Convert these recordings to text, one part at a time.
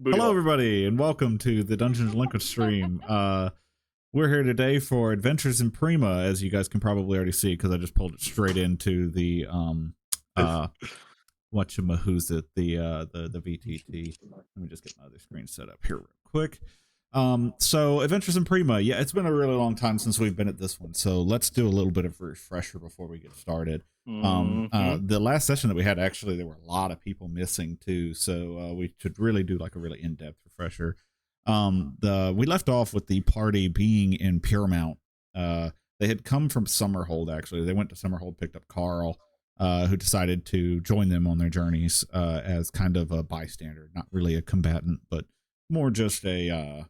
Hello, everybody, and welcome to the Dungeons and Liquid stream. We're here today for Adventures in Prima, as you guys can probably already see, because I just pulled it straight into the who's it, the VTT. Let me just get my other screen set up here real quick. So Adventures in Prima, yeah, it's been a really long time since we've been at this one, so let's do a little bit of a refresher before we get started. The last session that we had, actually, there were a lot of people missing too, so we should really do like a really in-depth refresher. We left off with the party being in Puremount. They had come from Summerhold, actually. They went to Summerhold, picked up Carl, who decided to join them on their journeys as kind of a bystander, not really a combatant, but more just a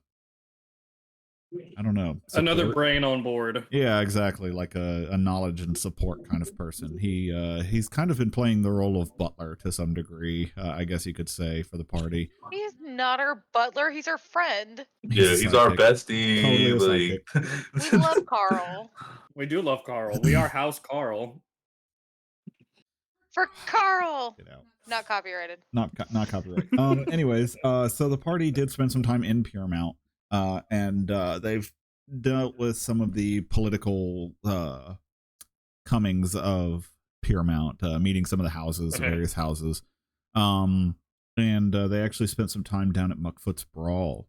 I don't know, support. Another brain on board. Yeah, exactly, like a knowledge and support kind of person. He's kind of been playing the role of butler to some degree, I guess you could say, for the party. He's not our butler, he's our friend. Yeah, he's our bestie. Totally we love Carl. We do love Carl. We are House Carl. For Carl. Get out. Not copyrighted. Not copyright. Anyways, so the party did spend some time in Puremount, and they've dealt with some of the political comings of Puremount, meeting some of the houses, various houses. And they actually spent some time down at Muckfoot's Brawl.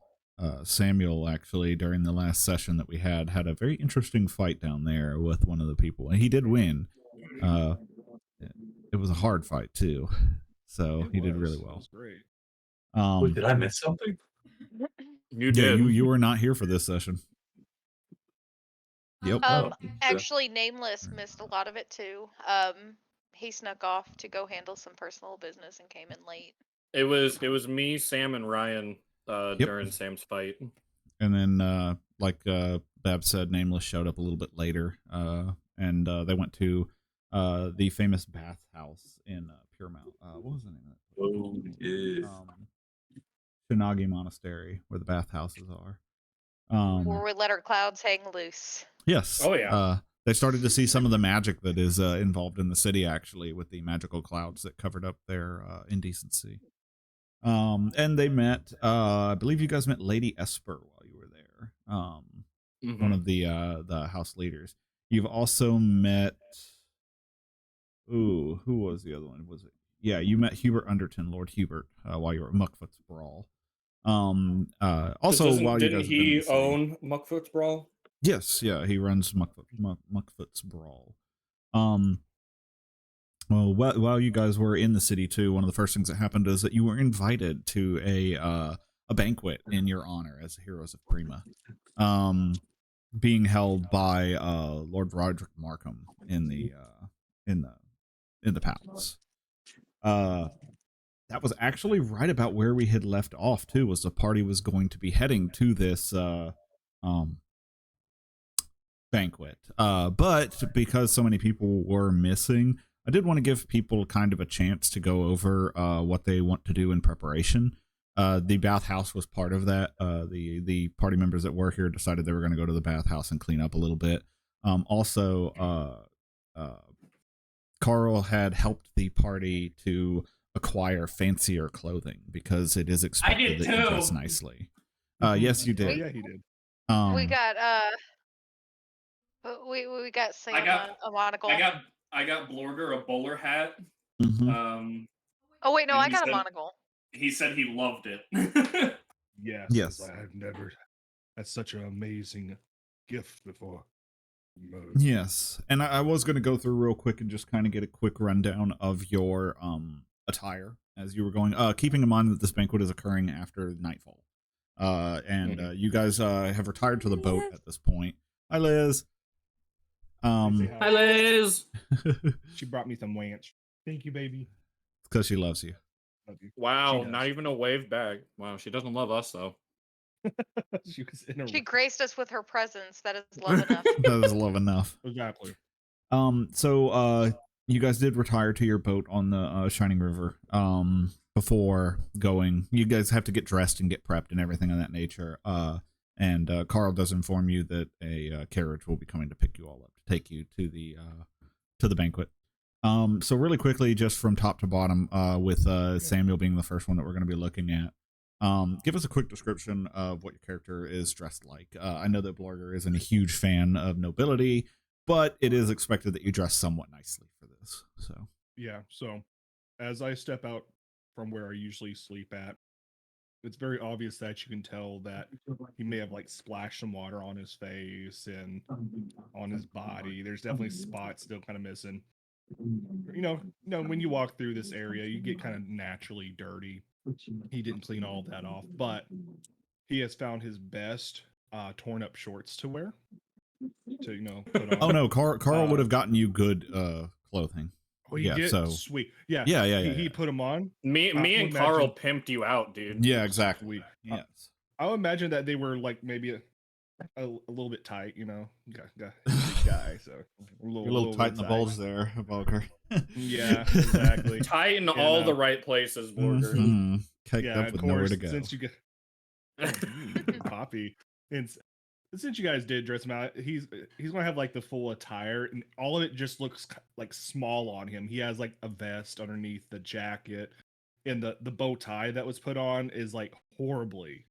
Samuel, actually, during the last session that we had a very interesting fight down there with one of the people, and he did win. It was a hard fight too, so he did really well. Great. Wait, did I miss something? You did. You were not here for this session. Yep. Actually, Nameless missed a lot of it too. He snuck off to go handle some personal business and came in late. It was me, Sam, and Ryan during Sam's fight. And then, like Bab said, Nameless showed up a little bit later, and they went to the famous bathhouse in Puremount. What was the name of it? Oh, yeah. Shinagi Monastery, where the bathhouses are. Where we let our clouds hang loose. Yes. Oh, yeah. They started to see some of the magic that is involved in the city, actually, with the magical clouds that covered up their indecency. And they met, I believe you guys met Lady Esper while you were there. One of the house leaders. You've also met... Ooh, who was the other one? Was it? Yeah, you met Hubert Underton, Lord Hubert, while you were at Muckfoot's Brawl. Also, while you guys didn't he own Muckfoot's Brawl? Yes, yeah, he runs Muckfoot's Brawl. Well, while you guys were in the city too, one of the first things that happened is that you were invited to a banquet in your honor as the heroes of Prima, being held by Lord Roderick Markham in the palace. That was actually right about where we had left off too, was the party was going to be heading to this banquet. But because so many people were missing, I did want to give people kind of a chance to go over what they want to do in preparation. The bathhouse was part of that. The party members that were here decided they were going to go to the bathhouse and clean up a little bit. Also, Carl had helped the party to acquire fancier clothing because it is expected that you dress nicely. Yes, you did. Yeah, he did. We got we got Sam a monocle. I got Blorger a bowler hat. Oh wait, no, I got a monocle. He said he loved it. Yes. I have never had such an amazing gift before. Yes, and I was going to go through real quick and just kind of get a quick rundown of your attire as you were going, keeping in mind that this banquet is occurring after nightfall. You guys have retired to the boat at this point. Hi, Liz. Hi, Liz. She brought me some ranch. Thank you, baby. It's because she loves you. Love you. Wow, not even a wave bag. Wow, she doesn't love us though. She graced us with her presence. That is love enough. That is love enough. Exactly. So you guys did retire to your boat on the Shining River. Before going, you guys have to get dressed and get prepped and everything of that nature. And Carl does inform you that a carriage will be coming to pick you all up to take you to the banquet. So really quickly, just from top to bottom, with Samuel being the first one that we're going to be looking at. Give us a quick description of what your character is dressed like. I know that Blorger isn't a huge fan of nobility, but it is expected that you dress somewhat nicely for this. So Yeah. So as I step out from where I usually sleep at, it's very obvious that you can tell that he may have like splashed some water on his face and on his body. There's definitely spots still kind of missing. When you walk through this area, you get kind of naturally dirty. He didn't clean all that off, but he has found his best torn up shorts to wear to put on. oh no, Carl would have gotten you good clothing. Oh, he Yeah, did? so Sweet. Yeah. yeah. He put them on. Me and would Carl imagine- pimped you out, dude. Yeah, exactly. Sweet. Yes. I would imagine that they were like maybe a little bit tight, Got big guy, so You're a little tight in the bulge there, Bulger. Yeah, exactly. Tight in all the right places, Borger. Mm-hmm. Caked Yeah, up of with nowhere course. to go. Since you get Poppy, and since you guys did dress him out, he's gonna have like the full attire, and all of it just looks like small on him. He has like a vest underneath the jacket, and the bow tie that was put on is like horribly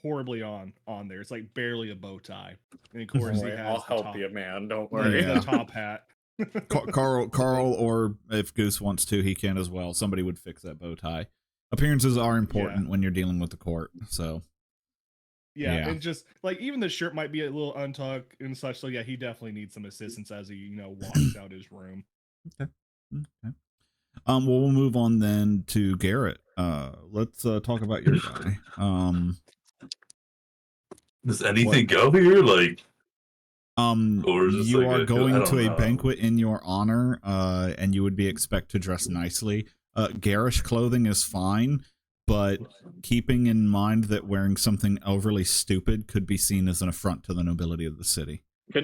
on there. It's like barely a bow tie, and of course he has I'll the help top, you, man. Don't Yeah. worry. the top hat. Carl, or if Goose wants to, he can as well. Somebody would fix that bow tie. Appearances are important when you're dealing with the court, so yeah, and just like even the shirt might be a little untucked and such. So yeah, he definitely needs some assistance as he walks out his room. Okay. Well, we'll move on then to Garrett. Let's talk about your guy. Does anything go here? Like, or is this you like are I going don't to a know. banquet in your honor, and you would be expect to dress nicely. Garish clothing is fine, but keeping in mind that wearing something overly stupid could be seen as an affront to the nobility of the city.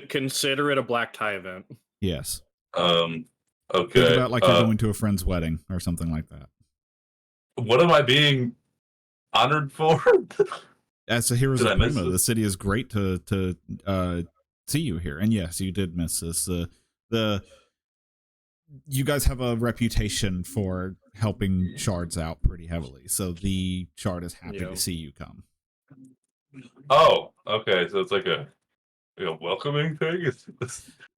Consider it a black tie event. Yes. Okay. Think about like you're going to a friend's wedding or something like that. What am I being honored for? As the heroes Did I of miss Prima, this? the city is great to see you here. And yes, you did miss this. The you guys have a reputation for helping shards out pretty heavily, so the shard is happy to see you come. Oh, okay. So it's like a welcoming thing.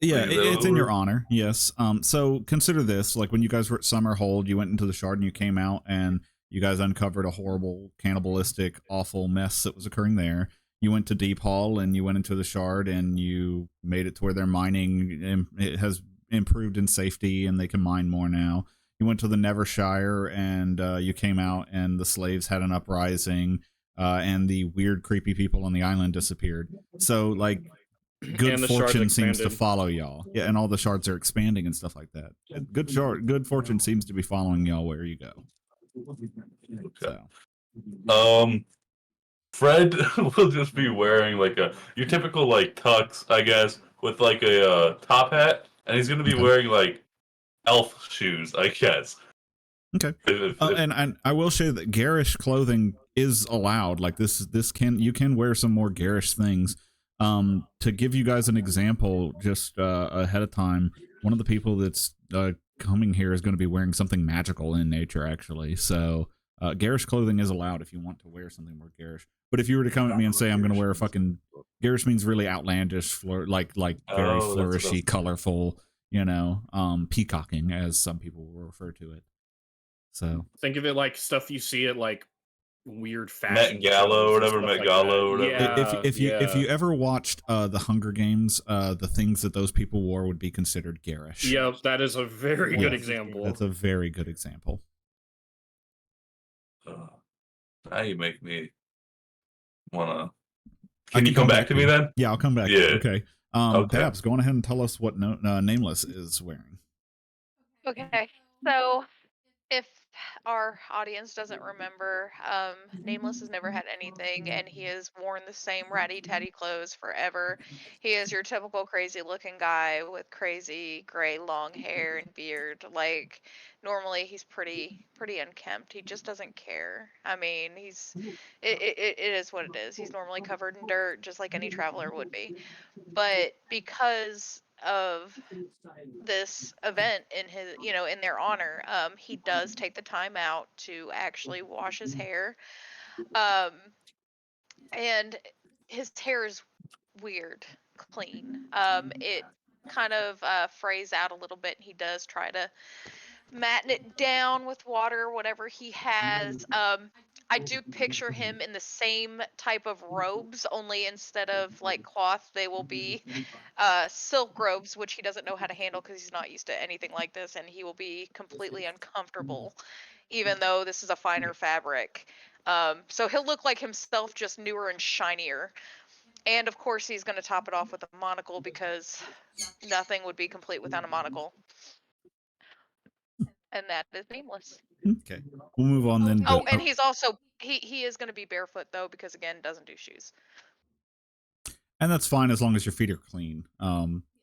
Yeah, Like, is that it's what in your we're- honor. Yes. So consider this: like when you guys were at Summerhold, you went into the shard and you came out, and you guys uncovered a horrible, cannibalistic, awful mess that was occurring there. You went to Deep Hall and you went into the shard and you made it to where they're mining. And it has improved in safety and they can mine more now. You went to the Nevershire and you came out and the slaves had an uprising and the weird, creepy people on the island disappeared. So, like, good And the shards fortune seems to expanded. follow y'all. Yeah, and all the shards are expanding and stuff like that. Good fortune seems to be following y'all where you go. Okay. So. Fred will just be wearing like your typical like tux, I guess, with like a top hat, and he's gonna be Okay. wearing like elf shoes, I guess. Okay. If- And I will say that garish clothing is allowed. Like this you can wear some more garish things. To give you guys an example, just ahead of time, one of the people that's coming here is going to be wearing something magical in nature, actually. So garish clothing is allowed if you want to wear something more garish. But if you were to come at me and say I'm going to wear a fucking garish means really outlandish, like very Oh, that's flourishy, what colorful, peacocking, as some people will refer to it. So Think of it like stuff you see at like weird fashion Met Gala shows or and whatever, stuff Met like Gala that. or whatever. Yeah, if you ever watched the Hunger Games, the things that those people wore would be considered garish. Yep, that is a very good Yes. example. That's a very good example. Now you make me wanna. I Can you come back to me then? Yeah, I'll come back. Yeah. Okay. Okay. Babs, go on ahead and tell us what Nameless is wearing. Okay, so if our audience doesn't remember, Nameless has never had anything, and he has worn the same ratty-tatty clothes forever. He is your typical crazy-looking guy with crazy gray long hair and beard. Like, normally he's pretty unkempt. He just doesn't care. I mean, it is what it is. He's normally covered in dirt, just like any traveler would be. But because of this event in his in their honor, he does take the time out to actually wash his hair, And his hair is weird clean. It kind of frays out a little bit. He does try to matten it down with water, whatever he has. I do picture him in the same type of robes, only instead of like cloth, they will be silk robes, which he doesn't know how to handle because he's not used to anything like this, and he will be completely uncomfortable, even though this is a finer fabric. So he'll look like himself, just newer and shinier. And of course, he's going to top it off with a monocle because nothing would be complete without a monocle. And that is Nameless. Okay, we'll move on then. Oh, and he's also he is going to be barefoot though, because again, doesn't do shoes. And that's fine as long as your feet are clean.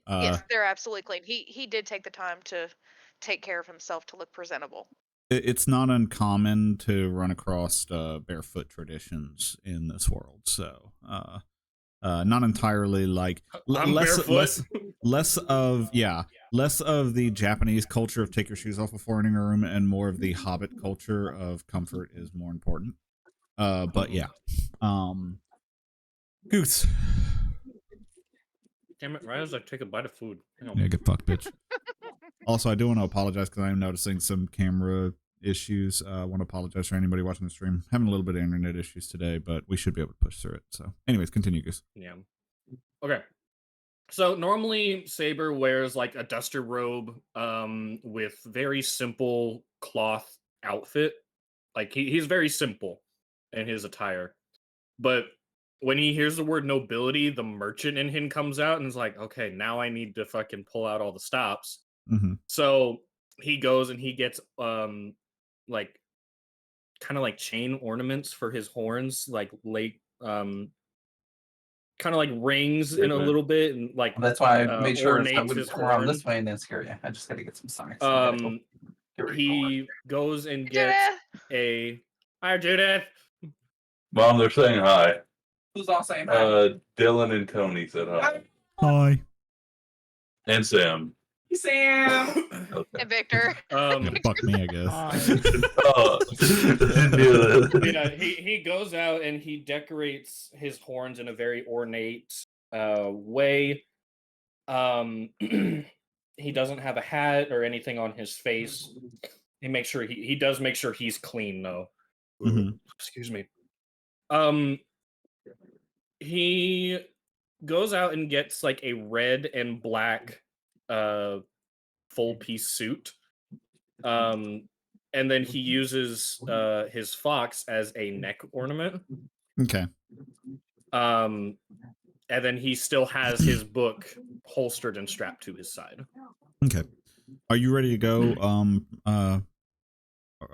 Yes, they're absolutely clean. He did take the time to take care of himself to look presentable. It's not uncommon to run across barefoot traditions in this world, so not entirely like less of the Japanese culture of take your shoes off before entering a room, and more of the Hobbit culture of comfort is more important. But yeah, Goose. Damn it! Right as I take a bite of food. Yeah, get fucked, bitch. Also, I do want to apologize because I am noticing some camera issues. I want to apologize for anybody watching the stream. Having a little bit of internet issues today, but we should be able to push through it. So, anyways, continue, Goose. Yeah. Okay. So normally Saber wears like a duster robe with very simple cloth outfit. Like he's very simple in his attire. But when he hears the word nobility, the merchant in him comes out and is like, okay, now I need to fucking pull out all the stops. Mm-hmm. So he goes and he gets like kind of like chain ornaments for his horns, like late kind of like rings in a little bit, and like Well, that's why I made sure I ornates wouldn't his come around horn. this way and then scare you. I just got to get some socks. I gotta go get ready for He work. goes and Judith! gets a hi Judith. Mom, they're saying hi. Who's all saying hi? Dylan and Tony said hi. Hi. And Sam. Hey, Sam. Okay. And Victor. Yeah, fuck me, I guess. Yeah, he goes out and he decorates his horns in a very ornate way. He doesn't have a hat or anything on his face. He makes sure he does make sure he's clean though. Mm-hmm. Excuse me. He goes out and gets like a red and black full piece suit. And then he uses his fox as a neck ornament. Okay. And then he still has his book holstered and strapped to his side. Okay. Are you ready to go?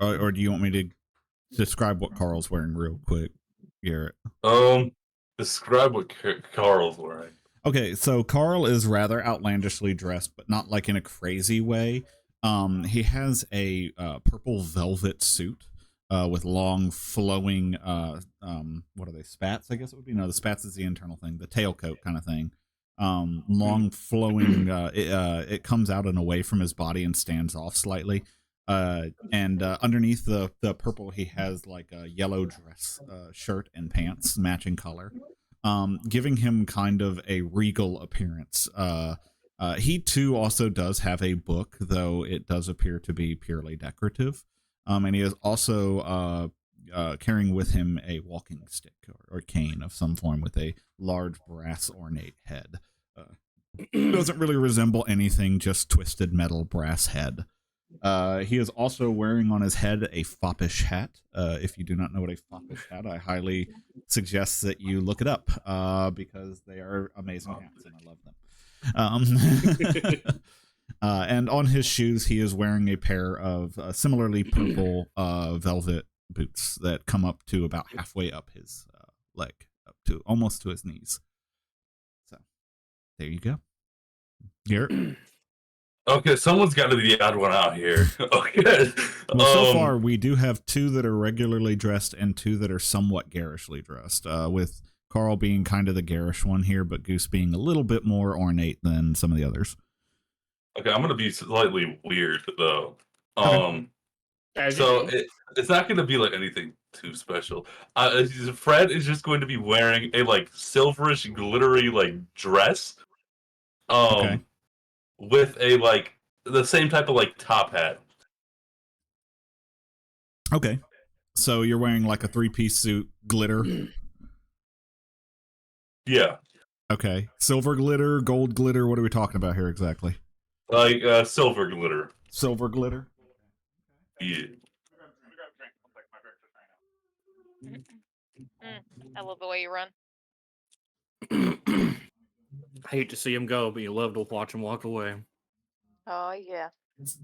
Or do you want me to describe what Carl's wearing real quick, Garrett? Describe what Carl's wearing. Okay, so Carl is rather outlandishly dressed, but not like in a crazy way. He has a purple velvet suit with long flowing what are they, spats, I guess it would be? No, the spats is the internal thing, the tailcoat kind of thing. Long flowing it comes out and away from his body and stands off slightly. And underneath the purple he has like a yellow dress shirt and pants matching color, giving him kind of a regal appearance. He too also does have a book, though it does appear to be purely decorative. And he is also carrying with him a walking stick or cane of some form with a large brass ornate head. Doesn't really resemble anything, just twisted metal brass head. He is also wearing on his head a foppish hat. If you do not know what a foppish hat, I highly suggest that you look it up because they are amazing hats and I love them. And on his shoes, he is wearing a pair of similarly purple velvet boots that come up to about halfway up his leg, up to almost to his knees. So there you go. Garrett? Okay, someone's got to be the odd one out here. Okay. Well, so far we do have two that are regularly dressed and two that are somewhat garishly dressed, with Carl being kind of the garish one here, but Goose being a little bit more ornate than some of the others. Okay, I'm gonna be slightly weird though. Okay. As you So do. it's not going to be like anything too special. Fred is just going to be wearing a like silverish glittery like dress, Okay. with a like the same type of like top hat. Okay. So you're wearing like a 3-piece suit, glitter. Yeah, Okay. Silver glitter, gold glitter. What are we talking about here exactly? like silver glitter. Silver glitter. Yeah. I love the way you run. I hate to see him go, but you love to watch him walk away. Oh yeah. Dabs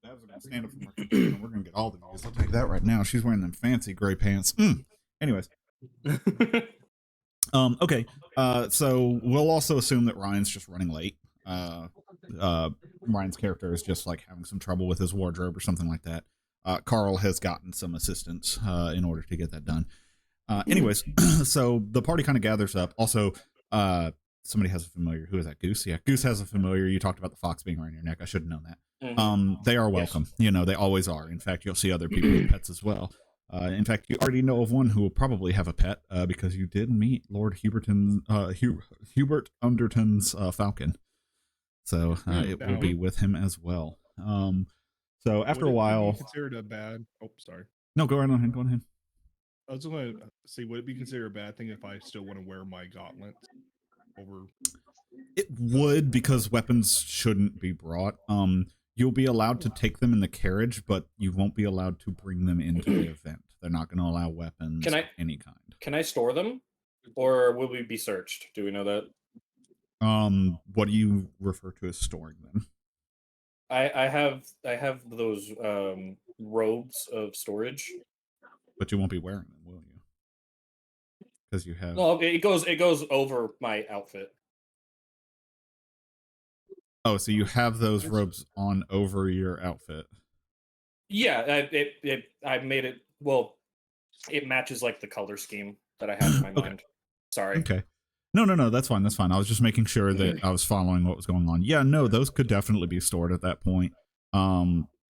are gonna stand up from her computer, and we're gonna get all the views. I'll tell you that right now. She's wearing them fancy gray pants. Anyways, okay. So we'll also assume that Ryan's just running late. Ryan's character is just like having some trouble with his wardrobe or something like that. Carl has gotten some assistance in order to get that done. Anyways, so the party kind of gathers up. Also, somebody has a familiar. Who is that? Goose? Yeah, Goose has a familiar. You talked about the fox being around your neck. I should have known that. They are welcome. Yes. You know, they always are. In fact, you'll see other people with pets as well. In fact, you already know of one who will probably have a pet because you did meet Lord Hubert Underton's falcon. So it will be with him as well. So after a while, be considered a bad. Oh, sorry. No, go right on ahead. Go ahead. I was going to see, would it be considered a bad thing if I still want to wear my gauntlets over? It would, because weapons shouldn't be brought. You'll be allowed to take them in the carriage, but you won't be allowed to bring them into the event. They're not going to allow weapons of any kind. Can I store them, or will we be searched? Do we know that? What do you refer to as storing them? I have those robes of storage. But you won't be wearing them, will you? Because you have. No, it goes over my outfit. Oh, so you have those robes on over your outfit? Yeah, I made it. Well, it matches like the color scheme that I have in my mind. Sorry. Okay. No, that's fine. That's fine. I was just making sure that I was following what was going on. Yeah, no, those could definitely be stored at that point.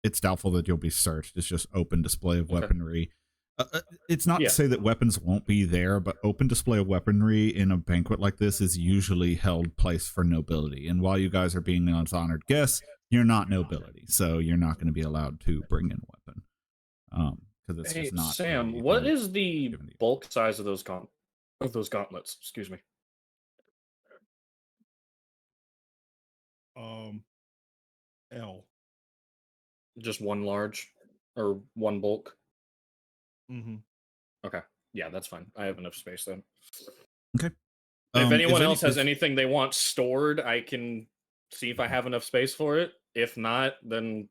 It's doubtful that you'll be searched. It's just open display of weaponry. It's not to say that weapons won't be there, but open display of weaponry in a banquet like this is usually held place for nobility. And while you guys are being honored guests, you're not nobility, so you're not going to be allowed to bring in a weapon. Because it's just not. Sam, what is the bulk size of those gauntlets? Excuse me. L. Just one large or one bulk? Mm-hmm. Okay. Yeah, that's fine. I have enough space then. Okay. If anyone else has anything they want stored, I can see if I have enough space for it. If not, then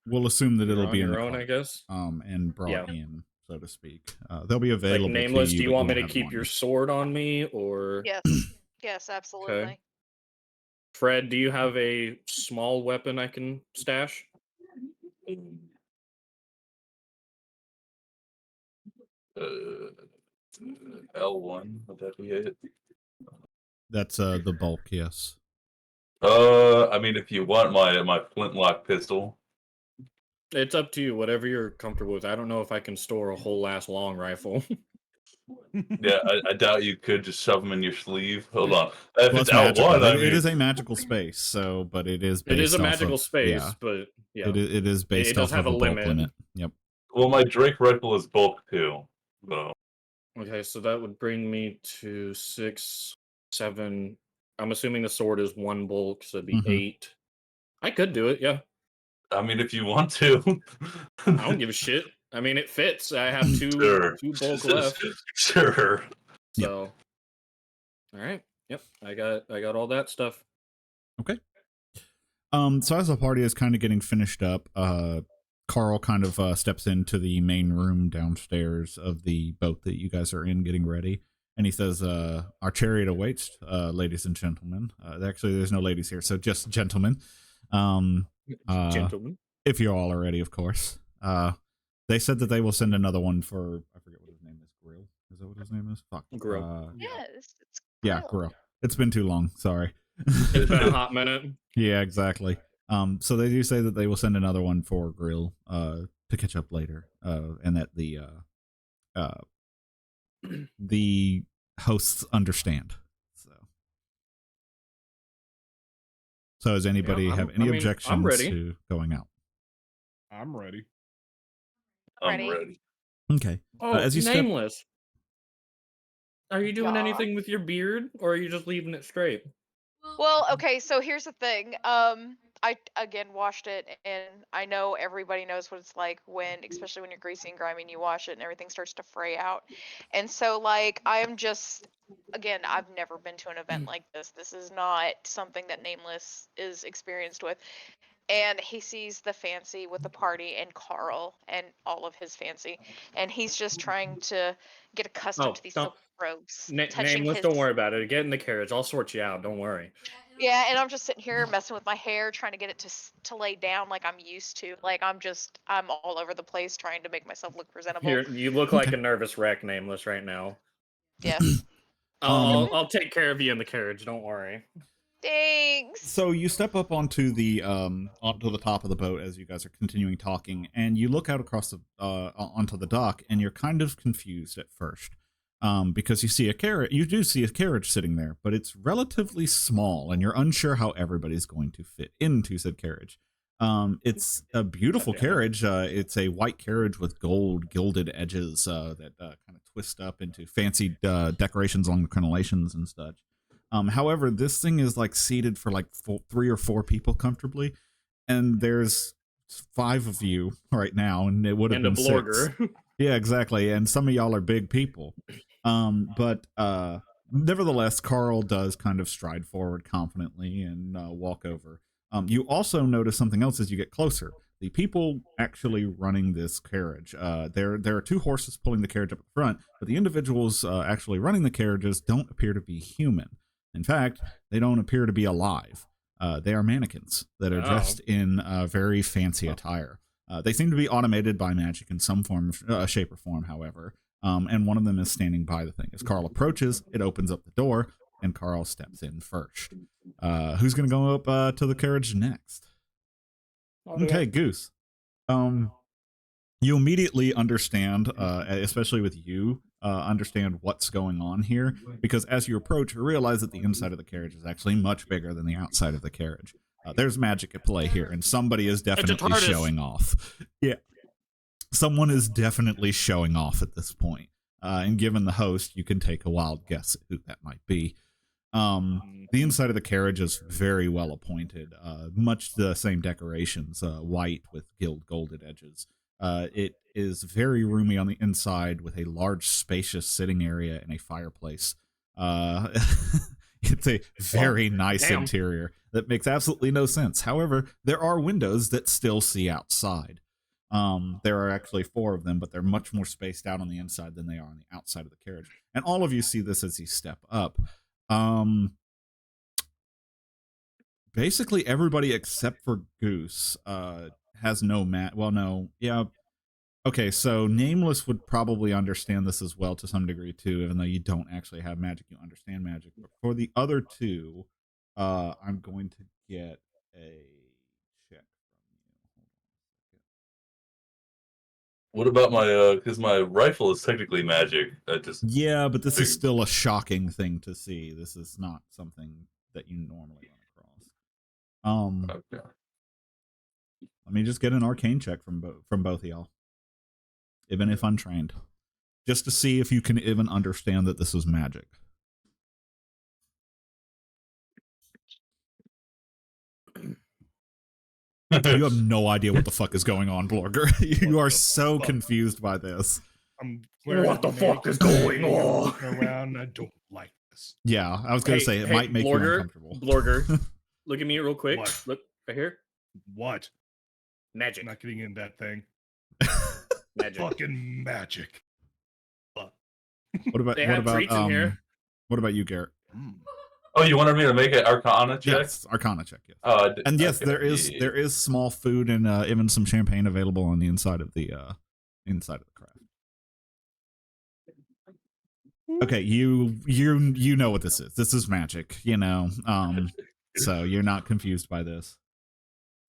we'll assume that it'll be in your the own, I guess. And brought in, so to speak. They'll be available. Like Nameless, to you, do you want me to keep your sword on me, or? Yes. Yes, absolutely. Okay. Fred, do you have a small weapon I can stash? L1, would that be it? That's the bulk, yes. I mean, if you want my flintlock pistol. It's up to you, whatever you're comfortable with. I don't know if I can store a whole ass long rifle. Yeah, I doubt you could just shove them in your sleeve. Hold on. If well, it's L1, it is a magical space, so but it is based it is a off magical of, space, yeah. but yeah, it is based off have of a bulk limit. Yep. Well, my Drake rifle is bulk too. So. Okay, so that would bring me to 6, 7. I'm assuming the sword is one bulk, so it'd be 8. I could do it, yeah. I mean, if you want to. I don't give a shit. I mean, it fits. I have two bulk left. Sure. So, all right. Yep, I got all that stuff. Okay. So as the party is kind of getting finished up, Carl kind of steps into the main room downstairs of the boat that you guys are in, getting ready, and he says, "Our chariot awaits, ladies and gentlemen." Actually, there's no ladies here, so just gentlemen. Gentlemen, if you all are ready, of course. They said that they will send another one for, I forget what his name is. Grill? Is that what his name is? Fuck. Grill. Yes, it's Grill. Grill. It's been too long. Sorry. It's been a hot minute. Yeah, exactly. So they do say that they will send another one for Grill to catch up later, and that the hosts understand. So does anybody Yeah, have any I'm objections ready. to going out? I'm ready. I'm Ready. ready. Okay. Oh, As you step, Nameless. Are you doing Yeah. anything with your beard, or are you just leaving it straight? Well, okay, so here's the thing. I again washed it, and I know everybody knows what it's like when, especially when you're greasy and grimy, and you wash it, and everything starts to fray out. And so, like, I am just, again, I've never been to an event like this. This is not something that Nameless is experienced with. And he sees the fancy with the party and Carl and all of his fancy, and he's just trying to get accustomed Oh, to these don't. silk robes touching Nameless, his. don't worry about it. Get in the carriage. I'll sort you out. Don't worry. Yeah, and I'm just sitting here messing with my hair, trying to get it to lay down like I'm used to. Like I'm all over the place trying to make myself look presentable. You look like a nervous wreck, Nameless, right now. Yes. I'll take care of you in the carriage. Don't worry. Thanks. So you step up onto the top of the boat as you guys are continuing talking, and you look out across the onto the dock, and you're kind of confused at first, because you see a carriage. You do see a carriage sitting there, but it's relatively small, and you're unsure how everybody's going to fit into said carriage. It's a beautiful God damn it. carriage. It's a white carriage with gold gilded edges that kind of twist up into fancy decorations along the crenellations and such. However, this thing is like seated for like 3 or 4 people comfortably, and there's 5 of you right now, and it would have And a been 6. blorger. Yeah, exactly. And some of y'all are big people. But nevertheless, Carl does kind of stride forward confidently and walk over. You also notice something else as you get closer. The people actually running this carriage, there are 2 horses pulling the carriage up at the front, but the individuals actually running the carriages don't appear to be human. In fact, they don't appear to be alive. They are mannequins that are dressed in very fancy attire. They seem to be automated by magic in some form, shape, or form, however. And one of them is standing by the thing. As Carl approaches, it opens up the door, and Carl steps in first. Who's going to go up to the carriage next? Okay, Goose. You immediately understand, especially with you, understand what's going on here, because as you approach, you realize that the inside of the carriage is actually much bigger than the outside of the carriage. There's magic at play here, and somebody is definitely TARDIS. showing off. Yeah. Someone is definitely showing off at this point. And given the host, you can take a wild guess at who that might be. The inside of the carriage is very well appointed, much the same decorations, white with golded edges. It is very roomy on the inside with a large, spacious sitting area and a fireplace. It's a very nice damn. interior that makes absolutely no sense. However, there are windows that still see outside. There are actually 4 of them, but they're much more spaced out on the inside than they are on the outside of the carriage. And all of you see this as you step up. Basically everybody except for Goose has no okay, so Nameless would probably understand this as well to some degree too, even though you don't actually have magic, you understand magic. But for the other 2, I'm going to get a check from you. What about my because my rifle is technically magic. Yeah, but this is still a shocking thing to see. This is not something that you normally run across. Okay. Let me just get an arcane check from both of y'all, even if untrained, just to see if you can even understand that this is magic. You have no idea what the fuck is going on, Blorger. You are so confused by this. What the fuck is going on? Around, I don't like this. Yeah, I was gonna say it might make Blorger, you uncomfortable. Blorger, look at me real quick. What? Look right here. What? Magic. I'm not getting in that thing. Magic. Fucking magic. What about They have treats in here. What about you, Garrett? Oh, you wanted me to make an Arcana check? Yes, Arcana check. Yes. And yes, okay. there is small food and even some champagne available on the inside of the craft. Okay, you know what this is. This is magic, you know. So you're not confused by this.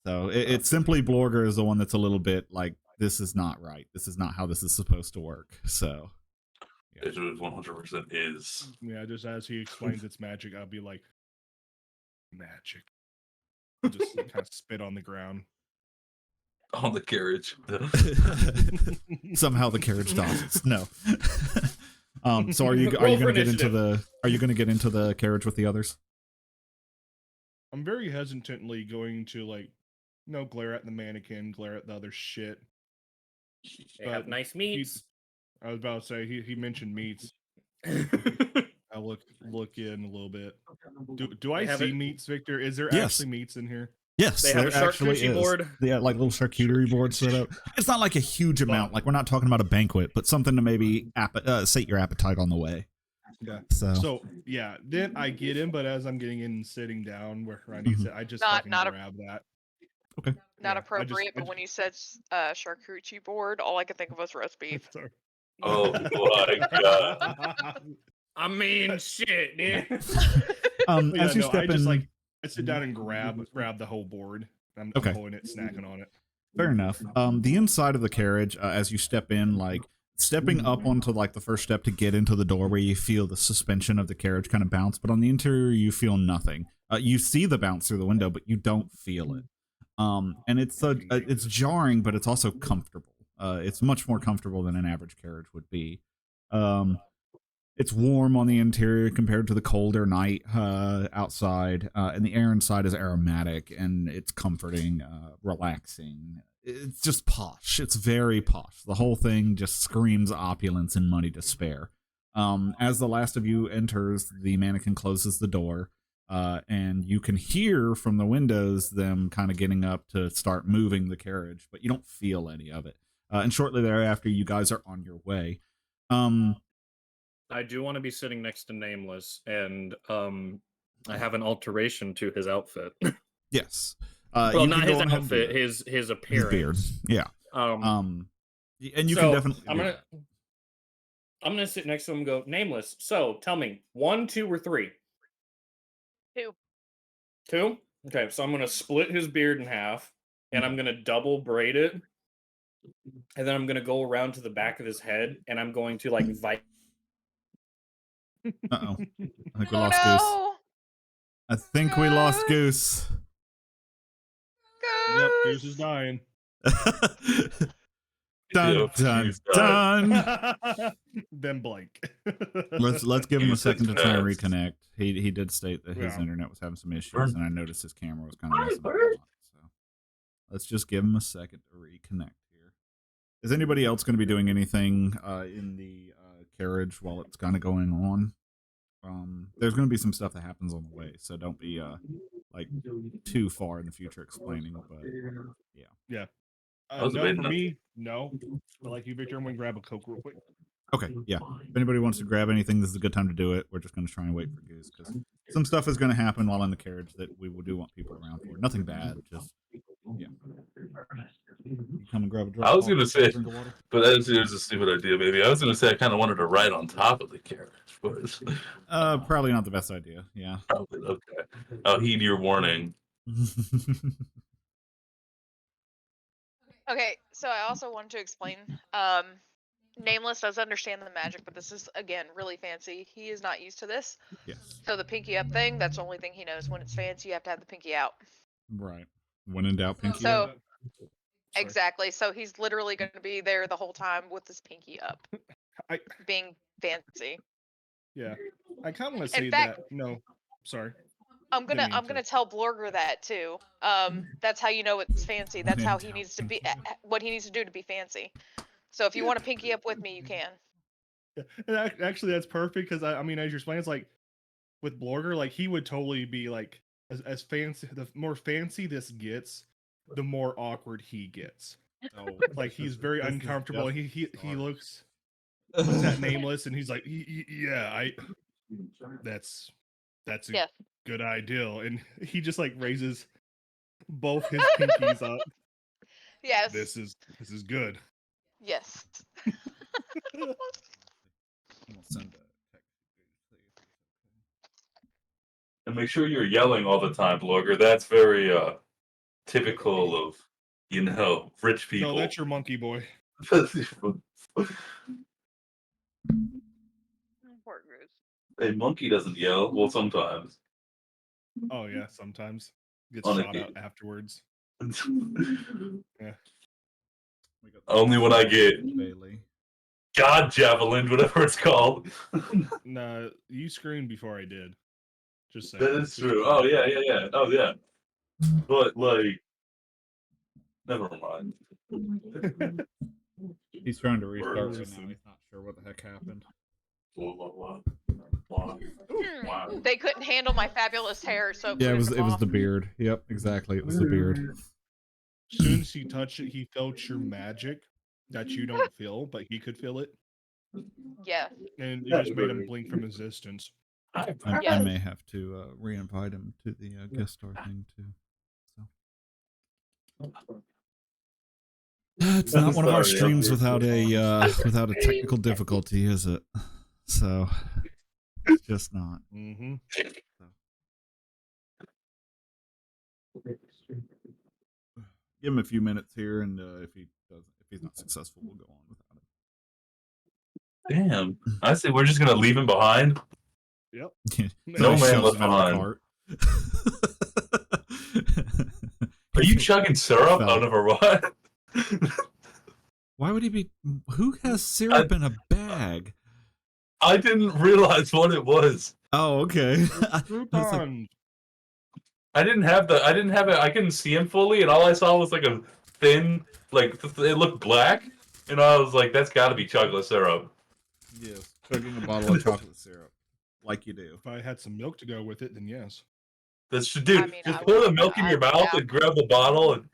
So it's simply Blorger is the one that's a little bit like, this is not right. This is not how this is supposed to work. So It 100% is. Yeah, just as he explains its magic, I'll be like, magic. Just kind of spit on the ground. On the carriage. somehow the carriage dodges. No. So are you Roll going for to get into initiative. the carriage with the others? I'm very hesitantly going to glare at the mannequin, glare at the other shit. They have But nice meats. I was about to say he mentioned meats. I look in a little bit. Do I They have see it- meats, Victor? Is there Yes. actually meats in here? Yes, They have there a actually charcuterie is. board. Yeah, like little charcuterie board set up. It's not like a huge amount. Like we're not talking about a banquet, but something to maybe sate your appetite on the way. Yeah. So So yeah, then I get in, but as I'm getting in and sitting down where I need to sit, I just Not- fucking not a- grab that. okay. Not Yeah, appropriate, but when you said charcuterie board, all I could think of was roast beef. Sorry. Oh my god. I mean, shit, dude. But yeah, As you no, step I just in, I sit down and grab the whole board. I'm Okay. pulling it, snacking on it. fair enough. The inside of the carriage, as you step in, like stepping up onto like the first step to get into the doorway, you feel the suspension of the carriage kind of bounce, but on the interior, you feel nothing. You see the bounce through the window, but you don't feel it. And it's jarring, but it's also comfortable. It's much more comfortable than an average carriage would be. It's warm on the interior compared to the colder night outside, and the air inside is aromatic and it's comforting, relaxing. It's just posh. It's very posh. The whole thing just screams opulence and money to spare. As the last of you enters, the mannequin closes the door, and you can hear from the windows them kind of getting up to start moving the carriage, but you don't feel any of it. And shortly thereafter, you guys are on your way. I do want to be sitting next to Nameless, and I have an alteration to his outfit. Yes. Well, you not can his go ahead and do outfit, that. his His appearance. beard. Yeah. Um, And you so can definitely. I'm do gonna that. I'm gonna sit next to him and go, Nameless. So tell me, 1, 2, or 3? 2. 2? Okay, so I'm gonna split his beard in half, and I'm gonna double braid it, and then I'm gonna go around to the back of his head, and I'm going to like Uh-oh. I think we Oh lost Goose. no! I think we lost Goose. Yep, Goose! Goose is dying. Dun Yeah, dun he's dying. dun. Then blank. Let's give him a Use second to his try and meds. reconnect. He did state that his Yeah. internet was having some issues, Burn. and I noticed his camera was kind of messing up a lot. So let's just give him a second to reconnect here. Is anybody else going to be doing anything in the carriage while it's kind of going on? There's going to be some stuff that happens on the way, so don't be like too far in the future explaining. But yeah. I was No, debating for that. me, no. But like you, Victor, I'm gonna grab a Coke real quick. Okay, yeah. If anybody wants to grab anything, this is a good time to do it. We're just going to try and wait for Goose because some stuff is going to happen while in the carriage that we do want people around for. Nothing bad, just yeah. You come and grab a drink. I was gonna say, drink of water. but that was a stupid idea. Maybe I was gonna say I kind of wanted to ride on top of the carriage, but Probably not the best idea. Yeah. probably okay. I'll heed your warning. Okay, so I also wanted to explain. Nameless does understand the magic, but this is again really fancy. He is not used to this. Yes. So the pinky up thing—that's the only thing he knows. When it's fancy, you have to have the pinky out. Right. When in doubt, pinky. So- up. Sorry. Exactly. So he's literally going to be there the whole time with his pinky up, I being fancy. yeah. I kind of want to In say fact- that. No, sorry. I'm Didn't mean gonna to. tell Blorger that too. That's how you know it's fancy. That's how he Mental needs to be. pinky. What he needs to do to be fancy. So if you want to pinky up with me, you can. Yeah. And actually, that's perfect because I mean, as you're explaining, it's like with Blorger, like he would totally be like as fancy. The more fancy this gets, the more awkward he gets. So, Like he's very this is uncomfortable. just He start. looks at Nameless and he's like, yeah, that's a Yes. good idea. And he just like raises both his pinkies up. Yes. This is good. Yes. We'll send a text. And make sure you're yelling all the time, Blogger. That's very typical of, rich people. No, that's your monkey boy. Poor Goose. A monkey doesn't yell. Well, sometimes. Oh yeah, sometimes gets On shot a- out afterwards. Yeah. We got Only when I get Bailey. God Javelin, whatever it's called. Nah, you screamed before I did. Just saying. That is Just true. to Oh clarify. yeah. Oh yeah. But like, never mind. He's trying to restart right now. Listen. He's not sure what the heck happened. They couldn't handle my fabulous hair, so Yeah, it was booted him off. the beard. Yep, exactly. It was the beard. As soon as he touched it, he felt your magic that you don't feel, but he could feel it. Yeah. And it just made him blink from his distance. I Yes. may have to re-invite him to the guest star thing too. So it's not one of our Sorry, streams I'm without a technical difficulty, is it? So it's just not. Mm-hmm. Give him a few minutes here, and if he's not successful, we'll go on without him. Damn. I say we're just gonna leave him behind. Yep. No He man shoves left him out of the behind. cart. Are you chugging syrup Fell. out of a what? Why would he be? Who has syrup in a bag? I didn't realize what it was. Oh, okay. I was like, Groupon. I didn't have it. I couldn't see him fully, and all I saw was like a thin, like it looked black, and I was like, "That's got to be chocolate syrup." yes, chugging a bottle of chocolate syrup, like you do. If I had some milk to go with it, then yes. That's dude. I mean, just I pour the would- milk in I- your mouth yeah. and grab the bottle and.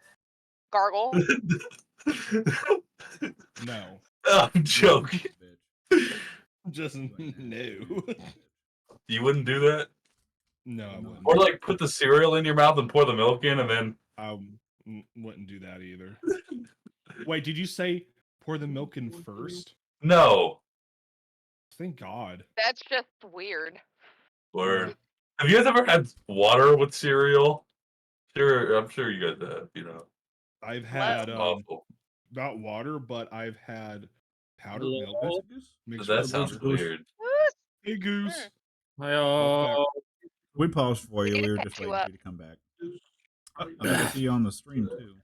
Gargle. No. I'm joking. Just no. You wouldn't do that, No, I wouldn't. or like put the cereal in your mouth and pour the milk in, and then. I wouldn't do that either. Wait, did you say pour the milk in first? No. Thank God. That's just weird. Word. Have you guys ever had water with cereal? Sure, I'm sure you guys have. I've had Awful. not water, but I've had powdered milk mixed That with sounds water. weird. Hey Goose. We paused for you. We We were can just catch you waiting for up. you to come back. I think I see you on the stream too.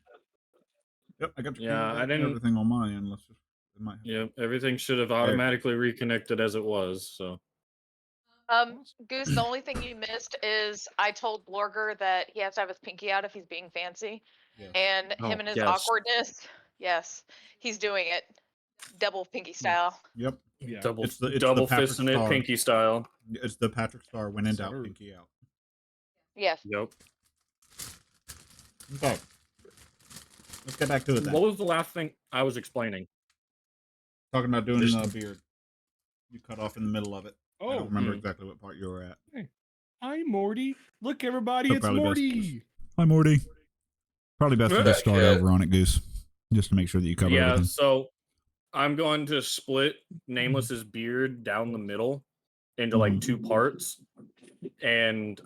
Yep, I got your Yeah, feedback I and didn't- everything on my end. Let's just. It might have Yeah, everything should have automatically reconnected as it was. So Goose, the only thing you missed is I told Blorger that he has to have his pinky out if he's being fancy. Yes. And him Oh, and his yes. awkwardness, yes, he's doing it. Double pinky style. Yep. Yeah. double It's the double Patrick fisting it, Star. pinky style. It's the Patrick Star when in doubt, Sir. pinky out. Yes. Yep. Okay. Let's get back to it then. What was the last thing I was explaining? Talking about doing Just- the beard. You cut off in the middle of it. I Oh, don't remember exactly what part you were at. hi Morty. Look, everybody, So it's probably best Morty. Hi, Morty. Probably best to just start Yeah. over on it, Goose, just to make sure that you cover Yeah, everything. so I'm going to split Nameless's beard down the middle into like two parts and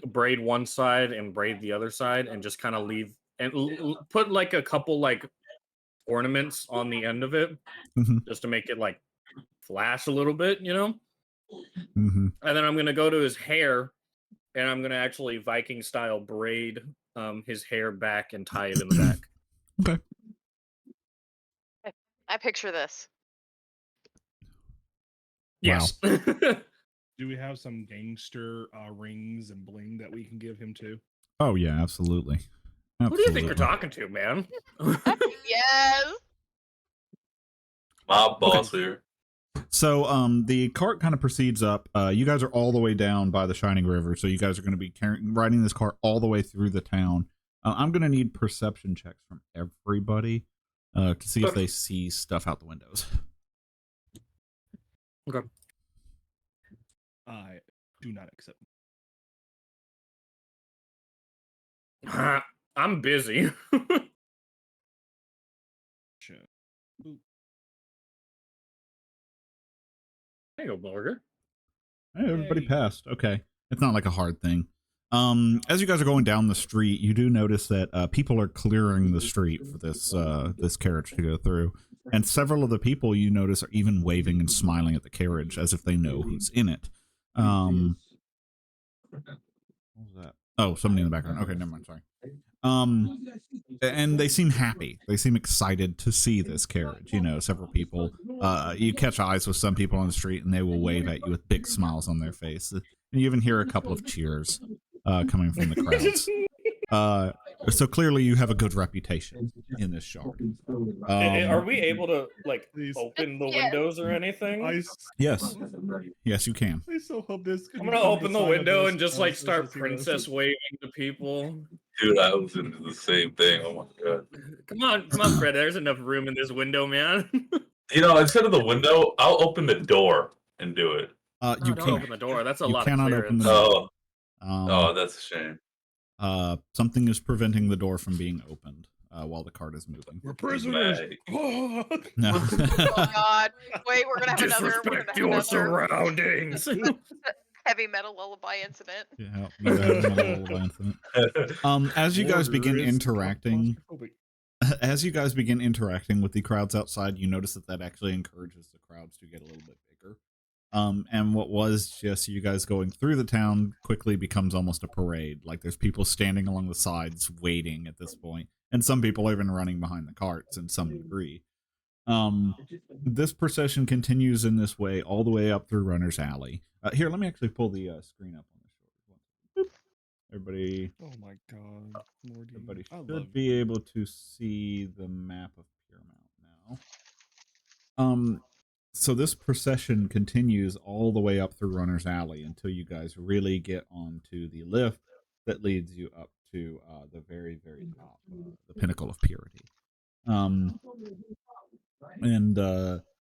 braid one side and braid the other side and just kind of leave and put like a couple like ornaments on the end of it Mhm. just to make it like flash a little bit, Mm-hmm. And then I'm going to go to his hair and I'm going to actually Viking style braid his hair back and tie it in the back. Okay. I picture this. Yes. Do we have some gangster rings and bling that we can give him too? Oh yeah, absolutely. Who do you think you're Absolutely. talking to, man? Yes. My boss here. So the cart kind of proceeds up. You guys are all the way down by the Shining River, so you guys are going to be riding this cart all the way through the town. I'm going to need perception checks from everybody to see if they see stuff out the windows. Okay. I do not accept. I'm busy. Sure. There you go, Burger. Hey, everybody Yay. passed. Okay. It's not like a hard thing. As you guys are going down the street, you do notice that people are clearing the street for this carriage to go through, and several of the people you notice are even waving and smiling at the carriage as if they know who's in it. What was that? Oh, somebody in the background. Okay, never mind. Sorry. And they seem happy. They seem excited to see this carriage. You know, several people. You catch eyes with some people on the street, and they will wave at you with big smiles on their face. And you even hear a couple of cheers coming from the crowds. So clearly, you have a good reputation in this shard. Are we able to like Please. open the Yes. windows or anything? Yes, yes, you can. I so hope this. I'm gonna open the window and just like start princess waving to people. Dude, I was into the same thing. Oh my god. Come on, Fred. There's enough room in this window, man. You know, instead of the window, I'll open the door and do it. You Don't can't open the door. That's a You lot cannot of open clearance. the door. Oh, that's a shame. Something is preventing the door from being opened while the cart is moving. We're prisoners. Right. No. Oh God! Wait, we're gonna have Disrespect your another surroundings. heavy metal lullaby incident. Yeah, another lullaby incident. As you guys begin Order is interacting, claustrophobic. as you guys begin interacting with the crowds outside, you notice that actually encourages the crowds to get a little bit bigger. And what was just you guys going through the town quickly becomes almost a parade. Like there's people standing along the sides waiting at this point, and some people are even running behind the carts in some degree. This procession continues in this way all the way up through Runner's Alley. Here, let me actually pull the screen up on the short. Everybody, Oh my god, Morty. everybody I love should be you. able to see the map of Piermount now. So this procession continues all the way up through Runner's Alley until you guys really get onto the lift that leads you up to the very, very top, the pinnacle of purity. And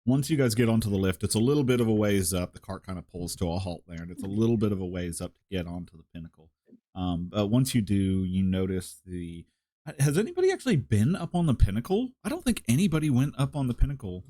once you guys get onto the lift, it's a little bit of a ways up. The cart kind of pulls to a halt there, and it's a little bit of a ways up to get onto the pinnacle. But once you do, you notice the. Has anybody actually been up on the pinnacle? I don't think anybody went up on the pinnacle.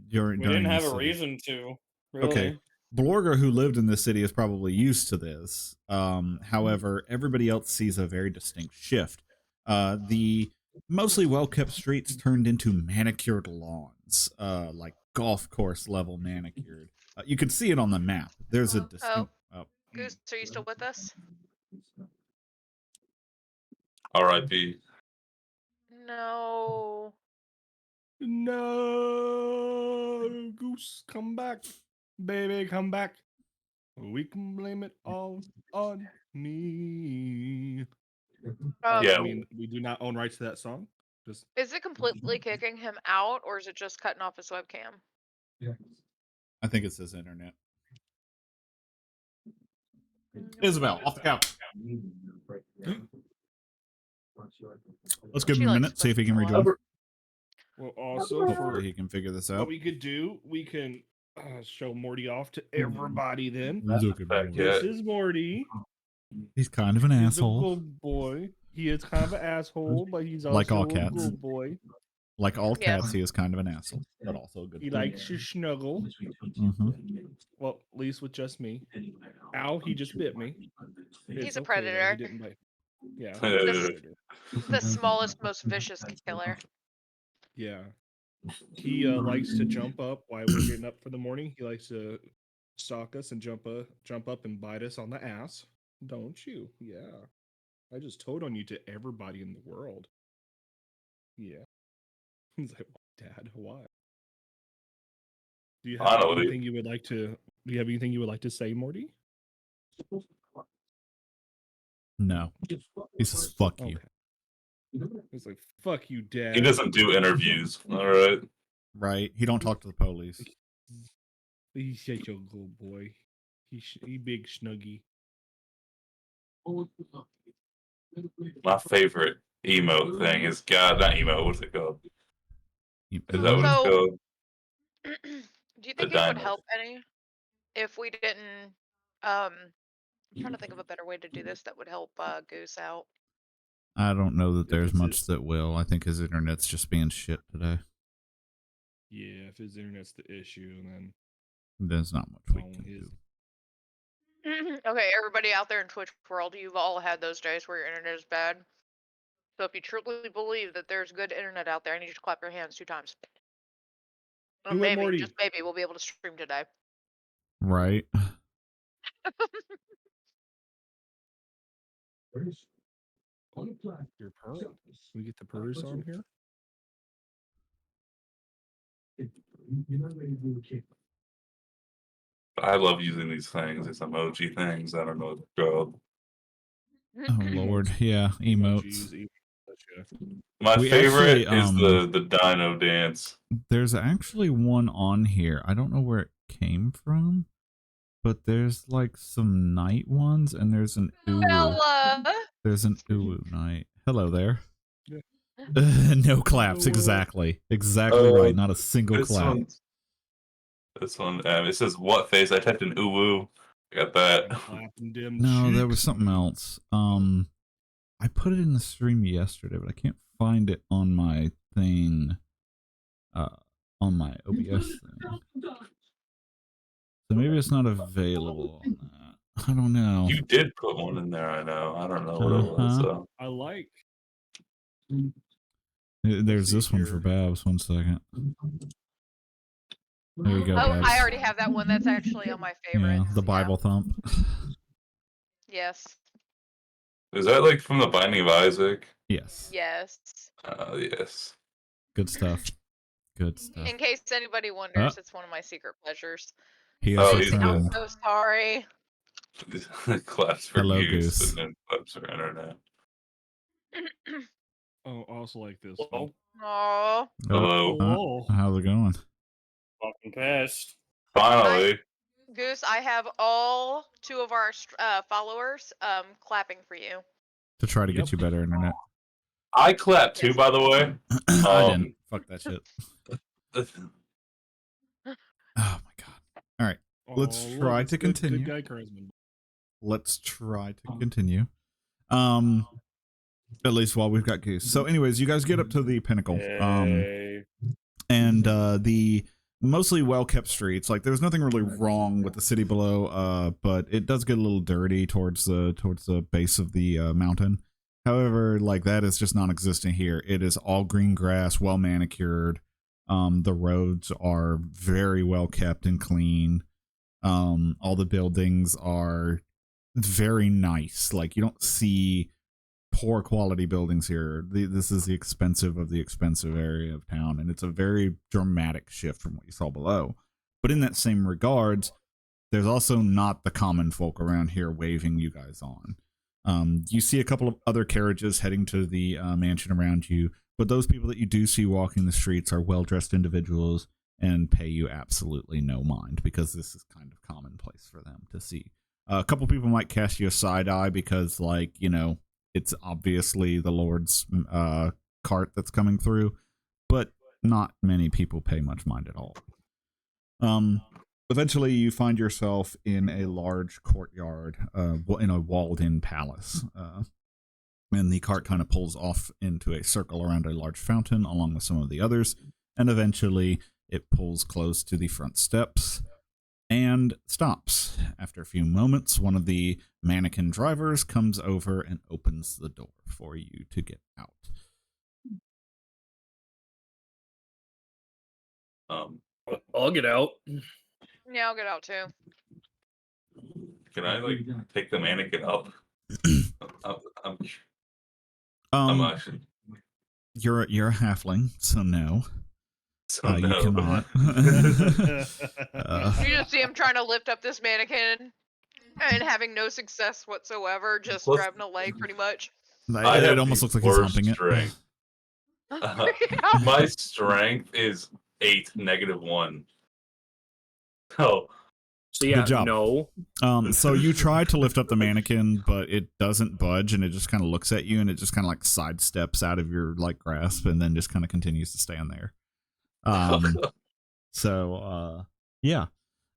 During We didn't have this a city. reason to. Really. Okay. Blorga, who lived in this city, is probably used to this. However, everybody else sees a very distinct shift. The mostly well-kept streets turned into manicured lawns, like golf course level manicured. You can see it on the map. There's a distinct. Goose, are you still with us? R.I.P. No. No, Goose, come back, baby, come back. We can blame it all on me. Yeah. I mean, we do not own rights to that song. Just Is it completely kicking him out, or is it just cutting off his webcam? I think it says internet. Isabel, off the couch. Let's give him a She likes minute, see if he can pushing a rejoin. lot. well, also for Hopefully he can figure this what out. we could do, we can show Morty off to everybody. Then Look at Back Morty. Yeah. this is Morty. He's kind of an He's a asshole. good boy. He is kind of an asshole, but he's also Like all a cats. good boy. Like all Yes. cats, he is kind of an asshole, but also a good. He boy. likes to snuggle. Mhm. Well, at least with just me. Ow, he just bit me. He's It's a okay, though, predator. He didn't bite. Yeah. The smallest, most vicious killer. Yeah. He likes to jump up while we're getting up for the morning. He likes to stalk us and jump up and bite us on the ass. Don't you? Yeah. I just told on you to everybody in the world. Yeah. He's like, Dad, why? Do you have Finally. anything you would like to? Do you have anything you would like to say, Morty? No. He says, fuck you. Okay. He's like, fuck you, Dad. He doesn't do interviews. All right. Right? He don't talk to the police. He's such a good boy. He big snuggy. My favorite emote thing is not emote. What's it called? Is that what it's So- called? Do you think it would diamond. help any if we didn't? I'm trying to think of a better way to do this that would help Goose out. I don't know that If there's it's much his- that will. I think his internet's just being shit today. Yeah, if his internet's the issue, then There's not much we on can his. do. Okay, everybody out there in Twitch world, you've all had those days where your internet is bad. So if you truly believe that there's good internet out there, I need you to clap your hands 2 times. Or Do it, maybe, Morty. just maybe, we'll be able to stream today. Right. Your purr. We get the purrs on here. I love using these things, these emoji things. I don't know what they're called. Oh Lord, yeah, emotes. Emojis, gotcha. My We favorite actually, is the dino dance. There's actually one on here. I don't know where it came from, but there's like some night ones, and there's an uwu. Bella! There's an uwu night. Hello there. Yeah. No claps. Exactly. Exactly right. Not a single This clap. one, it says what face? I typed in uwu. I got that. Clapping them No, there was cheeks. something else. I put it in the stream yesterday, but I can't find it on my thing. On my OBS thing. So maybe it's not available on that. I don't know. You did put one in there, I know. I don't know what it was. So. I like. There's see this one for here. Babs. 1 second. There you go, Oh, Babs. I already have that one. That's actually on my Yeah, favorites. the Bible thump. Yes. Is that like from the Binding of Isaac? Yes. Yes. Yes. Good stuff. Good stuff. In case anybody wonders, it's one of my secret pleasures. He Oh, has he's returned. I'm so sorry. Claps for Hello, Goose, Goose. and then claps for Internet. Oh, I also like this Well, one. Aww. Hello. Hello. How's it going? fucking past. Finally. Goose, I have all 2 of our followers clapping for you. To try to Yep. get you better internet. I clapped too, Yes. by the way. I didn't. Fuck that shit. Oh my god. All right. Let's Oh, try look, to it's good- continue. Good guy charisma. Let's try to continue. At least while we've got Goose. So anyways, you guys get up to the pinnacle. Hey. And the mostly well-kept streets. Like there's nothing really wrong with the city below, but it does get a little dirty towards the base of the mountain. However, like that is just non-existent here. It is all green grass, well manicured. The roads are very well kept and clean. All the buildings are very nice. Like you don't see poor quality buildings here. This is the expensive of the expensive area of town, and it's a very dramatic shift from what you saw below. But in that same regards, there's also not the common folk around here waving you guys on. You see a couple of other carriages heading to the mansion around you, but those people that you do see walking the streets are well-dressed individuals and pay you absolutely no mind, because this is kind of commonplace for them to see. A couple people might cast you a side eye because, like, you know, it's obviously the Lord's cart that's coming through, but not many people pay much mind at all. Eventually, you find yourself in a large courtyard, in a walled-in palace. And the cart kind of pulls off into a circle around a large fountain along with some of the others, and eventually it pulls close to the front steps and stops. After a few moments, one of the mannequin drivers comes over and opens the door for you to get out. I'll get out. Yeah, I'll get out too. Can I like take the mannequin up? Um, I'm actually. you're a halfling, so no. So You no. cannot. You just see him trying to lift up this mannequin and having no success whatsoever, just Plus- grabbing a leg pretty much. I It have almost the looks like he's worst humping it. strength. My strength is 8 -1. Oh, So yeah, Good job. no. So you try to lift up the mannequin, but it doesn't budge, and it just kind of looks at you, and it just kind of like sidesteps out of your like grasp, and then just kind of continues to stand there. Yeah.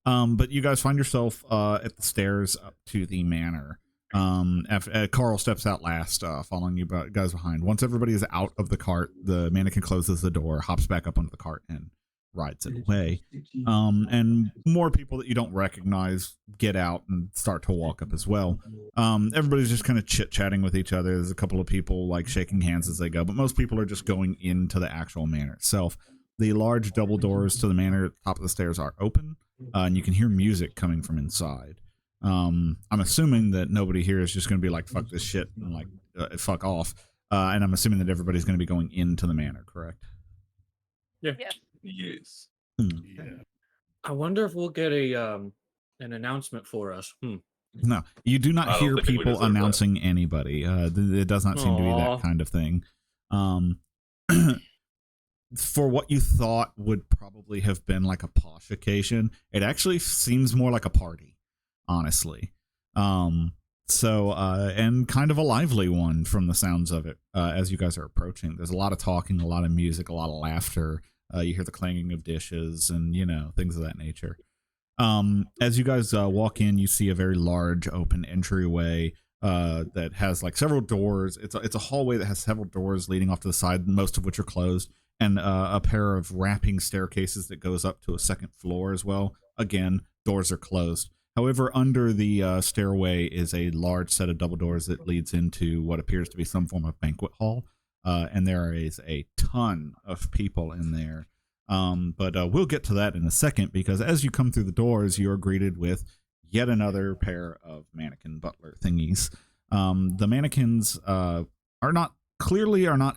But you guys find yourself at the stairs up to the manor. After Carl steps out last, following you guys behind. Once everybody is out of the cart, the mannequin closes the door, hops back up onto the cart, and rides it away. And more people that you don't recognize get out and start to walk up as well. Everybody's just kind of chit-chatting with each other. There's a couple of people like shaking hands as they go, but most people are just going into the actual manor itself. The large double doors to the manor at the top of the stairs are open, and you can hear music coming from inside. I'm assuming that nobody here is just going to be like, fuck this shit, and like, fuck off. And I'm assuming that everybody's going to be going into the manor, correct? Yeah. Yes. Yes. Yeah. I wonder if we'll get a an announcement for us. No, you do I not don't hear think we people deserve that. announcing anybody. It does not seem to be Aw. that kind of thing. For what you thought would probably have been like a posh occasion, it actually seems more like a party, honestly. And kind of a lively one from the sounds of it as you guys are approaching. There's a lot of talking, a lot of music, a lot of laughter. You hear the clanging of dishes and, things of that nature. As you guys walk in, you see a very large open entryway that has like several doors. It's a hallway that has several doors leading off to the side, most of which are closed, and a pair of wrapping staircases that goes up to a second floor as well. Again, doors are closed. However, under the stairway is a large set of double doors that leads into what appears to be some form of banquet hall, and there is a ton of people in there. But we'll get to that in a second, because as you come through the doors, you're greeted with yet another pair of mannequin butler thingies. The mannequins are not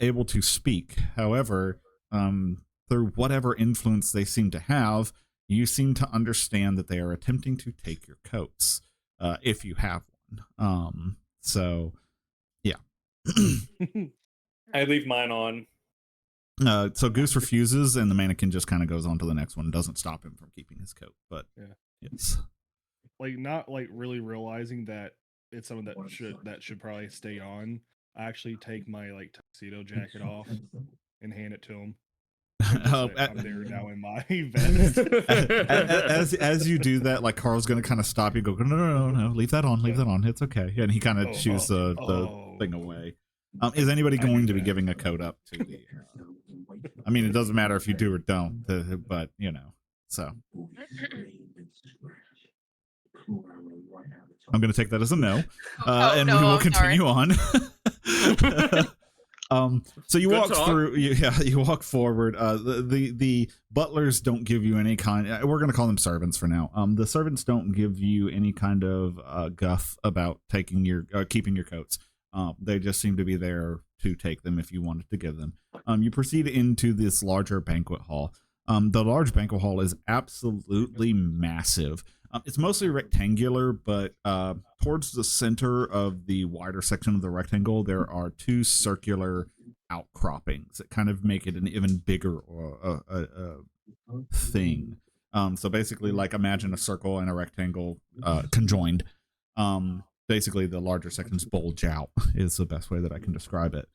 able to speak. However, through whatever influence they seem to have, you seem to understand that they are attempting to take your coats, if you have one. So, yeah. I leave mine on. So Goose refuses, and the mannequin just kind of goes on to the next one. Doesn't stop him from keeping his coat, but Yeah. yes. Like, not like really realizing that it's something that should probably stay on. I actually take my like tuxedo jacket off and hand it to him. And just say, I'm there now in my vest. as you do that, like Carl's gonna kind of stop you, go, no, leave that on, it's okay, and he kind of shoos the thing away. Is anybody going to be giving a coat up to the? I mean, it doesn't matter if you do or don't, but so. I'm going to take that as a no, and we will continue on. So you walk through. You walk forward. The butlers don't give you any kind. We're going to call them servants for now. The servants don't give you any kind of guff about keeping your coats. They just seem to be there to take them if you wanted to give them. You proceed into this larger banquet hall. The large banquet hall is absolutely massive. It's mostly rectangular, but towards the center of the wider section of the rectangle, there are two circular outcroppings that kind of make it an even bigger thing. So basically, like, imagine a circle and a rectangle conjoined. Basically, the larger sections bulge out is the best way that I can describe it.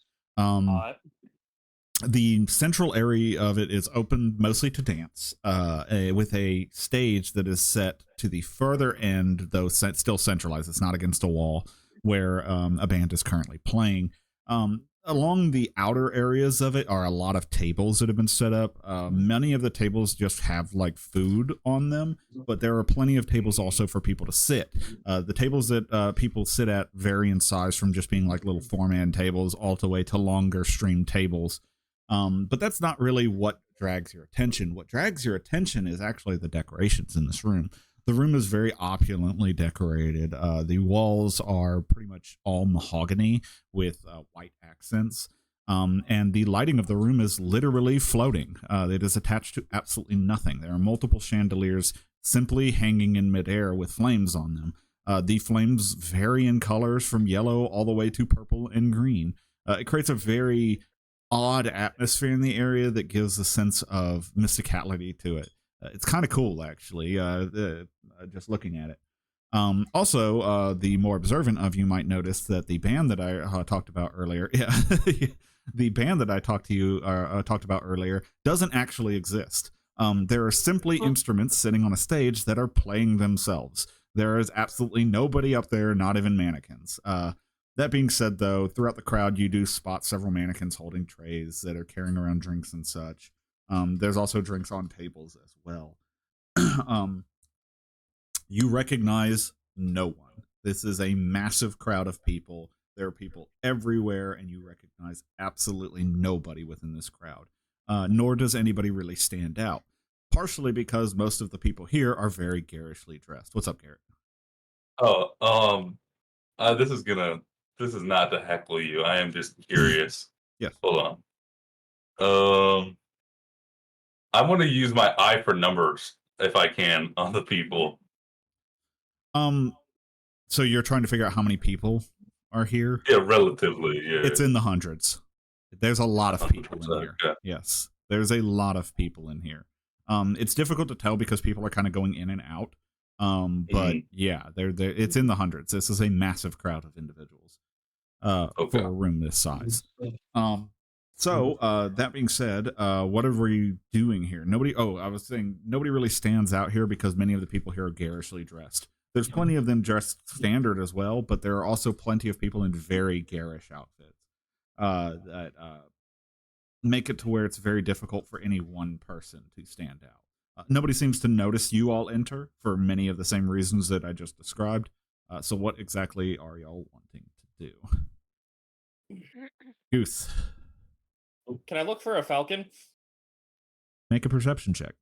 The central area of it is open mostly to dance, with a stage that is set to the further end, though still centralized. It's not against a wall, where a band is currently playing. Along the outer areas of it are a lot of tables that have been set up. Many of the tables just have like food on them, but there are plenty of tables also for people to sit. The tables that people sit at vary in size, from just being like little 4-man tables all the way to longer stream tables. But that's not really what drags your attention. What drags your attention is actually the decorations in this room. The room is very opulently decorated. The walls are pretty much all mahogany with white accents. And the lighting of the room is literally floating. It is attached to absolutely nothing. There are multiple chandeliers simply hanging in midair with flames on them. The flames vary in colors from yellow all the way to purple and green. It creates a very odd atmosphere in the area that gives a sense of mysticality to it. It's kind of cool, actually, just looking at it. Also, the more observant of you might notice that the band that I talked about earlier, the band that I talked about earlier doesn't actually exist. There are simply instruments sitting on a stage that are playing themselves. There is absolutely nobody up there, not even mannequins. That being said, though, throughout the crowd, you do spot several mannequins holding trays that are carrying around drinks and such. There's also drinks on tables as well. You recognize no one. This is a massive crowd of people. There are people everywhere, and you recognize absolutely nobody within this crowd. Nor does anybody really stand out. Partially because most of the people here are very garishly dressed. What's up, Garrett? Oh, this is not to heckle you. I am just curious. Yes. Hold on. I want to use my eye for numbers if I can on the people. So you're trying to figure out how many people are here? Yeah, relatively. Yeah, It's in the hundreds. There's a lot of people in here. Okay. Yes, there's a lot of people in here. It's difficult to tell because people are kind of going in and out. But yeah, they're it's in the hundreds. This is a massive crowd of individuals. For a room this size. So that being said, what are you doing here? I was saying nobody really stands out here because many of the people here are garishly dressed. There's plenty of them dressed standard as well, but there are also plenty of people in very garish outfits that make it to where it's very difficult for any one person to stand out. Nobody seems to notice you all enter for many of the same reasons that I just described. So what exactly are y'all wanting to do? Goose. Can I look for a falcon? Make a perception check.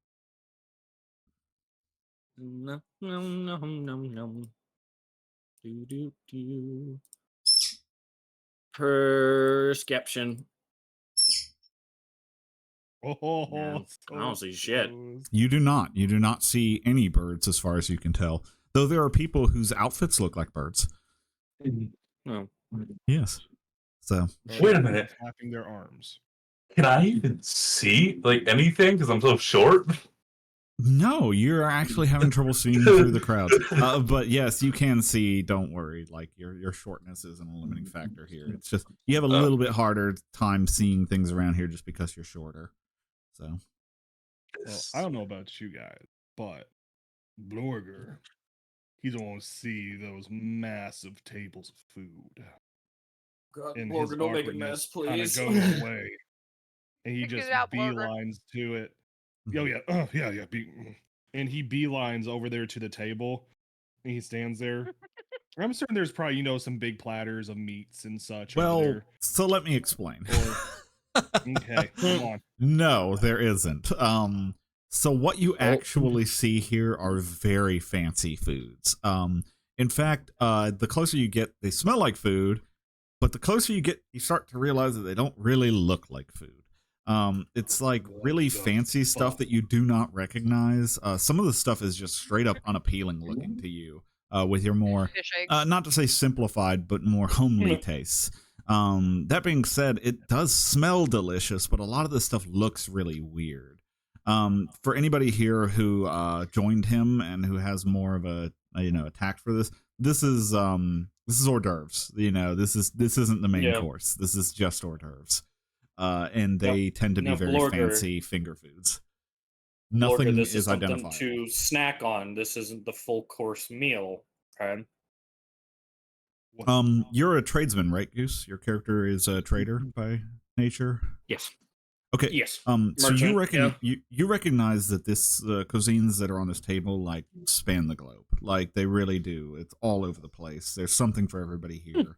No. Do. Perception. Oh, Man, so I don't see shit. close. You do not. You do not see any birds as far as you can tell. Though there are people whose outfits look like birds. Oh. Yes. So Wait a minute. Flapping their arms. Can I even see like anything because I'm so short? no, you're actually having trouble seeing through the crowds. But yes, you can see. Don't worry. Like your shortness isn't a limiting factor here. It's just you have a little bit harder time seeing things around here just because you're shorter. So Well, I don't know about you guys, but Blorger, he's gonna see those massive tables of food. God, And Blorger, his don't make a awkwardness mess, kinda please. goes away. And he Get just out, Blorger. beelines to it. Oh yeah, yeah. And he beelines over there to the table, and he stands there. I'm certain there's probably some big platters of meats and such over well, there. so let me explain. Okay, come on. No, there isn't. So what you actually see here are very fancy foods. In fact, the closer you get, they smell like food, but the closer you get, you start to realize that they don't really look like food. It's like really fancy stuff that you do not recognize. Some of the stuff is just straight up unappealing looking to you, with your more, Fish eggs. not to say simplified, but more homely tastes. That being said, it does smell delicious, but a lot of this stuff looks really weird. For anybody here who joined him and who has more of a tact for this, this is hors d'oeuvres. This isn't the main course. This is just hors d'oeuvres. And they tend to be very Blorger, fancy finger foods. Nothing Blorger, this is something identifiable. to snack on. This isn't the full course meal. Okay. You're a tradesman, right, Goose? Your character is a trader by nature. Yes. Okay. Yes. So you Merchant, you recognize that this cuisines that are on this table like span the globe. Like they really do. It's all over the place. There's something for everybody here.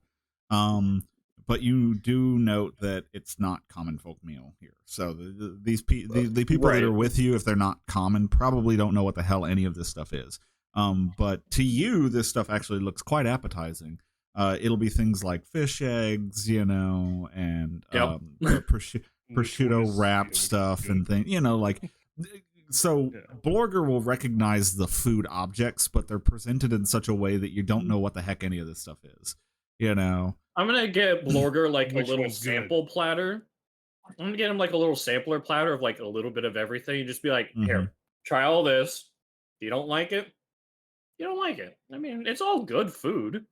But you do note that it's not common folk meal here. So the people that are with you, if they're not common, probably don't know what the hell any of this stuff is. But to you, this stuff actually looks quite appetizing. It'll be things like fish eggs, and prosciutto wrapped stuff and things, so Blorger will recognize the food objects, but they're presented in such a way that you don't know what the heck any of this stuff is. I'm gonna get Blorger like a Which little one's good? sample platter. I'm gonna get him like a little sampler platter of like a little bit of everything. And just be like, here, try all this. If you don't like it, you don't like it. I mean, it's all good food.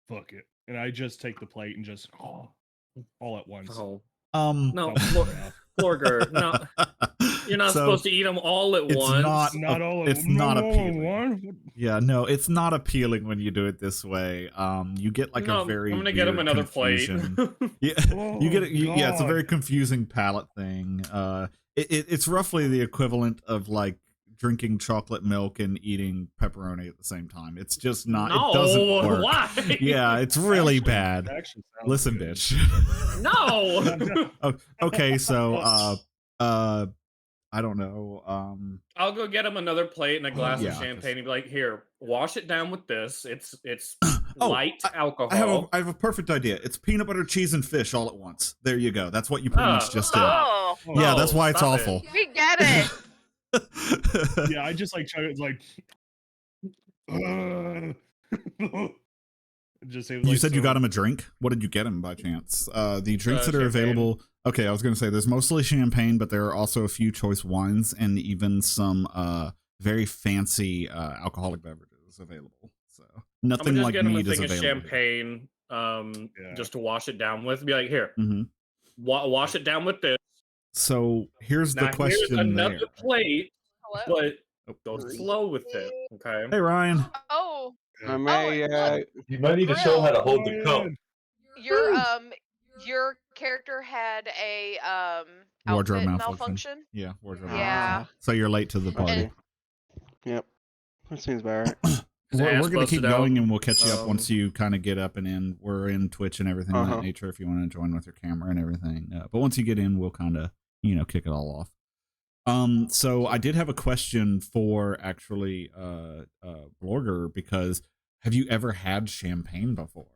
Fuck it. And I just take the plate and just all at once. Oh No, Blorger, no. You're not So, supposed to eat them all at it's once. Not all of it's them. not all in appealing. one. Yeah, no, it's not appealing when you do it this way. You get like No, a very I'm gonna get him weird another confusion. plate. Yeah, Oh, you get it. Yeah, it's a God. very confusing palate thing. It's roughly the equivalent of like drinking chocolate milk and eating pepperoni at the same time. It's just not. No, it doesn't work. why? Yeah, it's really bad. Actually sounds Listen, good. bitch. No. Okay, so I don't know. I'll go get him another plate and a glass Yeah, of champagne just- and be like, "Here, wash it down with this. It's Oh, light alcohol." I have a perfect idea. It's peanut butter, cheese, and fish all at once. There you go. That's what you pretty much just did. Oh, Yeah, that's why it's stop it. awful. we get it. Yeah, I just like try to like. Just it was, You like, said you so- got him a drink. What did you get him by chance? The drinks that are Champagne. available. Okay, I was gonna say there's mostly champagne, but there are also a few choice wines and even some very fancy alcoholic beverages available. So I'm nothing gonna just like get him a mead is thing of available. champagne, Yeah. just to wash it down with. Be like, "Here, Hmm. wash it down with this." So here's Now the question here's another there. plate, Hello. but Oh, go sorry. slow with it. Okay. Hey Ryan. Oh, I may, look. You might need to show how to hold the cup. Ryan. your character had a Wardrobe outfit malfunction. Yeah, wardrobe Yeah. malfunction. So you're late to the party. And- Yep. That seems about right. His We're ass gonna keep busted out. going and we'll catch you up Um, once you kind of get up and in. We're in Twitch and everything of that Uh-huh. nature if you want to join with your camera and everything. But once you get in, we'll kind of, kick it all off. So I did have a question for actually Blogger, because have you ever had champagne before?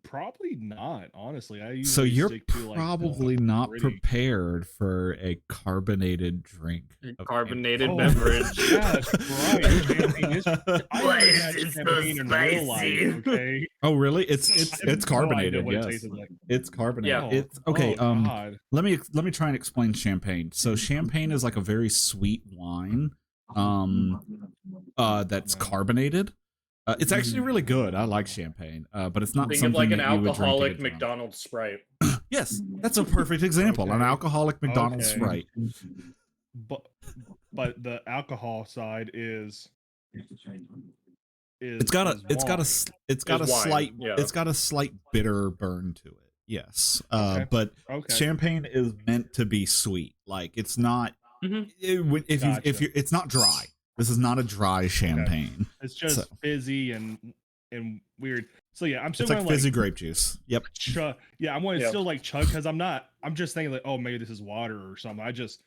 Probably not, honestly. I So usually you're stick to, like, probably the not gritty- prepared for a carbonated drink. of Carbonated Oh, beverage. Yeah, that's right. Champagne is. I Why haven't is had it so champagne in real life. spicy? Okay. Oh, really? It's I have no idea carbonated. what it Yes, tasted like. it's carbonated. Yeah. It's okay. Oh, God. Let me try and explain champagne. So champagne is like a very sweet wine that's carbonated. It's actually really good. I like champagne, but it's not Think of something like an that you would drink to alcoholic get drunk. McDonald's Sprite. Yes, that's a perfect example. An Okay. alcoholic McDonald's Okay. Sprite. But the alcohol side is It's got a is it's got a wine. s- it's got a Is wine, slight yeah. it's got a slight bitter burn to it. Yes, Okay. but Okay. champagne is meant to be sweet. Like it's not. Mhm. If you it's not dry. This is not a dry champagne. It's just So- fizzy and weird. So yeah, I'm still It's like gonna fizzy grape juice. Yep. chug. Yeah, I'm going to Yeah. still like chug because I'm just thinking like, oh, maybe this is water or something. I just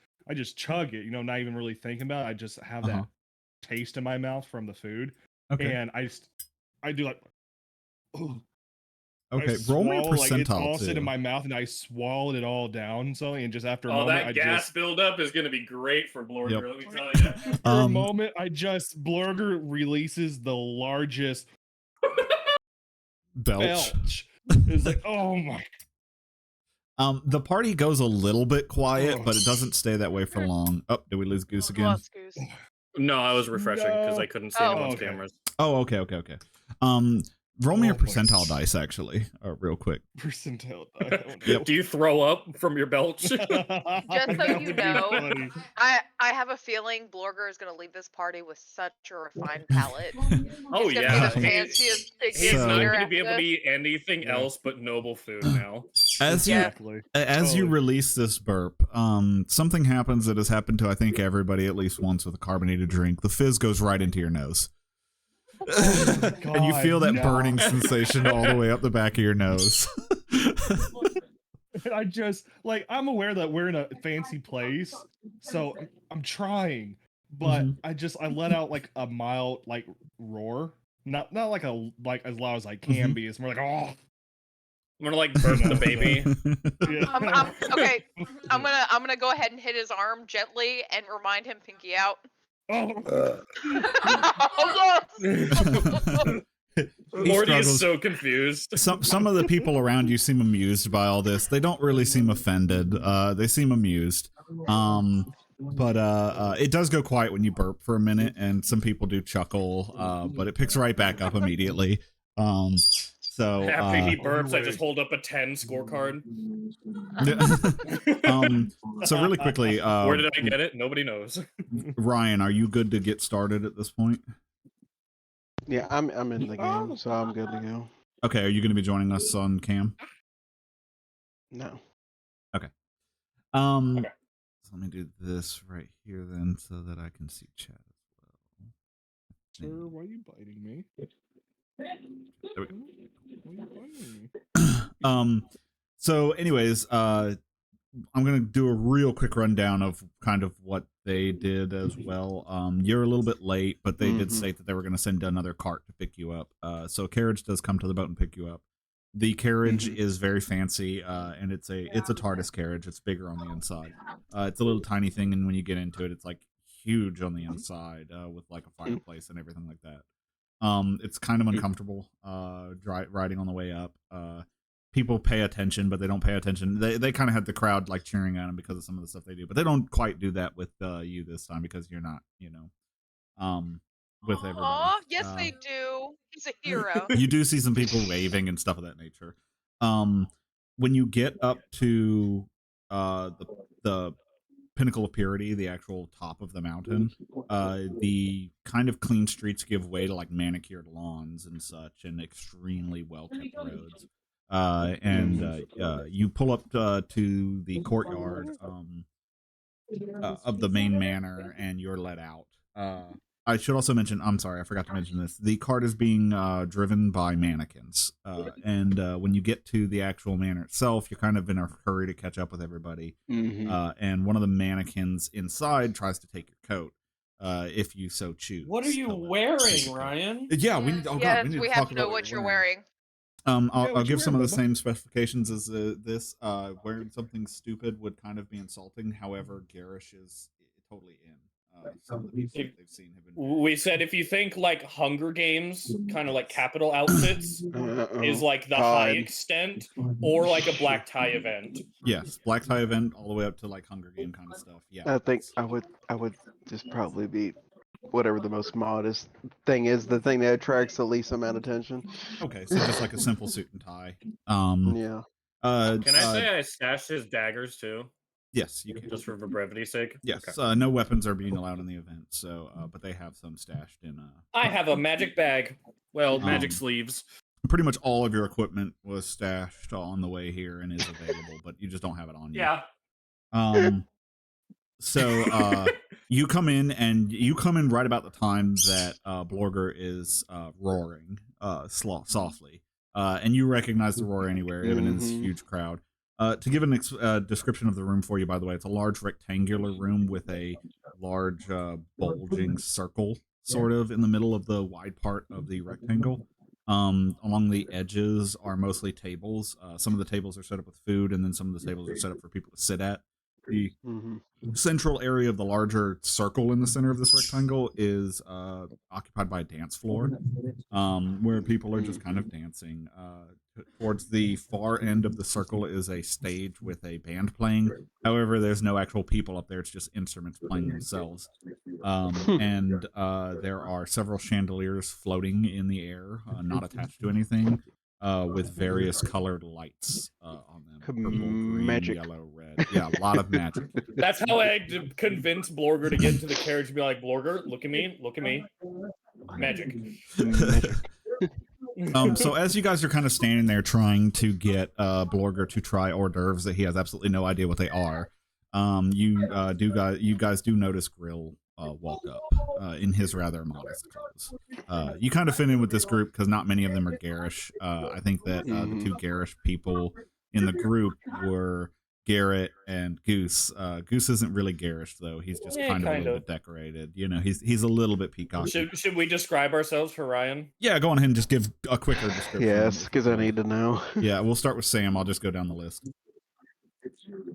chug it, not even really thinking about it. I just have Uh-huh. that taste in my mouth from the food, Okay. and I do like. Okay. I Roll me a swallow, like, it's all percentile sit in too. my mouth, and I swallowed it all down. So, and just after a Oh, moment, that I gas just buildup is gonna be great for Blorger. Yep. Let me tell you. after a Um, moment, Blurger releases the largest Belch. belch. It's like, oh my. The party goes a little bit quiet, Oh. but it doesn't stay that way for long. Oh, did we lose Goose again? Lost Goose. No, I was refreshing because No. I couldn't see Oh. anyone's Okay. cameras. Oh, okay. Roll me your Oh, boy. percentile dice, actually, real quick. Percentile die. Oh, Yep. Do you throw up from your belch? Just so That you would be know, funny. I have a feeling Blorger is going to leave this party with such a refined palate. Oh He's gonna yeah, be the He- fanciest thing he's So- not dinner going to be able to after. eat anything Yeah. else but noble food now. As you Yeah. Exactly. as you Totally. release this burp, something happens that has happened to I think everybody at least once with a carbonated drink. The fizz goes right into your nose. And you feel that God, no. burning sensation all the way up the back of your nose. I just like I'm aware that we're in a fancy place, so I'm trying, but Mm-hmm. I let out like a mild like roar, not like as loud as I can Mhm. be. It's more like oh. I'm gonna like burp the baby. Yeah. Okay, I'm gonna go ahead and hit his arm gently and remind him pinky out. Oh. Morty struggles. is so confused. Some of the people around you seem amused by all this. They don't really seem offended. They seem amused. But it does go quiet when you burp for a minute, and some people do chuckle. But it picks right back up immediately. So After he Oh, burps, no I just way. hold up a 10 scorecard. so really quickly, Where did I get it? Nobody knows. Ryan, are you good to get started at this point? Yeah, I'm in the Oh. game, so I'm good to go. Okay, are you going to be joining us on cam? No. Okay. Okay. So let me do this right here then, so that I can see chat as well. Sir, why are you biting me? There we go. Why are you biting me? So anyways, I'm gonna do a real quick rundown of kind of what they did as well. You're a little bit late, but they did state that they were gonna send another cart to pick you up. So a carriage does come to the boat and pick you up. The carriage is very fancy, and it's a TARDIS carriage. It's bigger on the inside. It's a little tiny thing, and when you get into it, it's like huge on the inside, with like a fireplace and everything like that. It's kind of uncomfortable riding on the way up. People pay attention, but they don't pay attention. They kind of had the crowd like cheering at them because of some of the stuff they do, but they don't quite do that with you this time because you're not, with everybody. Aw, yes, they do. He's a hero. You do see some people waving and stuff of that nature. When you get up to the pinnacle of purity, the actual top of the mountain, the kind of clean streets give way to like manicured lawns and such, and extremely well kept roads. You pull up to the courtyard of the main manor, and you're let out. I should also mention, I'm sorry, I forgot to mention this. The cart is being driven by mannequins. When you get to the actual manor itself, you're kind of in a hurry to catch up with everybody. And one of the mannequins inside tries to take your coat, if you so choose. What are you wearing, Ryan? Yeah, we need. Oh Yeah, God, we need we to have talk to know about what you're wearing. I'll give some of the same specifications as this. Wearing something stupid would kind of be insulting. However, garish is totally in. Some of the people that they've seen have been. We said if you think like Hunger Games, kind of like capital outfits, is like the high extent, or like a black tie event. Yes, black tie event all the way up to like Hunger Game kind of stuff. Yeah, I think I would just probably be whatever the most modest thing is, the thing that attracts the least amount of attention. Okay, so just like a simple suit and tie. Yeah. Can I say I stashed his daggers too? Yes, you can. Just for brevity's sake. Yes, Okay. no weapons are being allowed in the event. So, but they have some stashed in. I have a magic bag. Well, magic sleeves. Pretty much all of your equipment was stashed on the way here and is available, but you just don't have it on you. Yeah. So you come in right about the time that Blorger is roaring softly, and you recognize the roar anywhere, even in this huge crowd. To give a description of the room for you, by the way, it's a large rectangular room with a large bulging circle sort of in the middle of the wide part of the rectangle. Along the edges are mostly tables. Some of the tables are set up with food, and then some of the tables are set up for people to sit at. The central area of the larger circle in the center of this rectangle is occupied by a dance floor, where people are just kind of dancing. Towards the far end of the circle is a stage with a band playing. However, there's no actual people up there. It's just instruments playing themselves. And there are several chandeliers floating in the air, not attached to anything, with various colored lights on them. Purple, green, Magic. yellow, red. Yeah, a lot of magic. That's how I convinced Blorger to get into the carriage and be like, Blorger, look at me. Magic. So as you guys are kind of standing there trying to get Blorger to try hors d'oeuvres that he has absolutely no idea what they are, you guys do notice Grill walk up in his rather modest clothes. You kind of fit in with this group because not many of them are garish. I think that the two garish people in the group were Garrett and Goose. Goose isn't really garish though. He's just kind of a little bit decorated. You know, he's a little bit peacocky. Should we describe ourselves for Ryan? Yeah, go on ahead and just give a quicker description. Yes, because I need to know. Yeah, we'll start with Sam. I'll just go down the list.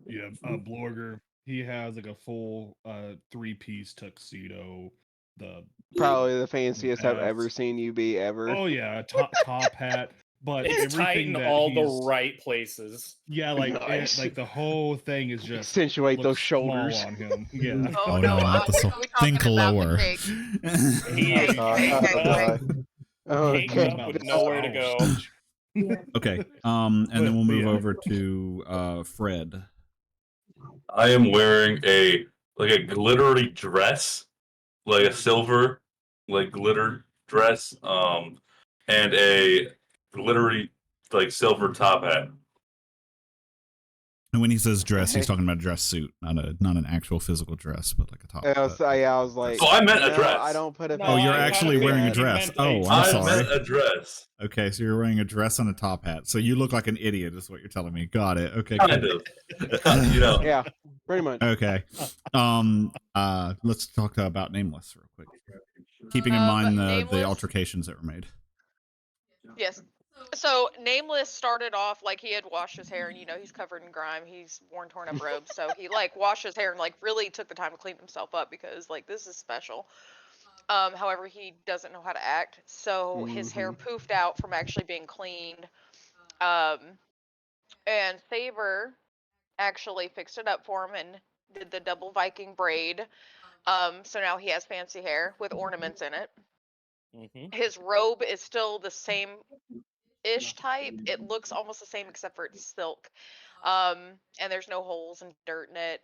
Yeah, Blorger. He has like a full 3-piece tuxedo. Probably the fanciest I've ever seen you be ever. Oh yeah, top hat. But it's tight in all the right places. Yeah, like Nice. like the whole thing is just Accentuate those looks small shoulders. on him. Yeah. Oh, no, not the we're talking think about the lower. pig. He is Oh, caked up with nowhere to go. Okay. And then we'll move Yeah. over to Fred. I am wearing a glittery dress, like a silver glitter dress, and a glittery silver top hat. And when he says dress, he's Okay. talking about a dress suit, not an actual physical dress, but like a top. I was like, Oh, I meant a no, dress. I don't put a. No, Oh, you're I actually kinda wearing a think he dress. meant Oh, a I'm I sorry. meant a dress. Okay, so you're wearing a dress and a top hat. So you look like an idiot, is what you're telling me. Got it. Okay. Kind Cool. of. You know. Yeah, pretty much. Okay. Let's talk about Nameless real quick. Keeping in mind the Nameless- altercations that were made. Yes. So Nameless started off like he had washed his hair, and he's covered in grime. He's worn torn up robes, so he like washed his hair and like really took the time to clean himself up because like this is special. However, he doesn't know how to act, so his hair poofed out from actually being cleaned. And Saber actually fixed it up for him and did the double Viking braid. So now he has fancy hair with ornaments in it. Mhm. His robe is still the same ish type. It looks almost the same except for it's silk. And there's no holes and dirt in it.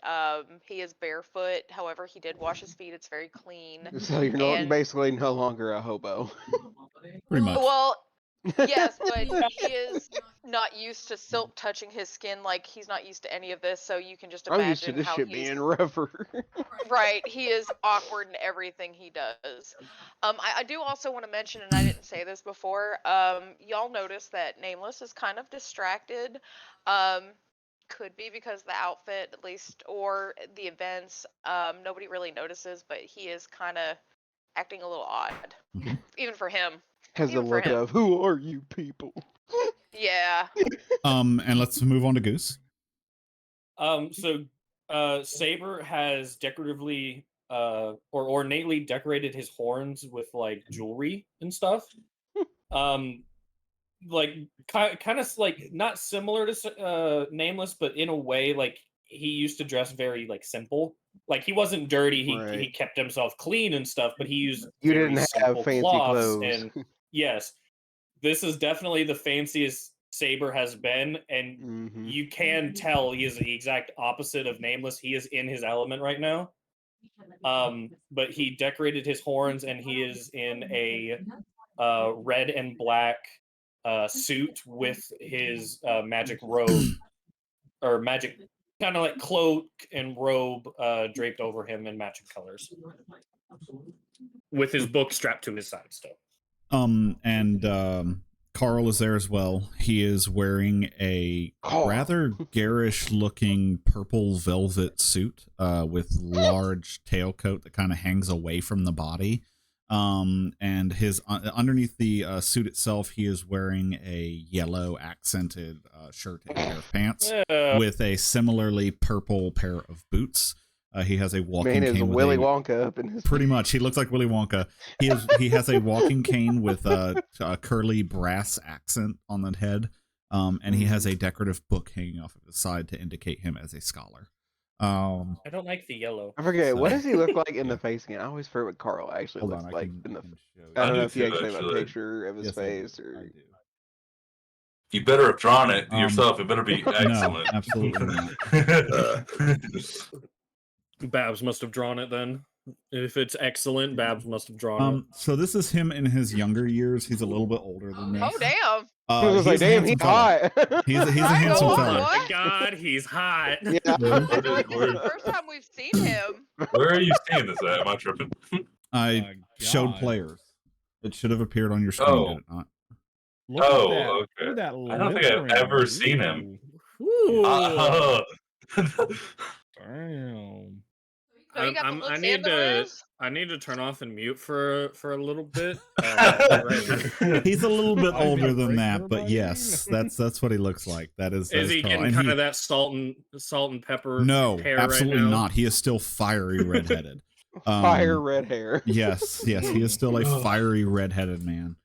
He is barefoot. However, he did wash his feet. It's very clean. So you're And- basically no longer a hobo. Pretty much. Well, yes, but he is not used to silk touching his skin. Like he's not used to any of this. So you can just I'm used to imagine this how shit he's being rougher. right. He is awkward in everything he does. I do also want to mention, and I didn't say this before. Y'all notice that Nameless is kind of distracted. Could be because the outfit, at least, or the events. Nobody really notices, but he is kind of acting a little odd, even for him. Has the Even for look him. of who are you people? Yeah. And let's move on to Goose. So Saber has decoratively or ornately decorated his horns with like jewelry and stuff. Like kind of like not similar to Nameless, but in a way like he used to dress very like simple. Like he wasn't dirty. He Right. kept himself clean and stuff, but he used You very didn't have simple fancy cloths. clothes. And yes, this is definitely the fanciest Saber has been, and Mhm. you can tell he is the exact opposite of Nameless. He is in his element right now. But he decorated his horns, and he is in a red and black suit with his magic robe or magic kind of like cloak and robe draped over him in matching colors, with his book strapped to his side still. And Carl is there as well. He is wearing a rather garish looking purple velvet suit with large tailcoat that kind of hangs away from the body. And his underneath the suit itself, he is wearing a yellow accented shirt and pair of pants with a similarly purple pair of boots. He has a walking Man is cane. Willy Wonka up in his. Pretty much, he looks like Willy Wonka. He has a walking cane with a curly brass accent on the head, and he has a decorative book hanging off of his side to indicate him as a scholar. I don't like the yellow. I forget, what So- does he look like in the face again? I always forget what Carl actually Hold looks on, I like can, in the. I can show you. I don't I know do if you too, actually have a actually. picture of his Yes, face I or. do. You better have drawn it yourself. It better be No, excellent. absolutely not. Babs must have drawn it then. If it's excellent, Babs must have drawn it. So this is him in his younger years. He's a little bit older than this. Oh damn. I was like, he's a damn, handsome he's fella. hot. He's a Right, handsome oh, fella. what? My God, he's hot. Yeah. I feel like this Where- is the first time we've seen him. Where are you seeing this at? Am I tripping? I My showed God. players. It should have appeared on your screen, Oh. did it not? Look Oh, at that. okay. Look at that I don't think I've littering. ever seen him. Ooh, Ooh. Damn. So you got the looks and the ruse? I need to turn off and mute for a little bit. He's a little bit I older mean, than break that, but everybody? yes, that's what he looks like. That is Is he Carl. getting And kind of that salt and pepper? No, hair absolutely right now? not. He is still fiery redheaded. Fire red hair. Yes, he is still a fiery redheaded man.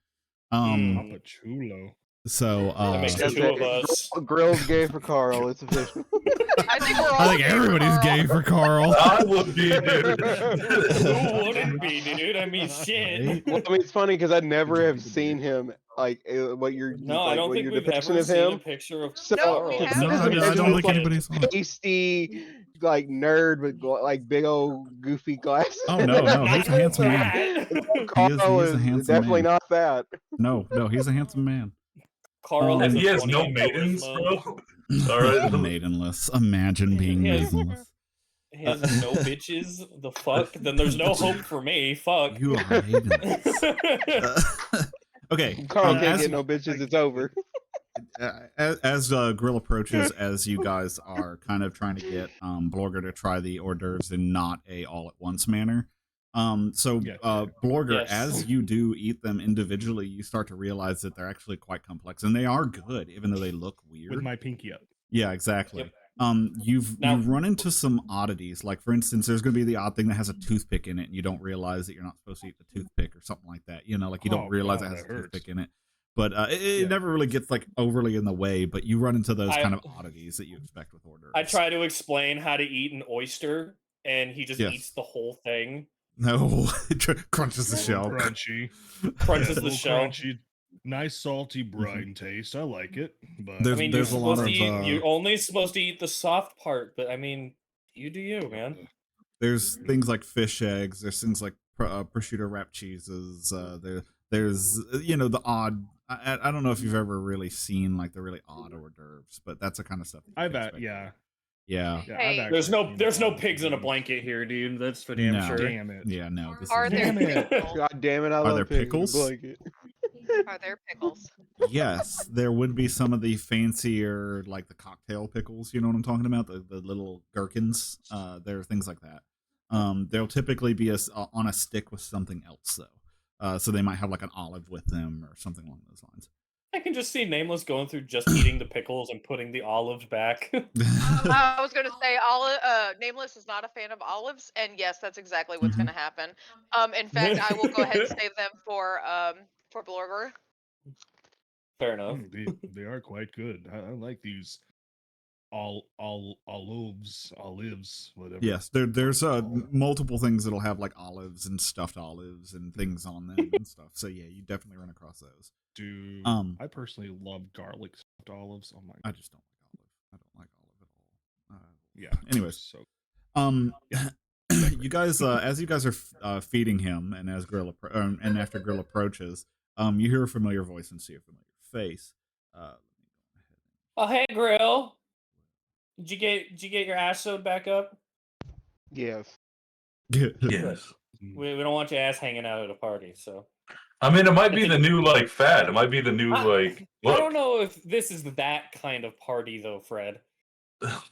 Papa Chulo. So That makes That's two of it. us. Grill's gay for Carl. It's official. I think we're all I think gay for everybody's Carl. gay for Carl. I would be, dude. Who wouldn't be, dude? I mean, shit. Right? Well, I mean, it's funny because I never have seen him like what your No, I don't what think your we've depiction ever of seen a him. picture of So No, we Carl. haven't. No, just I imagine don't this think anybody saw it. pasty, like nerd with like big old goofy glasses. Oh, no, no, he's a Not handsome man. that. Carl He is a handsome definitely man. not that. No, he's a handsome man. Carl And has a he has no 28 maidens, charisma. bro. All right. Maidenless. Imagine being He has- maidenless. He has no bitches. The fuck? Then there's no hope for me. Fuck. You are maidenless. Okay. Carl can't as, get no bitches. It's over. as Grill approaches, as you guys are kind of trying to get Blorger to try the hors d'oeuvres in not a all at once manner. Yes. Blorger, Yes. as you do eat them individually, you start to realize that they're actually quite complex, and they are good, even though they look weird. With my pinky up. Yeah, exactly. Yep. You've Now- run into some oddities. Like, for instance, there's going to be the odd thing that has a toothpick in it, and you don't realize that you're not supposed to eat the toothpick or something like that. You know, like you don't Oh, realize God, it has a that hurts. toothpick in it. But it Yeah. never really gets like overly in the way. But you run into those I- kind of oddities that you expect with hors d'oeuvres. I try to explain how to eat an oyster, and he just Yes. eats the whole thing. No, crunches the shell. Crunchy. Crunches Yeah, the little shell. Crunchy. Nice salty brine taste. I like it. But There's- I mean, there's you're a lot supposed to of, eat. You're only supposed to eat the soft part, but I mean, you do you, man. There's things like fish eggs. There's things like prosciutto wrapped cheeses. There's the odd. I don't know if you've ever really seen like the really odd hors d'oeuvres, but that's the kind of stuff. That you I can bet, expect. yeah. Yeah. Yeah, Hey. I've There's actually no seen there's no all pigs in a these. blanket here, dude. That's for damn No. sure. Damn it. Yeah. No. This Are is there Damn it. pickles? God damn it! I Are love there pigs in a pickles? blanket. Are there pickles? Yes, there would be some of the fancier, like the cocktail pickles. You know what I'm talking about? The little gherkins. There are things like that. They'll typically be on a stick with something else, though. So they might have like an olive with them or something along those lines. I can just see Nameless going through just eating the pickles and putting the olives back. I was going to say, Nameless is not a fan of olives, and yes, that's exactly what's going to happen. In fact, I will go ahead and save them for Blorger. Fair enough. They are quite good. I like these olives, whatever. Yes, there's multiple things that'll have like olives and stuffed olives and things on them and stuff. So yeah, you definitely run across those. Dude, I personally love garlic stuffed olives. Oh my I god. just don't like olive. I don't like olive at all. Yeah. Anyways, So you guys, as you guys are feeding him, and as and after Grill approaches, you hear a familiar voice and see a familiar face. Oh hey, Grill. Did you get your ass sewed back up? Yes. Yes. We don't want your ass hanging out at a party, so. I mean, it might be the new like fad. It might be the new like. I Look. don't know if this is that kind of party though, Fred.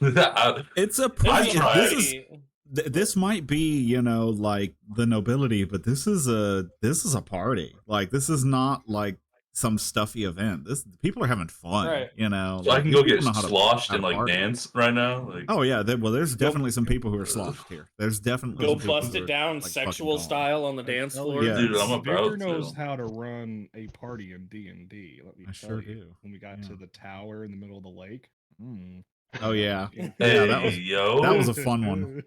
It's a I pretty. tried. This might be, like the nobility, but this is a party. Like, this is not like some stuffy event. People are having fun, Right. So I can go get people know how to- sloshed how and to like party. dance right now. Like, Oh yeah, there's definitely some people who are sloshed here. There's definitely Go some people bust who it are, down like, sexual fucking gone. style on the dance tell floor. you, Yeah. dude, I'm about Victor knows to. how to run a party in D&D. Let me I tell sure you. do. When we got to Yeah. the tower in the middle of the lake. Oh yeah, Hey, yeah, that was yo. that was a fun one.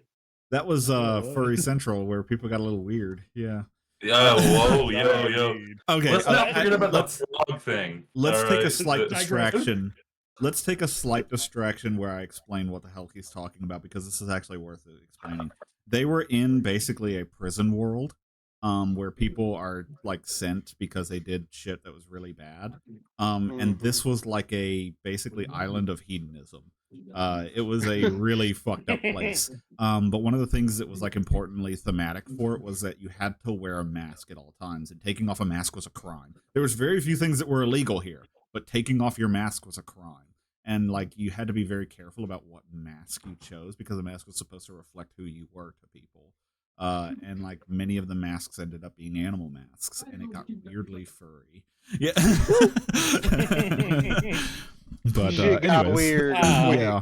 That was Yeah. Furry Central where people got a little weird. Yeah. Yeah, whoa, yo. Indeed. Okay. Let's not I- forget about the let's frog thing. let's all take a right? slight Digress. distraction. Let's take a slight distraction where I explain what the hell he's talking about, because this is actually worth explaining. They were in basically a prison world, where people are like sent because they did shit that was really bad. And this was like a basically island of hedonism. It was a really fucked up place. But one of the things that was like importantly thematic for it was that you had to wear a mask at all times, and taking off a mask was a crime. There was very few things that were illegal here, but taking off your mask was a crime. And like you had to be very careful about what mask you chose, because the mask was supposed to reflect who you were to people. And like many of the masks ended up being animal masks, and it got weirdly furry. Yeah. But Shit got anyways, weird. yeah.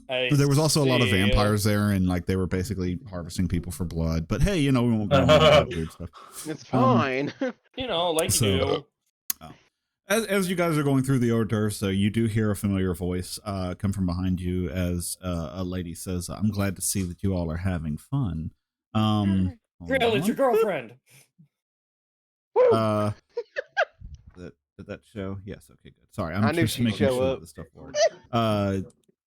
I There was also a lot of see. vampires there, and like they were basically harvesting people for blood. But hey, we won't go into all that weird stuff. It's fine. Like So- you do. As you guys are going through the hors d'oeuvres, so you do hear a familiar voice come from behind you as a lady says, "I'm glad to see that you all are having fun." Grill, it's your girlfriend. Woo! that Did that show? Yes. Okay, good. Sorry, I I'm knew just she'd making show sure up. this stuff works.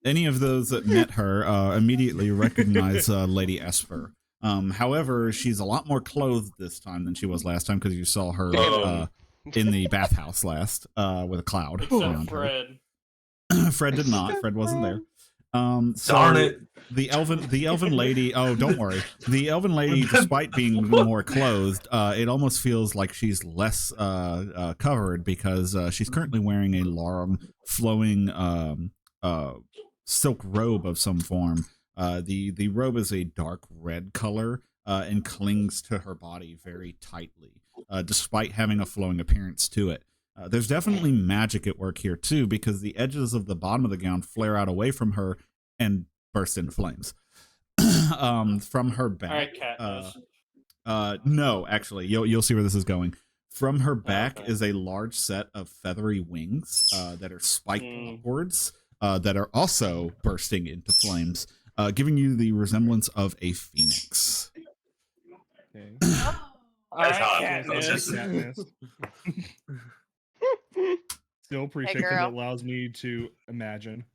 Any of those that met her immediately recognize Lady Esper. However, she's a lot more clothed this time than she was last time because you saw her in the bathhouse last with a cloud Except around Fred. her. Fred did not. Fred wasn't there. So Darn it. the elven lady. Oh, don't worry. The elven lady, despite being more clothed, it almost feels like she's less covered because she's currently wearing a long, flowing silk robe of some form. The robe is a dark red color and clings to her body very tightly, despite having a flowing appearance to it. There's definitely magic at work here too, because the edges of the bottom of the gown flare out away from her and burst into flames. From her All back. right, Katniss. No, actually, you'll see where this is going. From her back okay. is a large set of feathery wings that are spiked Mm. upwards, that are also bursting into flames, giving you the resemblance of a phoenix. Okay. All right, hot. Katniss. Still pretty Hey, thick because girl. it allows me to imagine.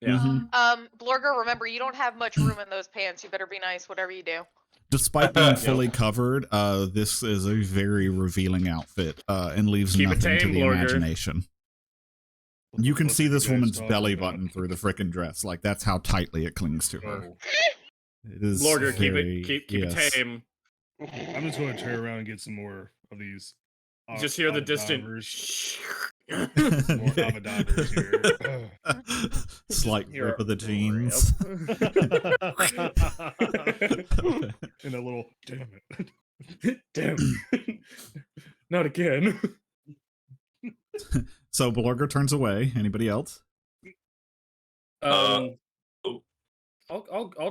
Yeah. Mhm. Blorger, remember you don't have much room in those pants. You better be nice, whatever you do. Despite being fully covered, this is a very revealing outfit and leaves Keep it nothing to tame, the Blorger. imagination. What You the can fuck see are this you guys woman's talking belly about? button through the frickin' dress. Like, that's how tightly it clings to her. Oh. It is Blorger, very, keep yes. it tame. I'm just going to turn around and get some more of these. Just hear the distant. More Avadavers here. Slight Hear rip of the a jeans. And a little, damn it. Damn. Not again. So Blorger turns away. Anybody else? I'll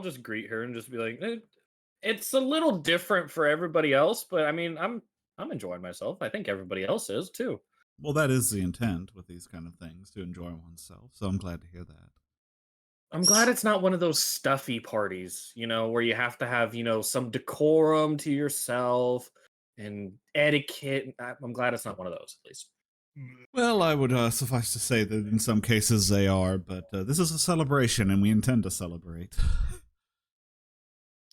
just greet her and just be like, it's a little different for everybody else, but I mean, I'm enjoying myself. I think everybody else is too. Well, that is the intent with these kind of things, to enjoy oneself. So I'm glad to hear that. I'm glad it's not one of those stuffy parties, where you have to have, some decorum to yourself and etiquette. I'm glad it's not one of those, at least. Well, I would suffice to say that in some cases they are, but this is a celebration and we intend to celebrate.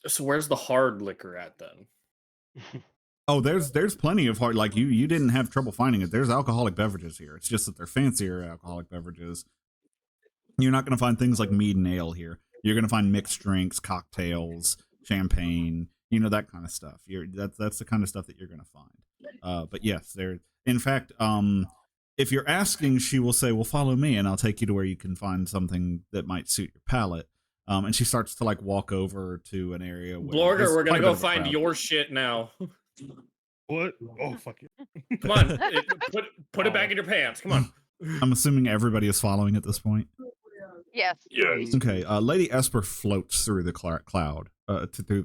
So where's the hard liquor at then? Oh, there's plenty of hard, like you didn't have trouble finding it. There's alcoholic beverages here. It's just that they're fancier alcoholic beverages. You're not going to find things like mead and ale here. You're going to find mixed drinks, cocktails, champagne, that kind of stuff. That's the kind of stuff that you're going to find. But yes, there. In fact, if you're asking, she will say, "Well, follow me, and I'll take you to where you can find something that might suit your palate." And she starts to walk over to an area where Blorger, we're gonna quite a bit go of a find crowd. your shit now. What? Oh, fuck it. Come on, put it back in your pants. Come on. I'm assuming everybody is following at this point. Yes. Yes. Okay, Lady Esper floats through the crowd. Through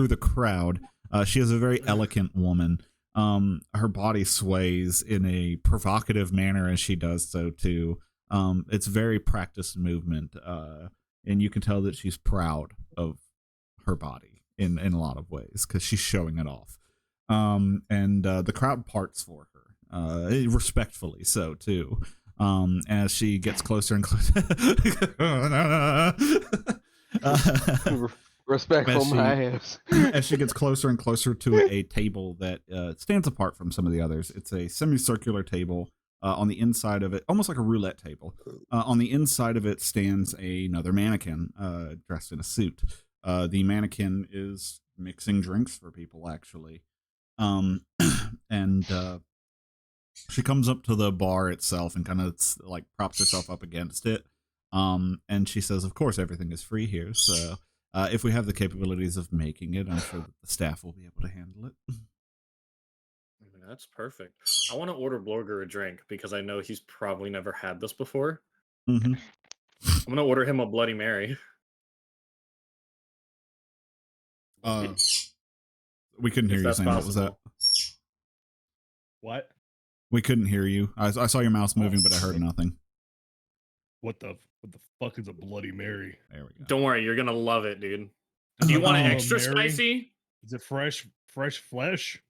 the crowd. She is a very elegant woman. Her body sways in a provocative manner as she does so too. It's very practiced movement, and you can tell that she's proud of her body in a lot of ways because she's showing it off. And the crowd parts for her, respectfully so too. As she gets closer and closer. Respectful my ass. As she gets closer and closer to a table that stands apart from some of the others. It's a semicircular table. On the inside of it, almost like a roulette table. On the inside of it stands another mannequin dressed in a suit. The mannequin is mixing drinks for people, actually. And she comes up to the bar itself and kind of props herself up against it. And she says, "Of course, everything is free here. So if we have the capabilities of making it, I'm sure that the staff will be able to handle it." That's perfect. I want to order Blorger a drink because I know he's probably never had this before. Mm-hmm. I'm gonna order him a Bloody Mary. We couldn't hear If you that's saying what was that? possible. What? We couldn't hear you. I saw your mouse moving, but I heard nothing. What the fuck is a Bloody Mary? There we go. Don't worry, you're gonna love it, dude. Do you want it Oh, extra Mary? spicy? Is it fresh flesh?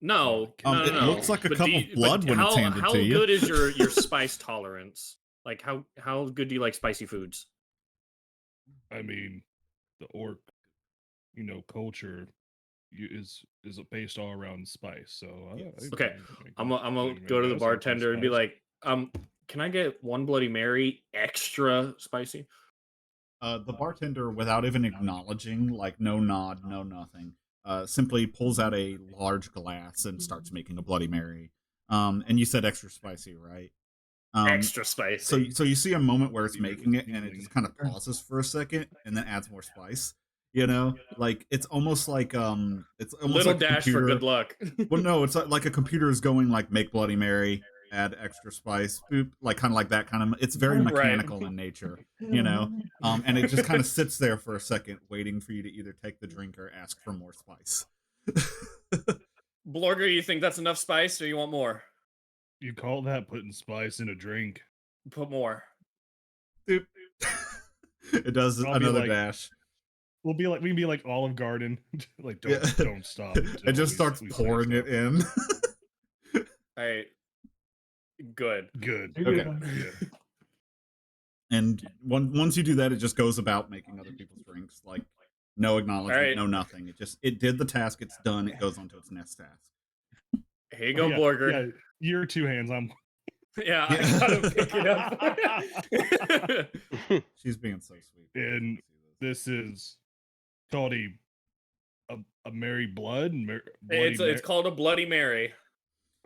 No, no, It no, no. looks like a But cup of blood when it's handed how to you. good is your spice tolerance? Like how good do you like spicy foods? I mean, the orc, culture is based all around spice. So Yes. Okay, I'm gonna I go to the guess, bartender and be spice. like, can I get one Bloody Mary extra spicy? The bartender, without even acknowledging, like no nod, no nothing, simply pulls out a large glass and starts making a Bloody Mary. And you said extra spicy, right? Extra spicy. So you see a moment where it's making it, and it just kind of pauses for a second, and then adds more spice. Like it's almost like Little like a dash for computer. good luck. Well, no, it's like a computer is going like make Bloody Mary, add extra spice, boop, like kind of like that kind of. It's very Right. mechanical in nature, and it just kind of sits there for a second, waiting for you to either take the drink or ask for more spice. Blorger, you think that's enough spice, or you want more? You call that putting spice in a drink? Put more. Doop. It does I'll be another like- dash. We can be like Olive Garden, like don't Yeah. don't stop. It until just we- starts we say pouring it stop. in. All right. Good. Good. Okay. Good. And once you do that, it just goes about making other people's drinks, like no acknowledgement, Alright. no nothing. It did the task, it's done, it goes on to its next task. Here you go, Yeah, Blorger. Yeah, you're 2 hands. I'm. Yeah, I gotta pick it up. She's being so sweet. And This is called a Mary Blood. It's called a Bloody Mary.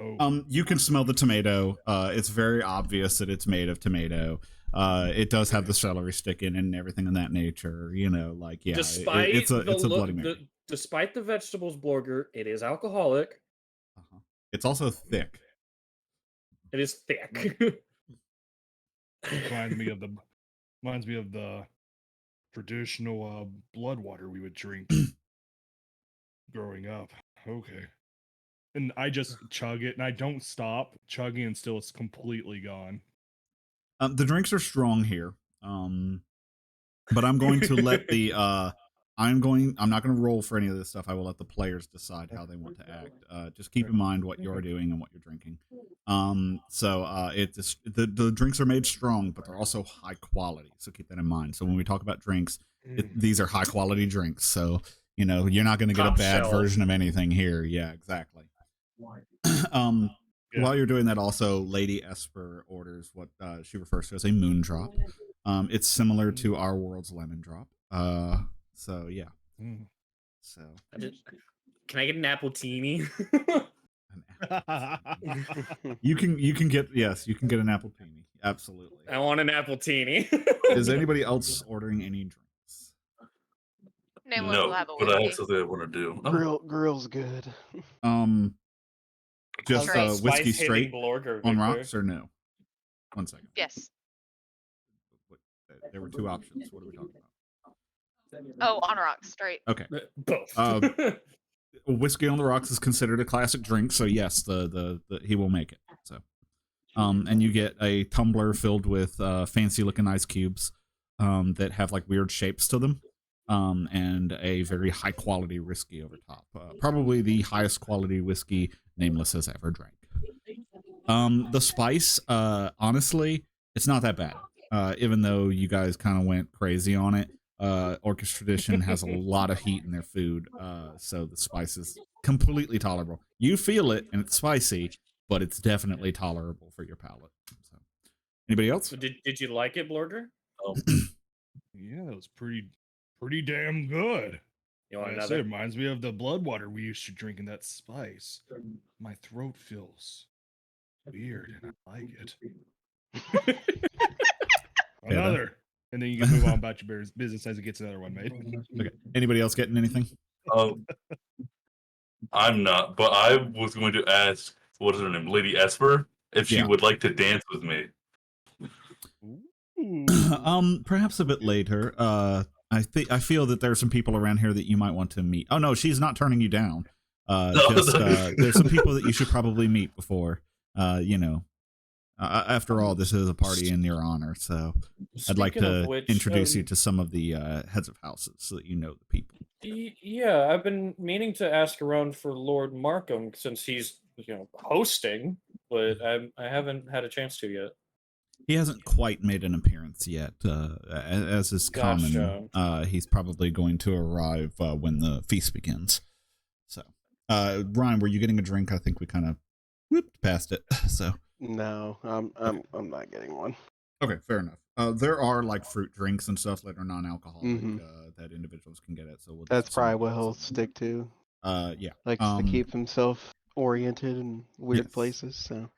Oh. You can smell the tomato. It's very obvious that it's made of tomato. It does have the celery stick in it and everything in that nature. Like yeah, Despite it's a Bloody Mary. Despite the vegetables, Blorger, it is alcoholic. Uh-huh. It's also thick. It is thick. reminds me of the traditional blood water we would drink growing up. Okay. And I just chug it, and I don't stop chugging until it's completely gone. The drinks are strong here, but I'm going to let the I'm not going to roll for any of this stuff. I will let the players decide how they want to act. Just keep in mind what you're doing and what you're drinking. It's the drinks are made strong, but they're also high quality. So keep that in mind. So when we talk about drinks, these are high quality drinks. So you're not going to get Top a bad shelf. version of anything here. Yeah, exactly. While you're doing that, also Lady Esper orders what she refers to as a moon drop. It's similar to our world's lemon drop. So yeah. So Can I get an appletini? you can get an appletini. Absolutely. I want an appletini. Is anybody else ordering any drinks? Nameless will No, have a but I whiskey. have something I want to do. Grill's good. Just Straight. whiskey Spice hitting straight Blorger, on Victor. rocks or no? 1 second. Yes. There were 2 options. What are we talking about? Oh, on rocks, straight. Okay. Both. Whiskey on the rocks is considered a classic drink, so yes, the he will make it. So, and you get a tumbler filled with fancy looking ice cubes, that have like weird shapes to them, and a very high quality whiskey over top. Probably the highest quality whiskey Nameless has ever drank. The spice, honestly, it's not that bad. Even though you guys kind of went crazy on it. Orcish tradition has a lot of heat in their food, so the spice is completely tolerable. You feel it, and it's spicy, but it's definitely tolerable for your palate. So, anybody else? Did you like it, Blorger? Yeah, that was pretty damn good. You want Like I said, another? it reminds me of the blood water we used to drink in that spice. My throat feels weird, and I like it. Another. And then you can move on about your business as it gets another one made. Okay. Anybody else getting anything? I'm not, but I was going to ask, what is her name, Lady Esper, if she Yeah. would like to dance with me. Perhaps a bit later. I feel that there are some people around here that you might want to meet. Oh no, she's not turning you down. There's some people that you should probably meet before. After all, this is a party in your honor, so I'd like Speaking to of which, introduce you to some of the heads of houses so that you know the people. Yeah, I've been meaning to ask around for Lord Markham since he's, hosting, but I haven't had a chance to yet. He hasn't quite made an appearance yet. As is common, Gotcha. he's probably going to arrive when the feast begins. So, Ryan, were you getting a drink? I think we kind of whipped past it. So, No, I'm not getting one. okay, fair enough. There are like fruit drinks and stuff that are non-alcoholic Mhm. that individuals can get it. So we'll That's just assume probably what that's he'll something. stick to. Yeah. Likes to keep himself oriented in weird Yes. places. So.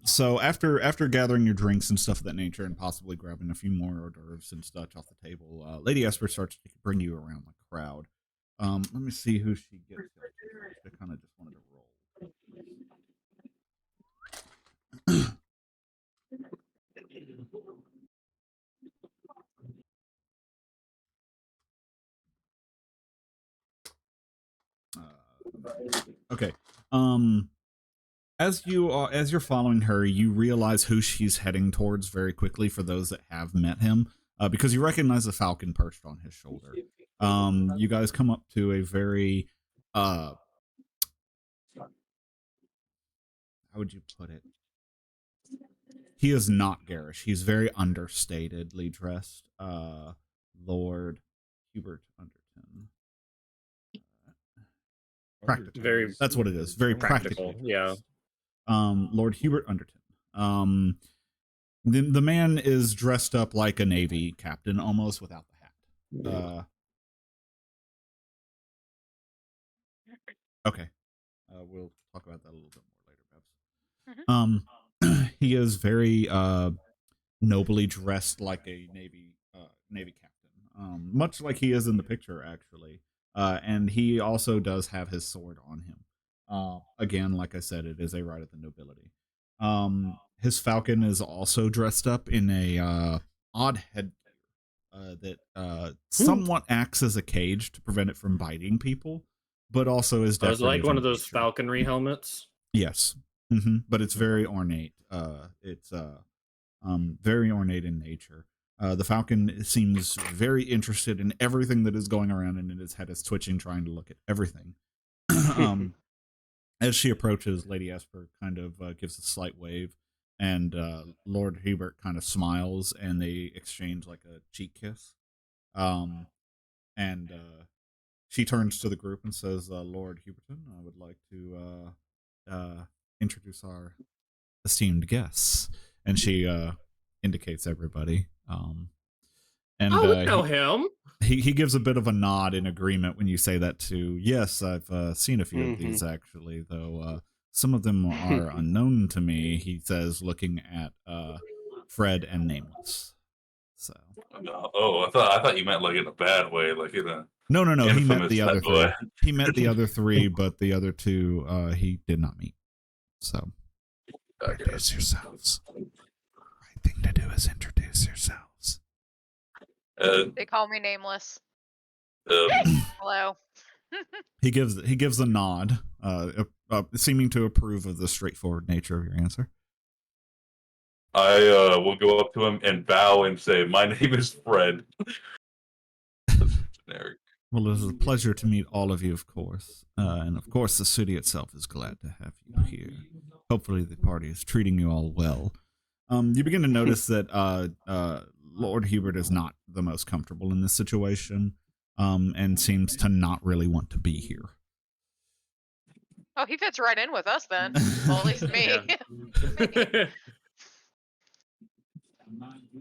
So after gathering your drinks and stuff of that nature, and possibly grabbing a few more hors d'oeuvres and such off the table, Lady Esper starts to bring you around the crowd. Let me see who she gets. I kind of just wanted to roll. Okay. As you're following her, you realize who she's heading towards very quickly. For those that have met him, because you recognize the falcon perched on his shoulder. You guys come up to a very how would you put it? He is not garish. He's very understatedly dressed. Lord Hubert Underton. Practical. Very That's what it is. Very practical. practically Yeah. dressed. Lord Hubert Underton. The man is dressed up like a Navy captain, almost without the hat. Okay. We'll talk about that a little bit more later, Babs. He is very nobly dressed like a Navy captain, much like he is in the picture, actually. And he also does have his sword on him. Again, like I said, it is a right of the nobility. His falcon is also dressed up in a odd headgear that somewhat acts as a cage to prevent it from biting people, but also is It was decorative like one in of those nature. falconry helmets. Yes, but it's very ornate. It's very ornate in nature. The falcon seems very interested in everything that is going around, and his head is twitching, trying to look at everything. As she approaches, Lady Esper kind of gives a slight wave, and Lord Hubert kind of smiles, and they exchange like a cheek kiss. And she turns to the group and says, Lord Huberton, I would like to introduce our esteemed guests. And she indicates everybody. And I would know him. he gives a bit of a nod in agreement when you say that too. Yes, I've seen a few of these actually, though some of them are unknown to me, he says, looking at Fred and Nameless. So. Oh, I thought you meant like in a bad way, like in a No. He met the other three. way. He met the other three, but the other two he did not meet. So introduce yourselves. The right thing to do is introduce yourselves. They call me Nameless. Um, Hello. He gives a nod, seeming to approve of the straightforward nature of your answer. I will go up to him and bow and say, "My name is Fred." Generic. Well, it is a pleasure to meet all of you, of course. And of course, the city itself is glad to have you here. Hopefully, the party is treating you all well. You begin to notice that Lord Hubert is not the most comfortable in this situation, and seems to not really want to be here. Oh, he fits right in with us then. Well, at least me.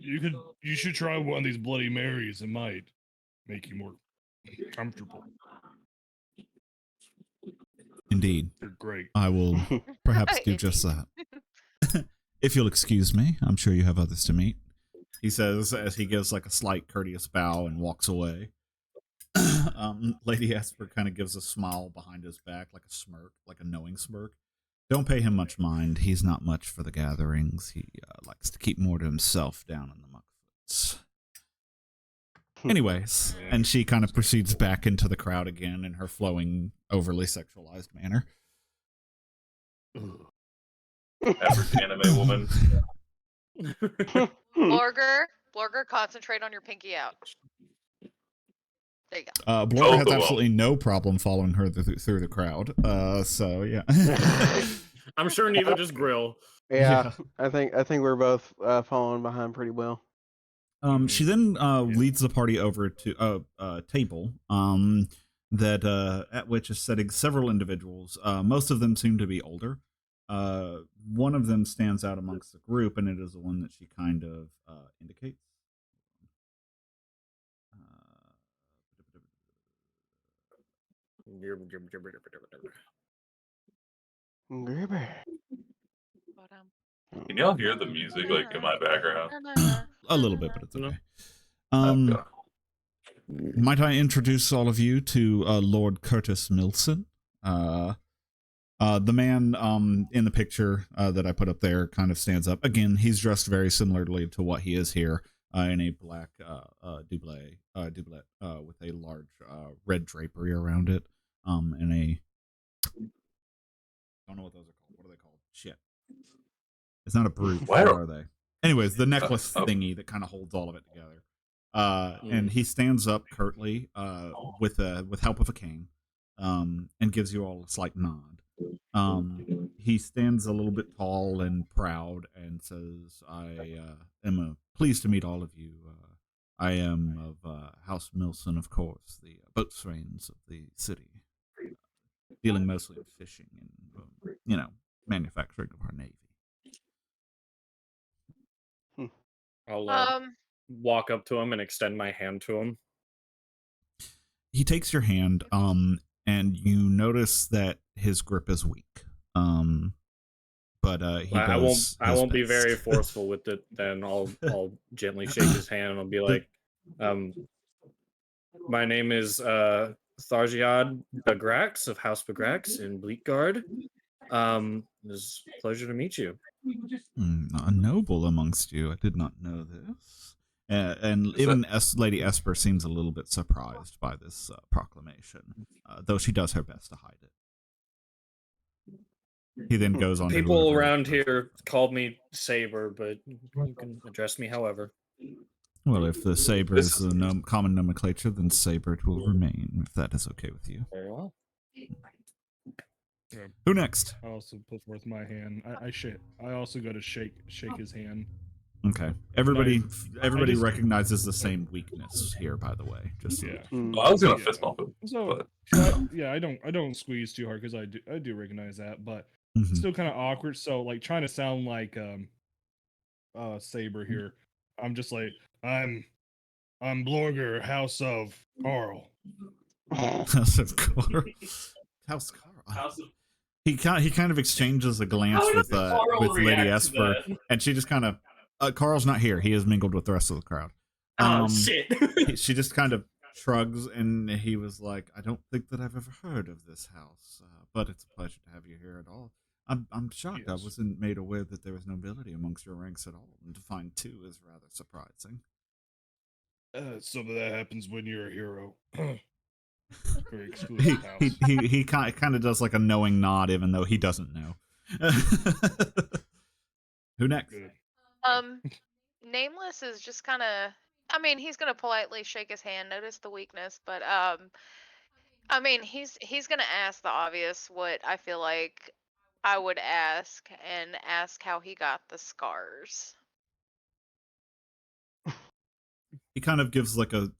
You should try one of these Bloody Marys. It might make you more comfortable. Indeed. They're great. I will perhaps do just that. If you'll excuse me, I'm sure you have others to meet. He says as he gives like a slight courteous bow and walks away. Lady Esper kind of gives a smile behind his back, like a smirk, like a knowing smirk. Don't pay him much mind. He's not much for the gatherings. He likes to keep more to himself down in the muckfoots. Anyways, and she kind of proceeds back into the crowd again in her flowing, overly sexualized manner. Average anime woman. Blorger, concentrate on your pinky out. There you go. Blorga Both has of 'em. absolutely no problem following her through the crowd. So yeah. I'm sure neither does Grill. Yeah, I think we're both following behind pretty well. She then leads the party over to a table that at which is sitting several individuals. Most of them seem to be older. One of them stands out amongst the group, and it is the one that she kind of indicates. Gribber. Can y'all hear the music like in my background? A little bit, but it's okay. Okay. Might I introduce all of you to Lord Curtis Milson? The man in the picture that I put up there kind of stands up. Again, he's dressed very similarly to what he is here, in a black doublet with a large red drapery around it, and a... I don't know what those are called. What are they called? Shit. It's not a brooch. Why What don't- are they? Anyways, the necklace oh. thingy that kind of holds all of it together. And he stands up curtly with help of a cane, and gives you all a slight nod. He stands a little bit tall and proud and says, I am pleased to meet all of you. I am of House Milson, of course, the boatswains of the city, dealing mostly in fishing and, manufacturing of our navy. I'll walk up to him and extend my hand to him. He takes your hand, and you notice that his grip is weak. But he I does. I won't be best. very forceful with it. Then I'll gently shake his hand and I'll be like, my name is Thargiad Bagrax of House Bagrax in Bleakguard. It's a pleasure to meet you. A noble amongst you. I did not know this. And even Lady Esper seems a little bit surprised by this proclamation, though she does her best to hide it. He then goes on. People to around here called me Saber, but you can address me however. Well, if the saber is the common nomenclature, then saber it will remain, if that is okay with you. Very well. Yeah. Who next? I also put forth my hand. I also go to shake his hand. Okay. Everybody just- recognizes the same weakness here, by the way. Just so Yeah. Mm. Well, I was gonna Yeah. fist bump him. So But yeah, I don't squeeze too hard because I do recognize that, but Mhm. it's still kind of awkward. So like trying to sound like Saber here, I'm just like I'm Blorger, House of Carl. House of Carl. House Carl. He kind of exchanges a glance with Lady Esper, and she just kind of Carl's not here. He has mingled with the rest of the crowd. Oh shit! She just kind of shrugs, and he was like, "I don't think that I've ever heard of this house, but it's a pleasure to have you here at all. I'm shocked. I Yes. wasn't made aware that there was nobility amongst your ranks at all, and to find two is rather surprising." Some of that happens when you're a hero. Very He exclusive house. he kind of does like a knowing nod, even though he doesn't know. Who next? Good. Nameless is just kind of. I mean, he's gonna politely shake his hand, notice the weakness, but I mean, he's gonna ask the obvious, what I feel like I would ask, and ask how he got the scars. He kind of gives like a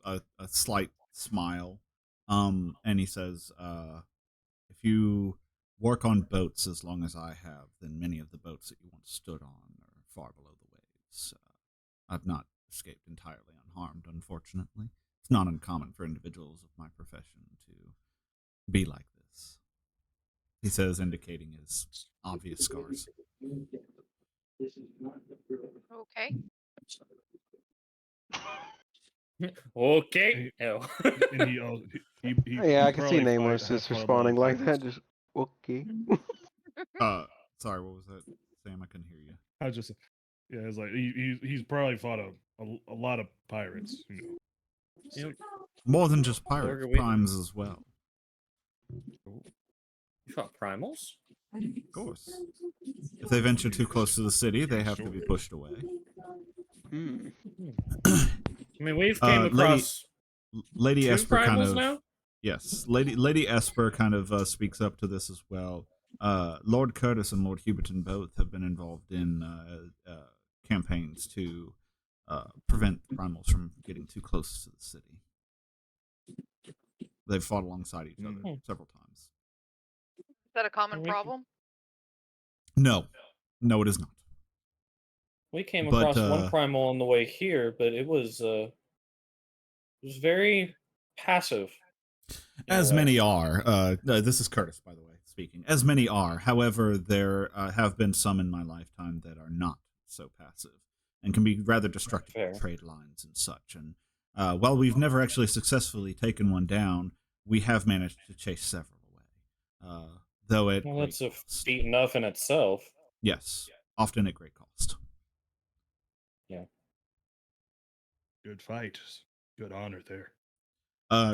slight smile, and he says, if you work on boats as long as I have, then many of the boats that you once stood on are far below the waves. I've not escaped entirely unharmed, unfortunately. It's not uncommon for individuals of my profession to be like this, he says, indicating his obvious scars. Okay. Okay. Hell. And he Yeah, I can see probably Nameless has just fought a lot of responding like that. pirates. Just okay. Sorry, what was that, Sam? I couldn't hear you. I was just yeah, it's like he's probably fought a lot of pirates. You know. Just Yep. like, More than just pirates, Orga, we- primes as well. You fought primals? Of course. If they venture too close to the city, they have to be pushed away. Hmm. I mean, we've came Lady- across Lady Two Esper kind primals of now? yes, Lady Esper kind of speaks up to this as well. Lord Curtis and Lord Huberton both have been involved in campaigns to prevent primals from getting too close to the city. They've fought alongside each other several times. Is that a common We- problem? No, it is not. We came But, across one primal on the way here, but it was very passive. in a As way. many are. This is Curtis, by the way, speaking. As many are. However, there have been some in my lifetime that are not so passive and can be rather destructive Fair. to trade lines and such. And while we've never actually successfully taken one down, we have managed to chase several away. Though at Well, great that's a cost. feat enough in itself. Yes, often at great cost. Good fight. Good honor there.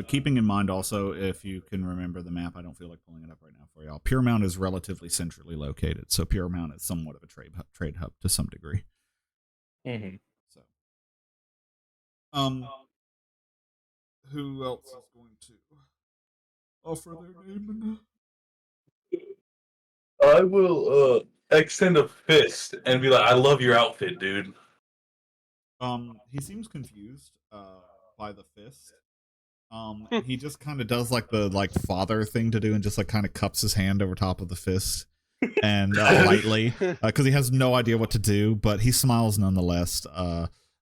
Keeping in mind also, if you can remember the map, I don't feel like pulling it up right now for y'all. Pure Mount is relatively centrally located, so Pure Mount is somewhat of a trade hub to some degree. Mm-hmm. So, who else is going to offer their name? I will extend a fist and be like, "I love your outfit, dude." He seems confused by the fist. He just kind of does like the father thing to do and just like kind of cups his hand over top of the fist and lightly because he has no idea what to do, but he smiles nonetheless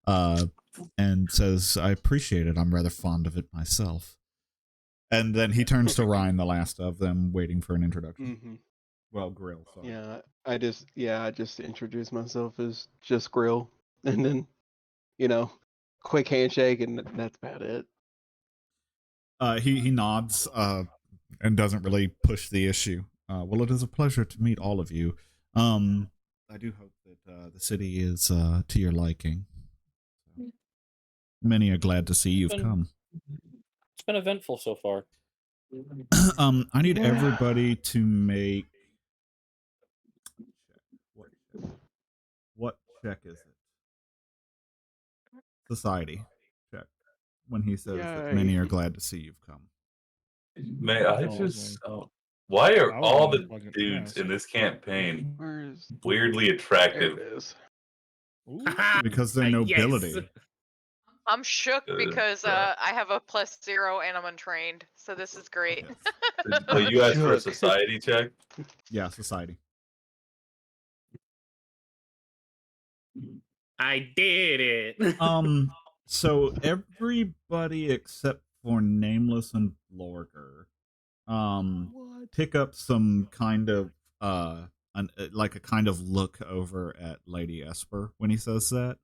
and says, "I appreciate it. I'm rather fond of it myself." And then he turns to Ryan, the last of them, waiting for an introduction. Mm-hmm. Well, Grill. Sorry. Yeah, I just introduced myself as just Grill, and then, quick handshake, and that's about it. He nods and doesn't really push the issue. Well, it is a pleasure to meet all of you. I do hope that the city is to your liking. Many are glad to see you've come. It's been eventful so far. I need Yeah. everybody to make what check is it? Society check. When he says that many Yay. are glad to see you've come. Man, I Oh, just why are I was all gonna the fucking dudes ask. in this campaign Where's weirdly there attractive? it is. Ooh. Because they're nobility. Yes. I'm shook because yeah. I have a +0 and I'm untrained, so this is great. Yes. But you asked for a Shook. society check. Yeah, society. I did it. So everybody except for Nameless and Blorger, pick up some kind of like a kind of look over at Lady Esper when he says that.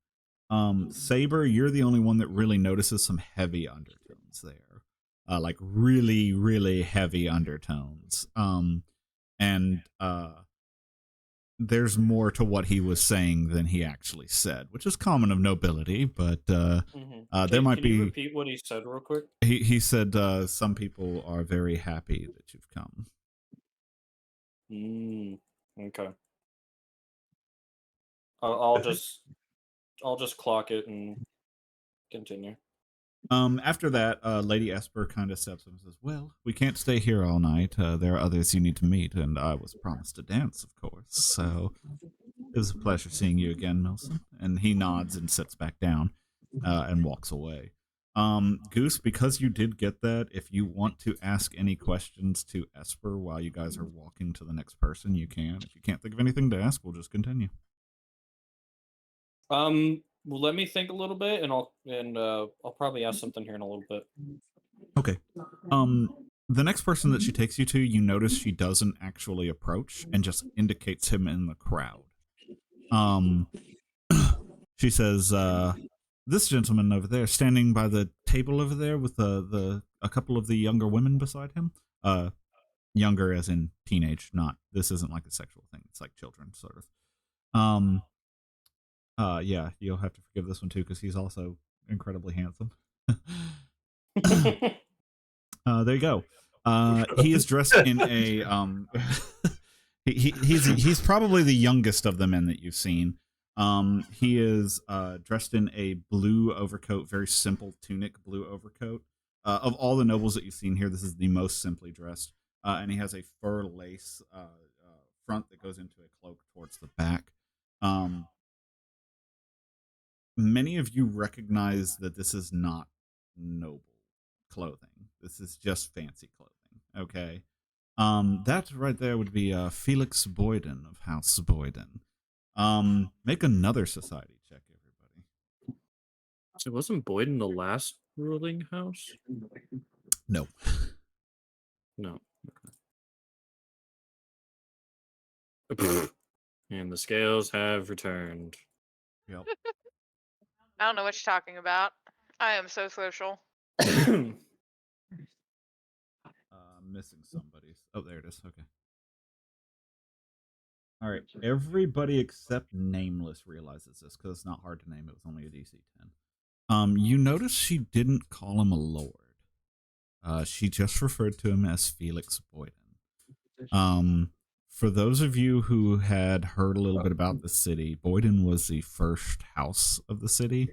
Saber, you're the only one that really notices some heavy undertones there, like really, really heavy undertones. And there's more to what he was saying than he actually said, which is common of nobility, but there might Can you be. repeat what he said real quick? He said some people are very happy that you've come. Okay. I'll just clock it and continue. After that, Lady Esper kind of steps up and says, "Well, we can't stay here all night. There are others you need to meet, and I was promised a dance, of course. So it was a pleasure seeing you again, Milson." And he nods and sits back down and walks away. Goose, because you did get that, if you want to ask any questions to Esper while you guys are walking to the next person, you can. If you can't think of anything to ask, we'll just continue. Well, let me think a little bit, and I'll probably ask something here in a little bit. Okay. The next person that she takes you to, you notice she doesn't actually approach and just indicates him in the crowd. She says, "This gentleman over there, standing by the table over there with a couple of the younger women beside him. Younger as in teenage, not. This isn't like a sexual thing. It's like children, sort of. Yeah, you'll have to forgive this one too because he's also incredibly handsome." There you go. He is dressed in a he's probably the youngest of the men that you've seen. He is dressed in a blue overcoat, very simple tunic blue overcoat, Of all the nobles that you've seen here, this is the most simply dressed, and he has a fur lace front that goes into a cloak towards the back. Many of you recognize that this is not noble clothing. This is just fancy clothing. Okay. That right there would be Felix Boyden of House Boyden. Make another society check, everybody. So wasn't Boyden the last ruling house? No. No. Okay. And the scales have returned. Yep. I don't know what you're talking about. I am so social. Missing somebody. Oh, there it is. Okay. All right. Everybody except Nameless realizes this because it's not hard to name. It was only a DC 10. You notice she didn't call him a lord. She just referred to him as Felix Boyden. For those of you who had heard a little bit about the city, Boyden was the first house of the city,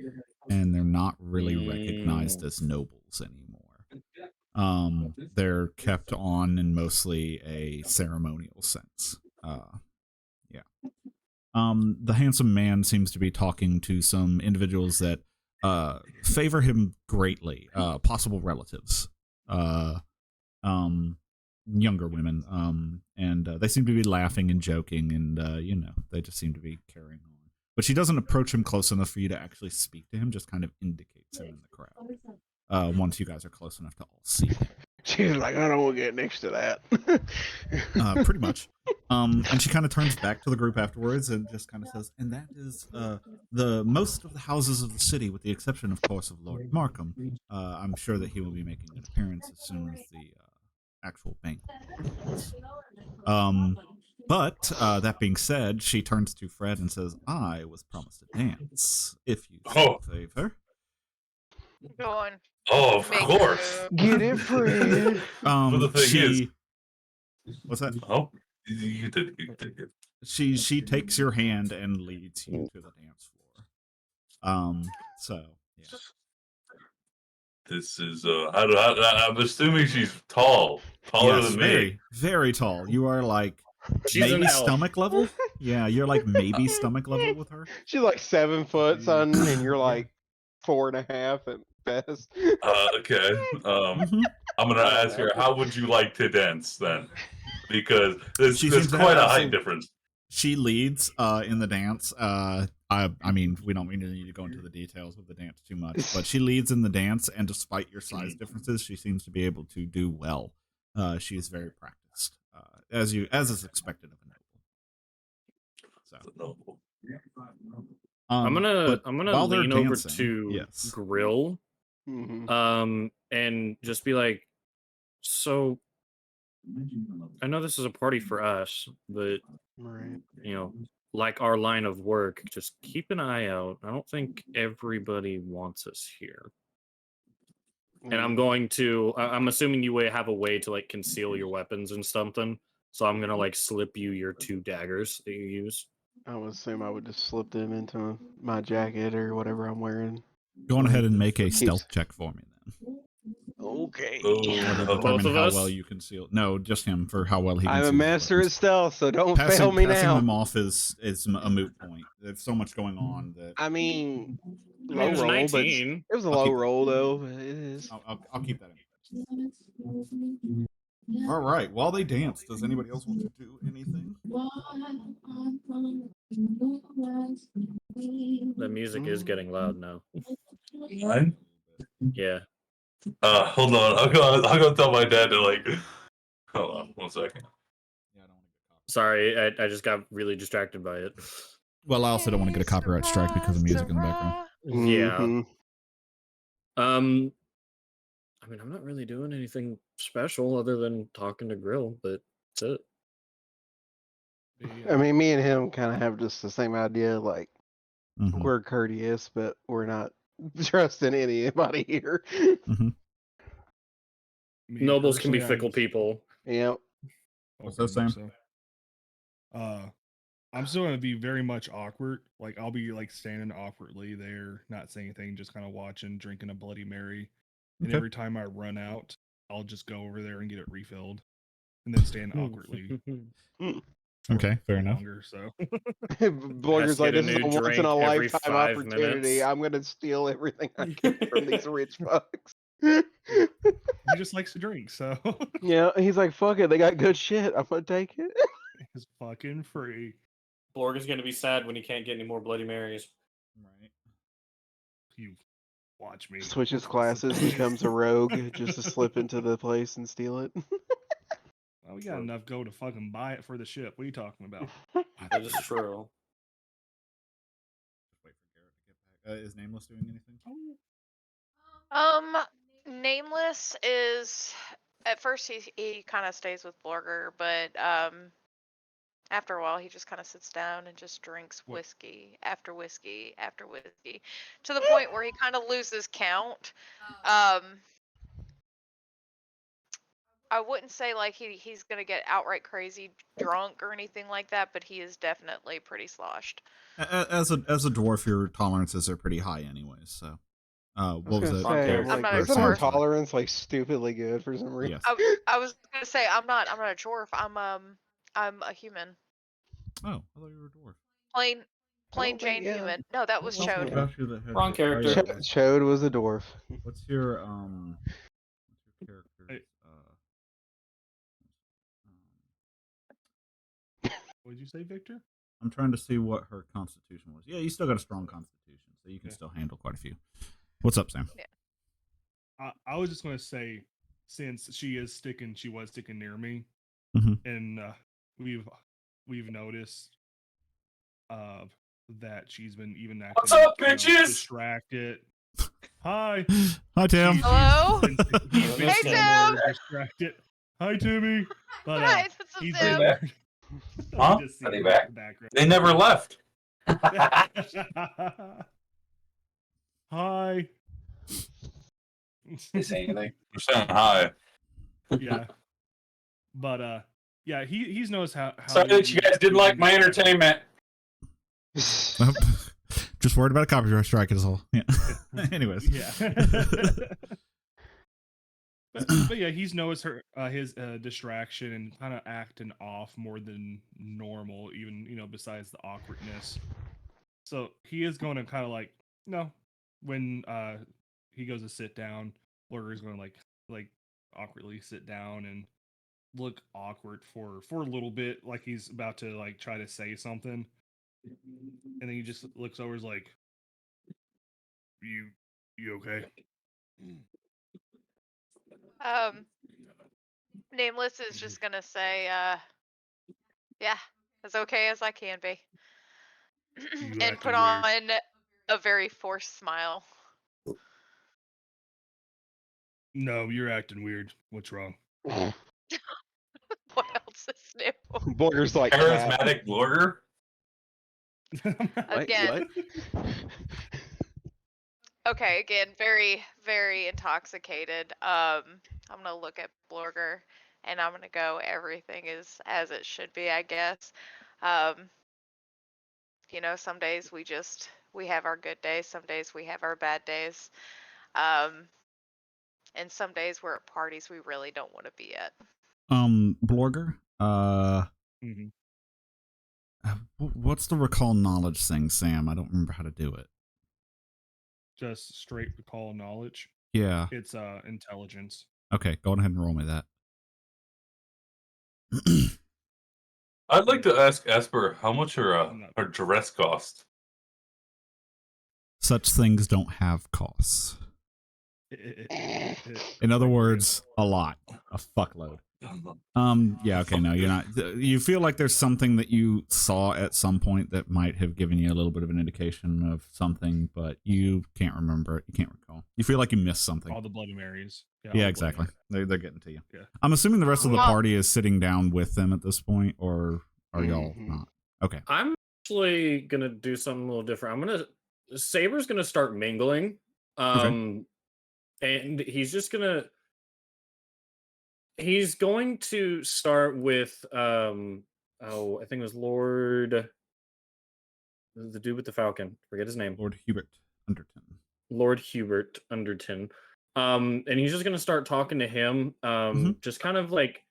and they're not really recognized as nobles anymore. They're kept on in mostly a ceremonial sense. The handsome man seems to be talking to some individuals that favor him greatly, possible relatives, younger women, and they seem to be laughing and joking, and they just seem to be carrying on. But she doesn't approach him close enough for you to actually speak to him, just kind of indicates him in the crowd. Once you guys are close enough to all see him. She's like, I don't want to get next to that. Pretty much. And she kind of turns back to the group afterwards and just kind of says, and that is the most of the houses of the city, with the exception, of course, of Lord Markham. I'm sure that he will be making an appearance as soon as the actual banquet begins. But that being said, she turns to Fred and says, I was promised a dance, if you so favor. Go on. Oh, of Make course. the move. Get it, Fred. But the thing is, what's that? oh, you did it. She takes your hand and leads you to the dance floor. So yeah. This is I'm assuming she's taller Yes, than me. very, very tall. You are like She's an maybe elf. stomach level. Yeah, you're like maybe stomach level with her. She's like 7 foot, son, and you're like 4.5 at best. Okay. Mhm. I'm gonna ask her, how would you like to dance then? Because there's She seems to quite have a height absolute- difference. She leads in the dance. I mean, we don't really need to go into the details of the dance too much, but she leads in the dance, and despite your size differences, she seems to be able to do well. She is very practiced, as is expected of a noble. So, I'm gonna while they're lean over dancing, to yes. Grill, and just be like, so I know this is a party for us, but Right. like our line of work, just keep an eye out. I don't think everybody wants us here. And I'm going to, I'm assuming you have a way to like conceal your weapons and something. So I'm gonna like slip you your 2 daggers that you use. I would assume I would just slip them into my jacket or whatever I'm wearing. Go on ahead and make a stealth check for me then. Okay. That'll Both determine of how us? well you conceal. No, just him for how well he I'm conceals. a master at stealth, so don't fail passing me passing now. them off is a moot point. There's so much going on that I mean, I low mean, it was roll, but 19. it was a I'll low keep that. roll though. But it is. I'll keep that in. All right. While they dance, does anybody else want to do anything? The music is getting loud now. Mine? Yeah. Hold on. I'll go tell my dad to like. Hold on, 1 second. Yeah, I don't want to get copyright. Sorry, I just got really distracted by it. Well, I also don't want to get a copyright strike because of music in the background. Yeah. Mhm. I mean, I'm not really doing anything special other than talking to Grill, but that's it. I mean, me and him kind of have just the same idea. Like, Mhm. we're courteous, but we're not trusting anybody here. Mhm. Me Nobles can be personally, fickle people. Yep. What's that, Sam? I'm still gonna be very much awkward. Like I'll be like standing awkwardly there, not saying anything, just kind of watching, drinking a Bloody Mary, and Okay. every time I run out, I'll just go over there and get it refilled, and then stand awkwardly. Okay, fair enough. Longer, so Blogger's like, get a this is a new once in a drink every lifetime 5 opportunity. minutes. I'm gonna steal everything I can from these rich fucks. he just likes to drink, so Yeah, he's like, fuck it, they got good shit. I'm gonna take it. it's fucking free. Blorg is gonna be sad when he can't get any more Bloody Marys. Right. You watch me. Switches classes, becomes a rogue just to slip into the place and steal it. Well, we got enough go to fucking buy it for the ship. What are you talking about? That is true. Wait for Garrett to get back. Is Nameless doing anything? Nameless is at first he kind of stays with Blorger, but after a while he just kind of sits down and just drinks What? whiskey after whiskey after whiskey to the point where he kind of loses count. I wouldn't say like he's gonna get outright crazy drunk or anything like that, but he is definitely pretty sloshed. As a dwarf, your tolerances are pretty high, anyways. So, what was it? Say, I'm like, not a isn't our dwarf. tolerance like stupidly good for some reason? Yes. I was gonna say I'm not a dwarf. I'm a human. Oh, I thought you were a dwarf. Plain don't think- Jane yeah. human. No, that was Something Chode. about you that had Wrong the character. fire was- Chode was a dwarf. What's your character's What did you say, Victor? I'm trying to see what her constitution was. Yeah, you still got a strong constitution, so you can Yeah. still handle quite a few. What's up, Sam? I was just going to say, since she was sticking near me, Mhm. and we've noticed that she's been even acting, What's up, you know, bitches? distracted. Hi. Hi, Tim. She's Hello? been- he's been Hey, somewhere Tim. distracted. Hi, Timmy. But Hi, this is he's Tim. been Huh? We just see Are they him in back? the background. They never left. Hi. They say anything? We're saying hi. Yeah. But yeah, he's noticed how Sorry that you guys didn't like my entertainment. Just worried about a copyright strike is all. Yeah. Anyways. Yeah. but yeah, he's noticed his distraction and kind of acting off more than normal, even besides the awkwardness. So he is going to kind of like when he goes to sit down, Blurger is going to like awkwardly sit down and look awkward for a little bit, like he's about to like try to say something, and then he just looks over, is like, "You okay?" Nameless is just gonna say, yeah, as okay as I can be. You And acting put weird. on a very forced smile. No, you're acting weird. What's wrong? What else is new? Blogger's like, "Cat." Charismatic blogger. Wait, Again. what? Okay, again, very, very intoxicated. I'm gonna look at Blorger and I'm gonna go, everything is as it should be, I guess. Some days we have our good days, some days we have our bad days. And some days we're at parties we really don't want to be at. Blogger, Mhm. what's the recall knowledge thing, Sam? I don't remember how to do it. Just straight recall knowledge. Yeah. It's intelligence. Okay, go ahead and roll me that. I'd like to ask Esper how much her dress cost. Such things don't have costs. In other words, a lot, a fuckload. Yeah, okay, no, you're not. You feel like there's something that you saw at some point that might have given you a little bit of an indication of something, but you can't remember it. You can't recall. You feel like you missed something. All the Bloody Marys. all Yeah, the Bloody exactly. Marys. They're getting to you. Yeah. I'm assuming the rest of the Well- party is sitting down with them at this point, or are y'all Mhm. not? Okay. I'm actually gonna do something a little different. Saber's gonna start mingling. And he's going to start with I think it was the dude with the falcon. Forget his name. Lord Hubert Underton. Lord Hubert Underton. And he's just gonna start talking to him. Just kind of like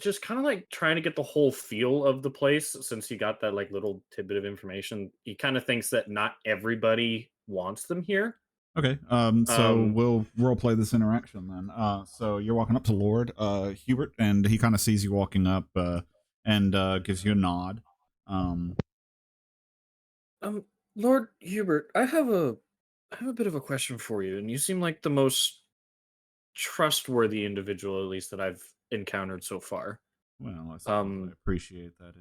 just kind of like trying to get the whole feel of the place since he got that like little tidbit of information. He kind of thinks that not everybody wants them here. Okay. So we'll role play this interaction then. So you're walking up to Lord Hubert, and he kind of sees you walking up, and gives you a nod. Lord Hubert, I have a bit of a question for you, and you seem like the most trustworthy individual, at least that I've encountered so far. Well, I suppose I appreciate that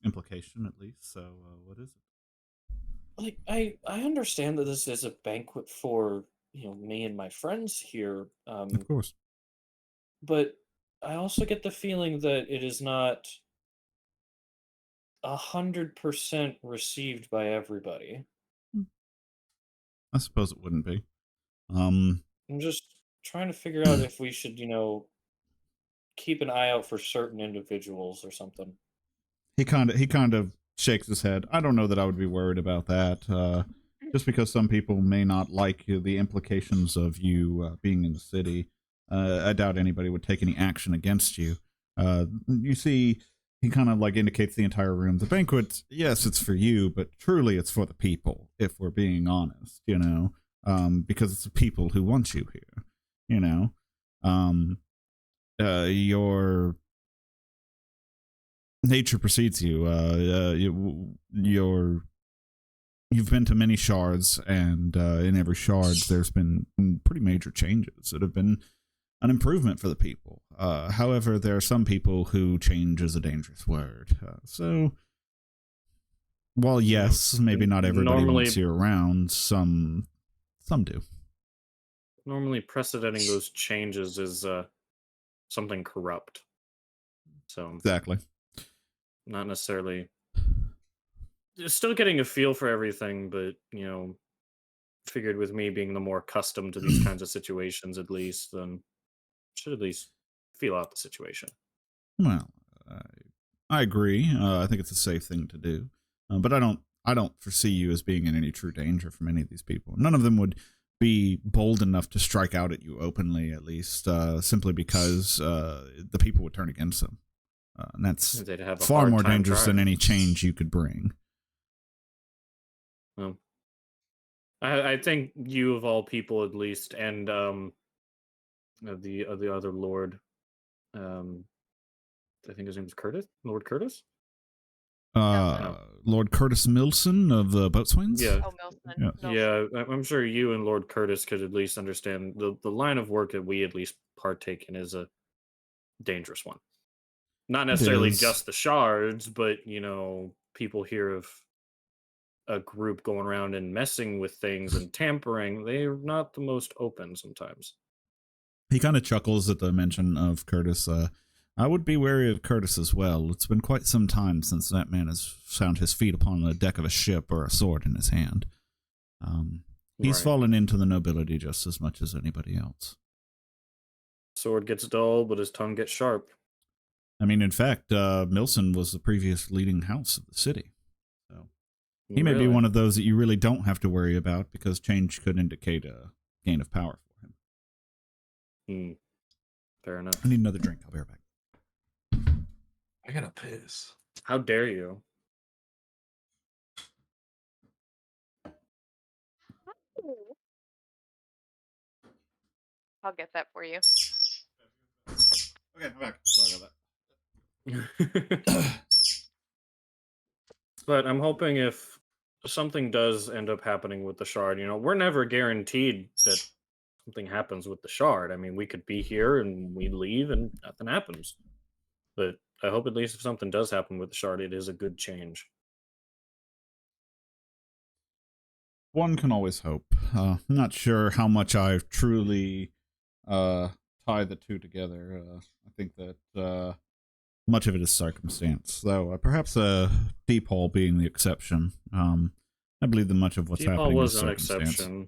implication at least. So, what is it? Like I understand that this is a banquet for me and my friends here, Of course. but I also get the feeling that it is not 100% received by everybody. I suppose it wouldn't be. I'm just trying to figure out if we should, keep an eye out for certain individuals or something. He kind of shakes his head. I don't know that I would be worried about that. Just because some people may not like you, the implications of you being in the city. I doubt anybody would take any action against you. You see, he kind of like indicates the entire room. The banquet, yes, it's for you, but truly it's for the people, if we're being honest, because it's the people who want you here, your nature precedes you. You've been to many shards, and in every shard, there's been pretty major changes that have been an improvement for the people. However, there are some people who change is a dangerous word. So, while yes, maybe not everybody wants you around, some do. Normally, precedenting those changes is something corrupt. So exactly. Not necessarily. Still getting a feel for everything, but figured with me being the more accustomed to these kinds of situations, at least, then should at least feel out the situation. Well, I agree. I think it's a safe thing to do, but I don't foresee you as being in any true danger from any of these people. None of them would be bold enough to strike out at you openly, at least, simply because the people would turn against them. And that's far more dangerous than any change you could bring. Well, I think you of all people, at least, and the other Lord, I think his name is Curtis, Lord Curtis. Lord Curtis Milson of the Boatswains. Yeah. Oh, Milson. Yeah, I'm sure you and Lord Curtis could at least understand the line of work that we at least partake in is a dangerous one. Not necessarily just the shards, but people hear of a group going around and messing with things and tampering. They're not the most open sometimes. He kind of chuckles at the mention of Curtis. I would be wary of Curtis as well. It's been quite some time since that man has found his feet upon the deck of a ship or a sword in his hand. He's fallen into the nobility just as much as anybody else. Sword gets dull, but his tongue gets sharp. I mean, in fact, Milson was the previous leading house of the city. So he may be one of those that you really don't have to worry about because change could indicate a gain of power for him. Fair enough. I need another drink. I'll be right back. I gotta piss. How dare you? I'll get that for you. Okay, I'm back. Sorry about that. But I'm hoping if something does end up happening with the shard, we're never guaranteed that something happens with the shard. I mean, we could be here and we leave and nothing happens. But I hope at least if something does happen with the shard, it is a good change. One can always hope. I'm not sure how much I truly tie the two together. I think that much of it is circumstance, though perhaps Deep Hall being the exception. I believe that much of what's happening is circumstance. Exception.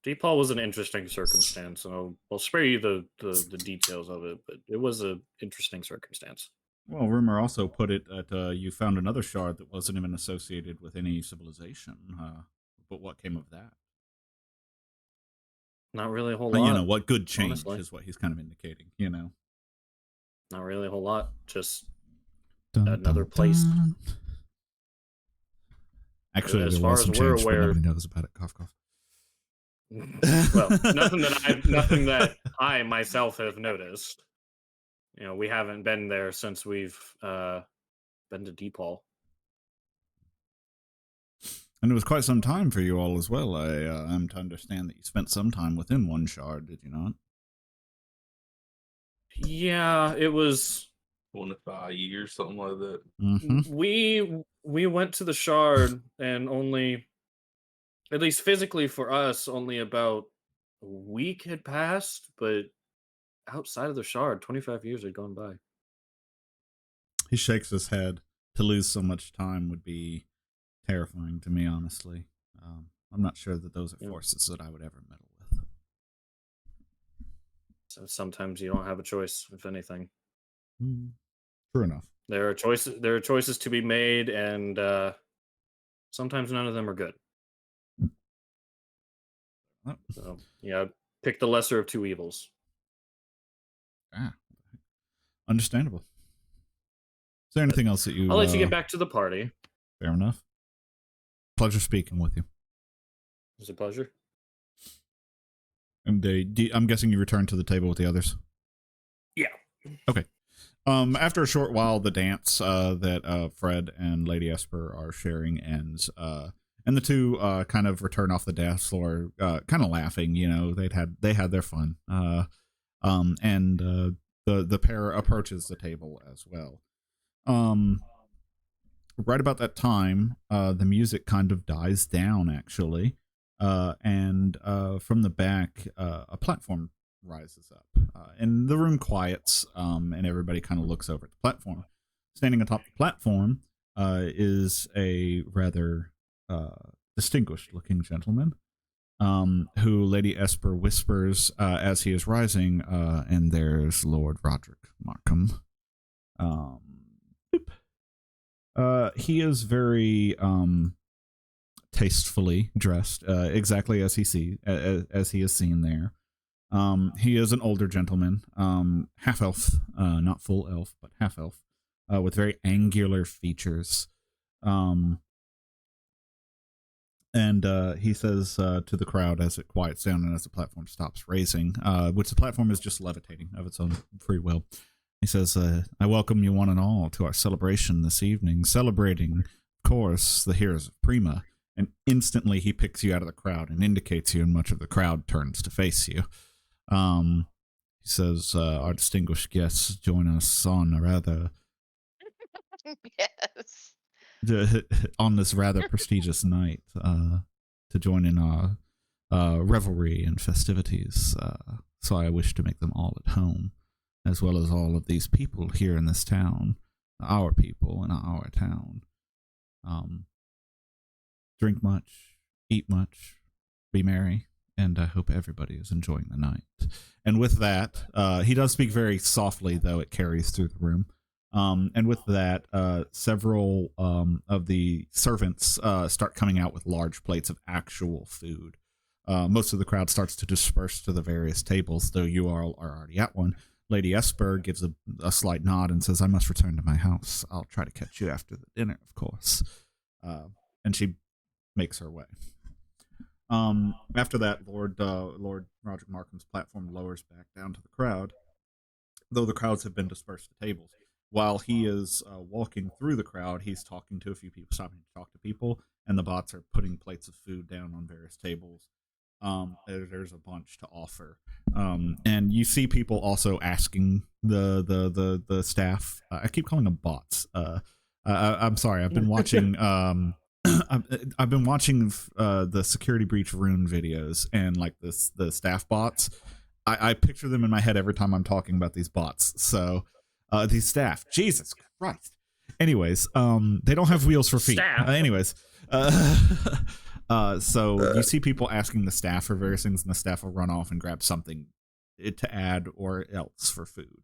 Deep Hall was an interesting circumstance, and I'll spare you the details of it, but it was an interesting circumstance. Well, rumor also put it that you found another shard that wasn't even associated with any civilization. but what came of that? Not really a whole But, lot. you know, what good change honestly. is what he's kind of indicating, you know. Not really a whole lot. Just Dun, another dun, place. dun. Actually, As there far was as some we're change, but aware- nobody knows about it. Cough, cough. Well, nothing that I myself have noticed. You know, we haven't been there since we've been to DePaul. And it was quite some time for you all as well. I am to understand that you spent some time within one shard, did you not? Yeah, it was. 25 years, something like that. Mm-hmm. We went to the shard and only, at least physically for us, only about a week had passed, but outside of the shard, 25 years had gone by. He shakes his head. To lose so much time would be terrifying to me, honestly. I'm not sure that those are Yeah. forces that I would ever meddle with. So sometimes you don't have a choice, if anything. True enough. There are choices to be made, and sometimes none of them are good. Oh. So yeah, pick the lesser of two evils. Understandable. Is there anything else that you... I'll let you get back to the party. Fair enough. Pleasure speaking with you. It was a pleasure. And I'm guessing you returned to the table with the others? Yeah. Okay. After a short while, the dance that Fred and Lady Esper are sharing ends, and the two kind of return off the dance floor, kind of laughing. You know, they had their fun. And the pair approaches the table as well. Right about that time, the music kind of dies down, actually, and from the back, a platform rises up, and the room quiets, and everybody kind of looks over at the platform. Standing atop the platform is a rather distinguished-looking gentleman, who Lady Esper whispers as he is rising, and there's Lord Roderick Markham. He is very tastefully dressed, exactly as he is seen there. He is an older gentleman, half elf, not full elf, but half elf, with very angular features. And he says to the crowd as it quiets down and as the platform stops raising, which the platform is just levitating of its own free will. He says, I welcome you one and all to our celebration this evening, celebrating, of course, the heroes of Prima. And instantly he picks you out of the crowd and indicates you, and much of the crowd turns to face you. He says, our distinguished guests join us on a rather... Yes. on this rather prestigious night to join in our revelry and festivities. So I wish to make them all at home, as well as all of these people here in this town, our people in our town. Drink much, eat much, be merry, and I hope everybody is enjoying the night. And with that, he does speak very softly, though it carries through the room. And with that, several of the servants start coming out with large plates of actual food. Most of the crowd starts to disperse to the various tables, though you all are already at one. Lady Esper gives a slight nod and says, I must return to my house. I'll try to catch you after the dinner, of course. And she makes her way. After that, Lord Roderick Markham's platform lowers back down to the crowd, though the crowds have been dispersed to tables. While he is walking through the crowd, he's talking to a few people, stopping to talk to people, and the bots are putting plates of food down on various tables. There's a bunch to offer, and you see people also asking the staff. I keep calling them bots. I'm sorry. I've been watching. I've been watching the security breach rune videos, and like the staff bots. I picture them in my head every time I'm talking about these bots. So. These staff, Jesus Christ. Anyways, they don't have wheels for feet. So you see people asking the staff for various things, and the staff will run off and grab something to add or else for food.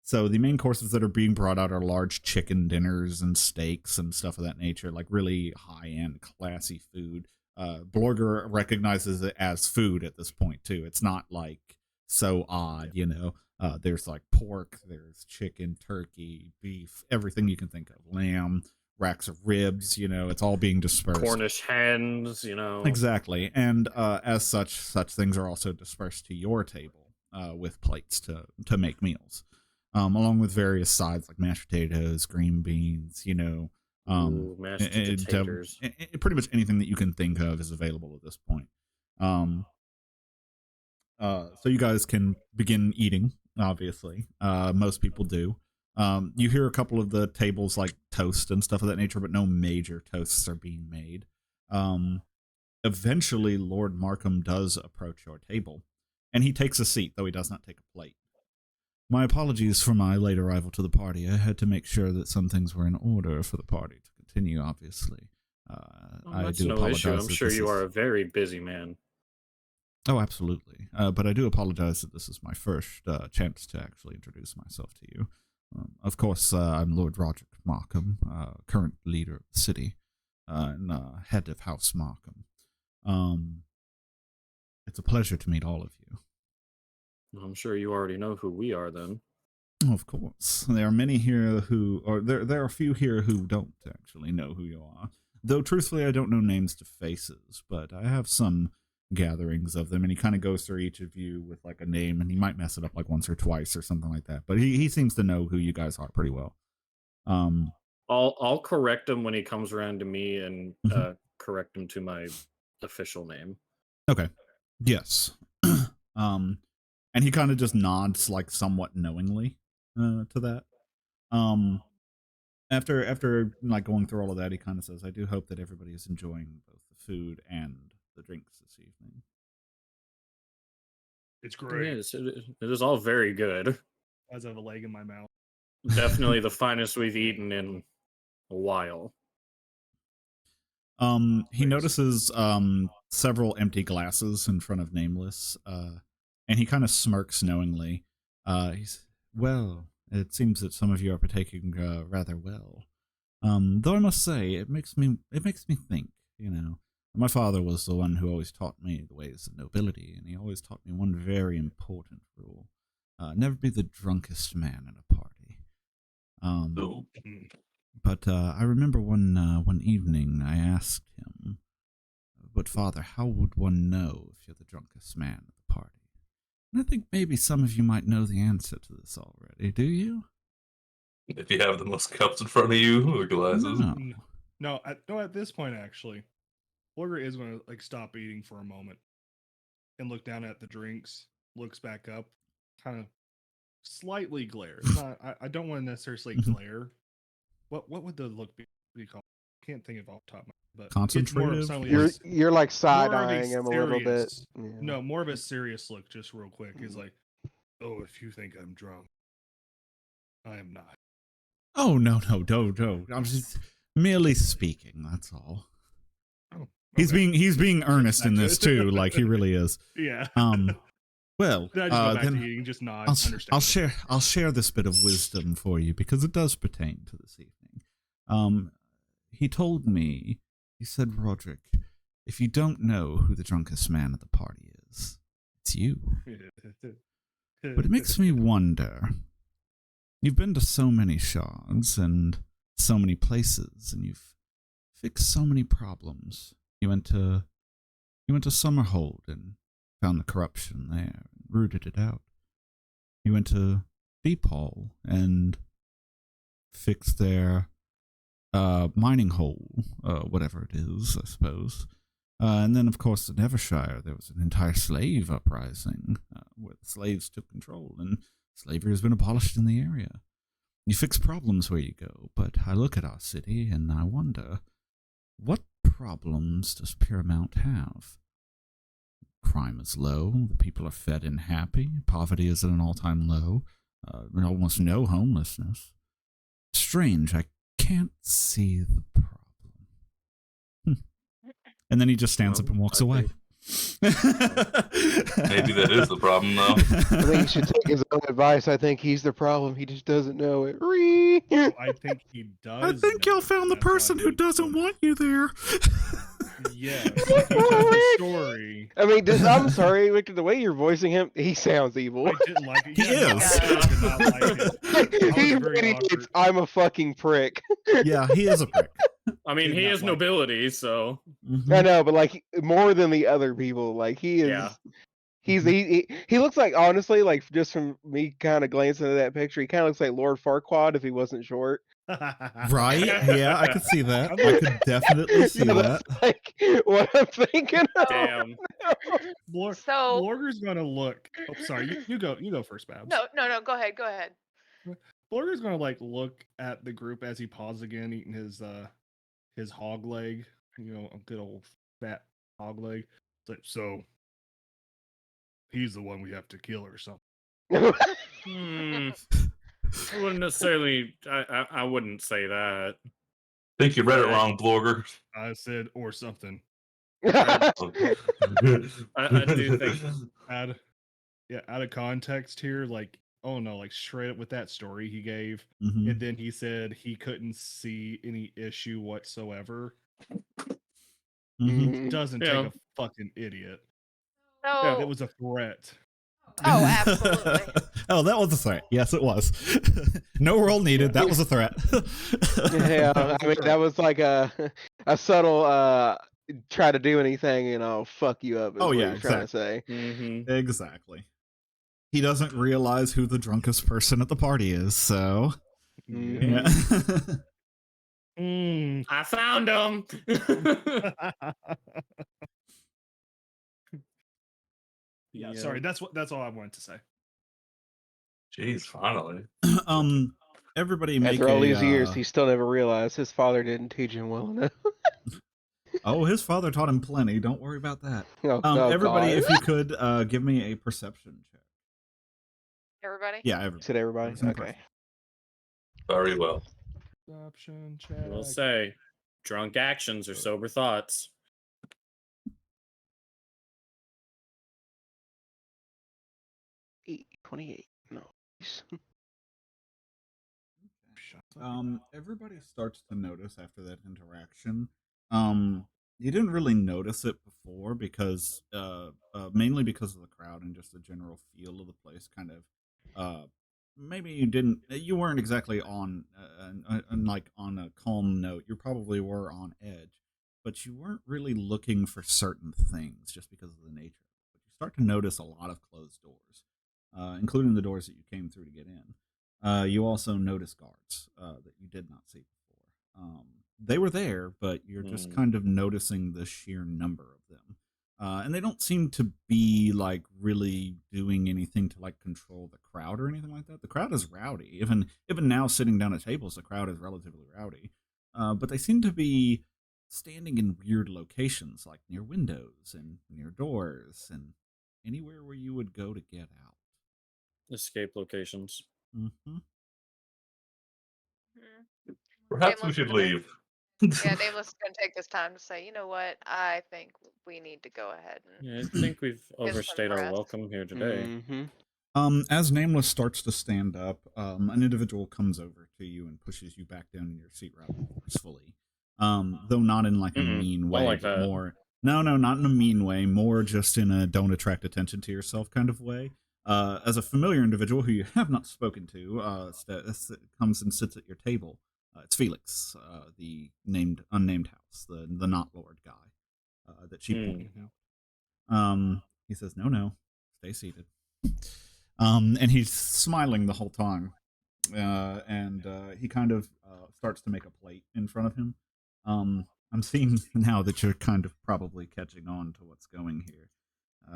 So the main courses that are being brought out are large chicken dinners and steaks and stuff of that nature, like really high-end, classy food. Blorger recognizes it as food at this point, too. It's not like so odd, you know. There's like pork, there's chicken, turkey, beef, everything you can think of. Lamb, racks of ribs, you know, it's all being dispersed. Cornish hens, you know. Exactly. And as such things are also dispersed to your table with plates to make meals. Along with various sides like mashed potatoes, green beans, you know, Ooh, mashed potatoes. pretty much anything that you can think of is available at this point. So you guys can begin eating, obviously. Most people do. You hear a couple of the tables like toast and stuff of that nature, but no major toasts are being made. Eventually, Lord Markham does approach your table, and he takes a seat, though he does not take a plate. My apologies for my late arrival to the party. I had to make sure that some things were in order for the party to continue, obviously. That's no issue. I'm sure you are a very busy man. Oh, absolutely. But I do apologize that this is my first chance to actually introduce myself to you. Of course, I'm Lord Roderick Markham, current leader of the city, and head of House Markham. It's a pleasure to meet all of you. I'm sure you already know who we are then. Of course. There are many here who, or there are a few here who don't actually know who you are. Though, truthfully, I don't know names to faces, but I have some gatherings of them, and he kind of goes through each of you with like a name, and he might mess it up like once or twice or something like that, but he seems to know who you guys are pretty well. I'll correct him when he comes around to me and correct him to my official name. Okay. Yes. And he kind of just nods like somewhat knowingly to that. After like going through all of that, he kind of says, I do hope that everybody is enjoying both the food and the drinks this evening. It's great. Yes, it is all very good. As I have a leg in my mouth. Definitely the finest we've eaten in a while. He notices several empty glasses in front of Nameless, and he kind of smirks knowingly. He's, well, it seems that some of you are partaking rather well. Though I must say, it makes me think, you know. My father was the one who always taught me the ways of nobility, and he always taught me one very important rule. Never be the drunkest man in a party. But I remember one evening I asked him, but father, how would one know if you're the drunkest man at the party? And I think maybe some of you might know the answer to this already, do you? If you have the most cups in front of you or glasses. No. At this point, actually, Blorger is going to like stop eating for a moment and look down at the drinks, looks back up, kind of slightly glare. It's not, I don't want to necessarily say glare. What would the look be called? I can't think of off the top of my head, but concentrative. You're like side eyeing him a little bit. Yeah. No, more of a serious look, just real quick. Is like, oh, if you think I'm drunk, I am not. Oh no, I'm just merely speaking. That's all. Oh, okay. He's being earnest in this too, like he really is. Yeah. Well, then I just go back to eating, just nod. I'll share this bit of wisdom for you because it does pertain to this evening. He told me, he said, Roderick, if you don't know who the drunkest man at the party is, it's you. But it makes me wonder. You've been to so many shards and so many places, and you've fixed so many problems. You went to Summerhold and found the corruption there and rooted it out. You went to Deephall and fixed their mining hole, whatever it is, I suppose. And then, of course, in Evershire, there was an entire slave uprising where the slaves took control, and slavery has been abolished in the area. You fix problems where you go, but I look at our city and I wonder, what problems does Paramount have? Crime is low, the people are fed and happy, poverty is at an all-time low, almost no homelessness. Strange, I can't see the problem. And then he just stands up and walks away. Maybe that is the problem, though. I think he should take his own advice. I think he's the problem. He just doesn't know it. Oh, I think he does. I think y'all found the person who doesn't want you there. Yes. He told the story. I mean, I'm sorry, Victor. The way you're voicing him, he sounds evil. I didn't like it. He Yeah, is. I did not like it. He was very radiates, awkward. I'm a fucking prick. Yeah, he is a prick. I mean, Did he not is like it. nobility, so I know, but like more than the other people. Like he is. Yeah. He looks like, honestly, like just from me kind of glancing at that picture, he kind of looks like Lord Farquaad if he wasn't short. Right? Yeah, I could see that. I could definitely see Yeah, that. that's like what I'm thinking of. damn. So- Blorger's gonna look. Oh, sorry. You go. You go first, Babs. No, go ahead. Blorger's gonna like look at the group as he pauses again, eating his hog leg. You know, a good old fat hog leg. It's like, so he's the one we have to kill or something. Hmm. I wouldn't necessarily. I wouldn't say that. Think you read it wrong, Blogger. I said or something. I do think. Out of context here, like, oh no, like straight up with that story he gave, Mhm. and then he said he couldn't see any issue whatsoever. Mhm. Doesn't Yeah. take a fucking idiot. So, It was a threat. oh, absolutely. Oh, that was a threat. Yes, it was. No roll needed. That was a threat. Yeah, I mean that was like a subtle try to do anything and I'll fuck you up. Is Oh, what yeah, you're trying to say. Mm-hmm. Exactly. He doesn't realize who the drunkest person at the party is, so yeah. Mm. I found him. Yeah, sorry. That's all I wanted to say. Jeez, finally. Everybody make After all a, these years, he still never realized his father didn't teach him well enough. Oh, his father taught him plenty. Don't worry about that. Oh, Everybody, God. if you could, give me a perception check. Everybody? Yeah, everybody. Said everybody. Everything Okay. Very well. Option I will check. say, drunk actions are sober thoughts. 28. Nice. Everybody starts to notice after that interaction. You didn't really notice it before because, mainly because of the crowd and just the general feel of the place. Kind of, maybe you weren't exactly on, like on a calm note. You probably were on edge, but you weren't really looking for certain things just because of the nature. But you start to notice a lot of closed doors, including the doors that you came through to get in. You also notice guards that you did not see before. They were there, but you're just kind of noticing the sheer number of them. And they don't seem to be like really doing anything to like control the crowd or anything like that. The crowd is rowdy. Even now sitting down at tables, the crowd is relatively rowdy. But they seem to be standing in weird locations, like near windows and near doors and anywhere where you would go to get out. Escape locations. Mm-hmm. Perhaps we Nameless should gonna- leave. Yeah, Nameless is going to take this time to say, you know what? I think we need to go ahead and. Yeah, I think we've some overstayed our rest. welcome here today. Mm-hmm. As Nameless starts to stand up, an individual comes over to you and pushes you back down in your seat rather forcefully. Though not in like a Mm-mm, mean don't way, like but that. more. No, not in a mean way. More just in a don't attract attention to yourself kind of way. As a familiar individual who you have not spoken to, comes and sits at your table. It's Felix, the unnamed house, the not Lord guy that she pointed out. He says, "No, stay seated." And he's smiling the whole time, and he kind of starts to make a plate in front of him. I'm seeing now that you're kind of probably catching on to what's going here.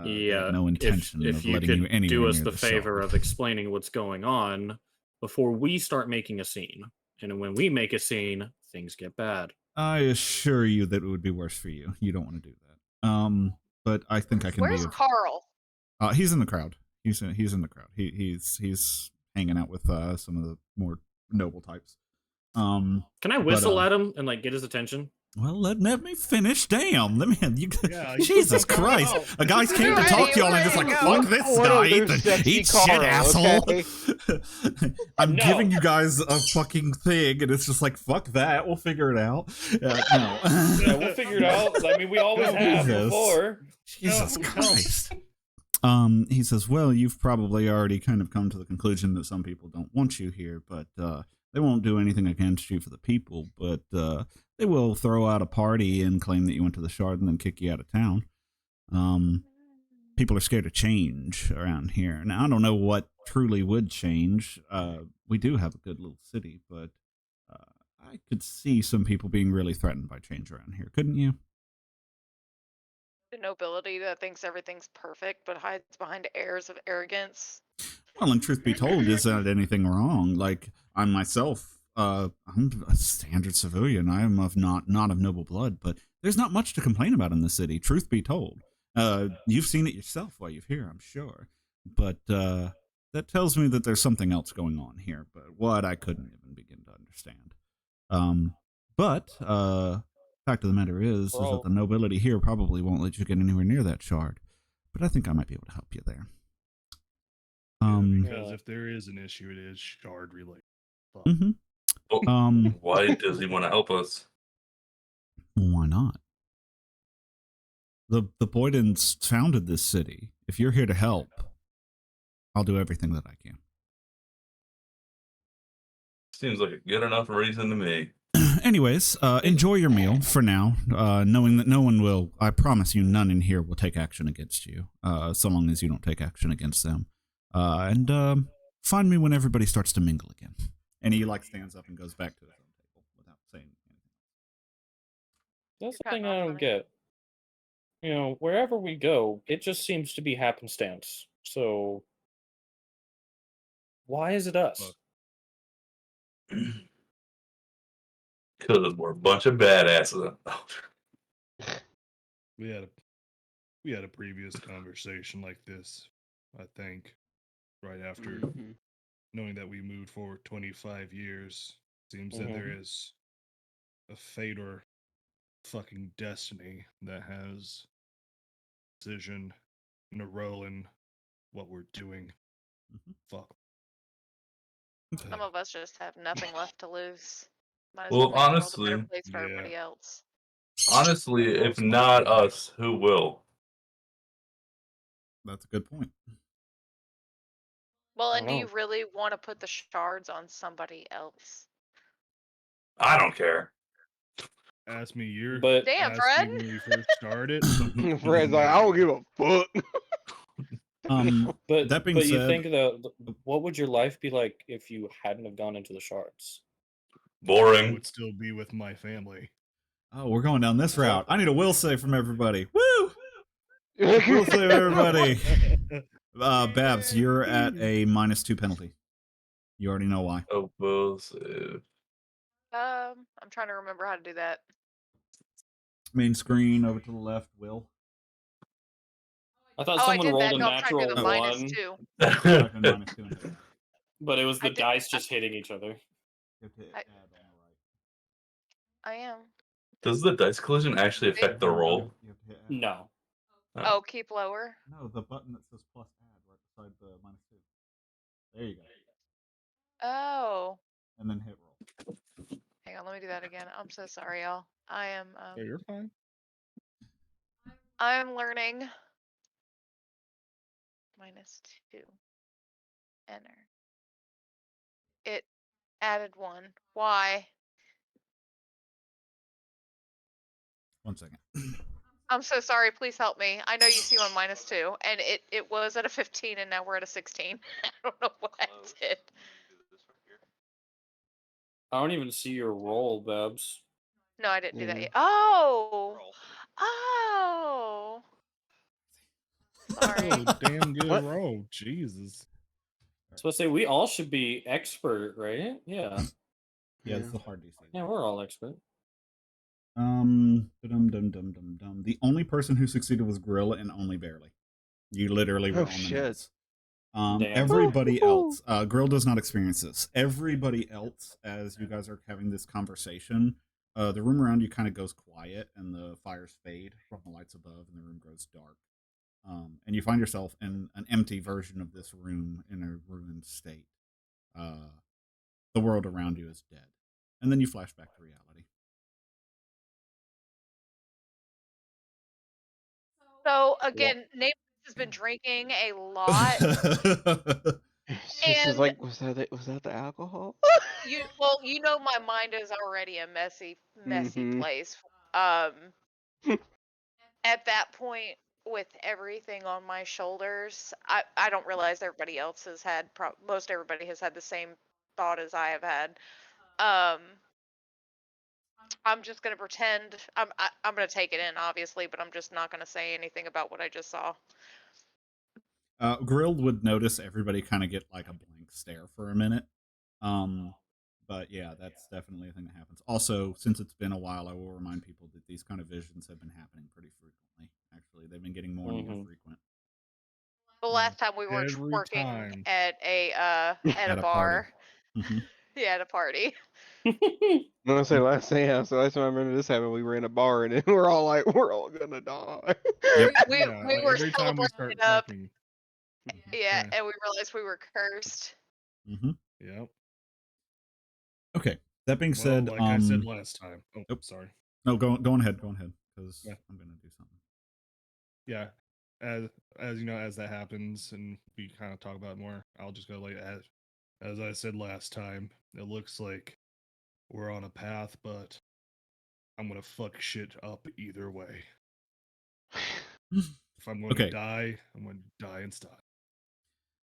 They have no intention if of you letting could you anywhere do us near the the favor shop. of explaining what's going on before we start making a scene. And when we make a scene, things get bad. I assure you that it would be worse for you. You don't want to do that. But I think I can Where's be. Carl? He's in the crowd. He's in the crowd. He's hanging out with some of the more noble types. Can I whistle at him and like get his attention? Well, let me finish. Damn, let me. Yeah, you Jesus put something Christ! out. A guy's came to Right, talk to y'all and just like, right, fuck go. this Corner guy. their Ethan, sexy eat shit, Carl, asshole. okay? I'm No. giving you guys a fucking thing, and it's just like, fuck that. We'll figure it out. No. Yeah, we'll figure it out. I mean, we always No, have Jesus. before. Jesus No, no. Christ. He says, well, you've probably already kind of come to the conclusion that some people don't want you here, but they won't do anything against you for the people, but they will throw out a party and claim that you went to the Shard and then kick you out of town. People are scared of change around here. Now, I don't know what truly would change. We do have a good little city, but I could see some people being really threatened by change around here, couldn't you? The nobility that thinks everything's perfect but hides behind airs of arrogance. Well, and truth be told, isn't anything wrong? Like, I myself, I'm a standard civilian. I am of not of noble blood, but there's not much to complain about in the city. Truth be told, you've seen it yourself while you're here, I'm sure. But that tells me that there's something else going on here. But what I couldn't even begin to understand. But fact of the matter is that the nobility here probably won't let you get anywhere near that shard. But I think I might be able to help you there. Because if there is an issue, it is shard related. Fuck. Mhm. Well, why does he want to help us? Why not? The Boydens founded this city. If you're here to help, I'll do everything that I can. Seems like a good enough reason to me. Anyways, enjoy your meal for now, knowing that no one will, I promise you, none in here will take action against you, so long as you don't take action against them. And find me when everybody starts to mingle again. And he like stands up and goes back to his own table without saying anything. That's the You're thing cutting I off don't money. get. You know, wherever we go, it just seems to be happenstance. So why is it us? Because we're a bunch of badasses. We had a previous conversation like this, I think, right after Mhm. knowing that we moved forward 25 years. Seems that there is a fate or fucking destiny that has decision and a role in what we're doing. Mhm. Fuck. Some of us just have nothing left to lose. Might as Well, well make the world a better honestly, place for yeah. everybody else. Honestly, if not us, who will? That's a good point. Well, I and don't do you know. really want to put the shards on somebody else? I don't care. Ask me your But Damn, ask Fred. me when we first started. Fred's like, I don't give a fuck. but That being but you said, think what would your life be like if you hadn't have gone into the shards? I Boring. would still be with my family. oh, we're going down this route. I need a will save from everybody. Woo! Will save everybody. Babs, you're at a -2 penalty. You already know why. Oh, well, save. I'm trying to remember how to do that. Main screen over to the left, Will. I thought Oh, I someone did rolled that. a No, I'm trying to do natural the -2. Type in -2 and hit enter. but it was I the did- dice just hitting each other. You have to hit I- add on the right. I am. Does the dice collision actually affect the roll? You have to hit add. No. Oh, keep lower. No, the button that says plus add right beside the -2. There you go. Oh. And then hit roll. Hang on, let me do that again. I'm so sorry, y'all. I am Oh, you're fine. I'm learning. -2. Enter. It added 1. Why? 1 second. I'm so sorry. Please help me. I know you see on -2, and it was at a 15, and now we're at a 16. I don't know what I did. I don't even see your roll, Babs. No, I didn't do that Yeah. yet. Oh. Oh. Sorry. Oh, damn good What? roll. Jesus. So I say we all should be expert, right? Yeah. Yeah, it's the hard DC. Yeah, we're all expert. The only person who succeeded was Gorilla, and only barely. You literally were Oh, on the shit. nose. Damn. Everybody else, Grill does not experience this. Everybody else, as you guys are having this conversation, the room around you kind of goes quiet, and the fires fade from the lights above, and the room grows dark. And you find yourself in an empty version of this room in a ruined state. The world around you is dead, and then you flash back to reality. So again, Nameless has been drinking a lot, She's and like, was that the alcohol? you know my mind is already a messy Mhm. place. Um, at that point, with everything on my shoulders, I don't realize everybody else has had most everybody has had the same thought as I have had. I'm just gonna pretend I'm gonna take it in, obviously, but I'm just not gonna say anything about what I just saw. Grilled would notice everybody kind of get like a blank stare for a minute. Um, but yeah, that's definitely a thing that happens. Also, since it's been a while, I will remind people that these kind of visions have been happening pretty frequently. Actually, they've been getting more and more frequent. The Yeah. last time we were Every working time. at a At a bar, party. yeah, at a party. I'm gonna say last thing. So last time I remember this happened, we were in a bar and then we're all like, we're all gonna die. Yep. We Yeah, we like, were every time we celebrating start up, talking. yeah, Yeah. and we realized we were cursed. Mm-hmm. Yep. Okay. That being Well, said, like I said last time. Oh, Nope. sorry. No, go on ahead, because Yeah. I'm gonna do something. Yeah. As you know, as that happens and we kind of talk about it more, I'll just go like as I said last time, it looks like we're on a path, but I'm gonna fuck shit up either way. If I'm going to Okay. die, I'm going to die in style.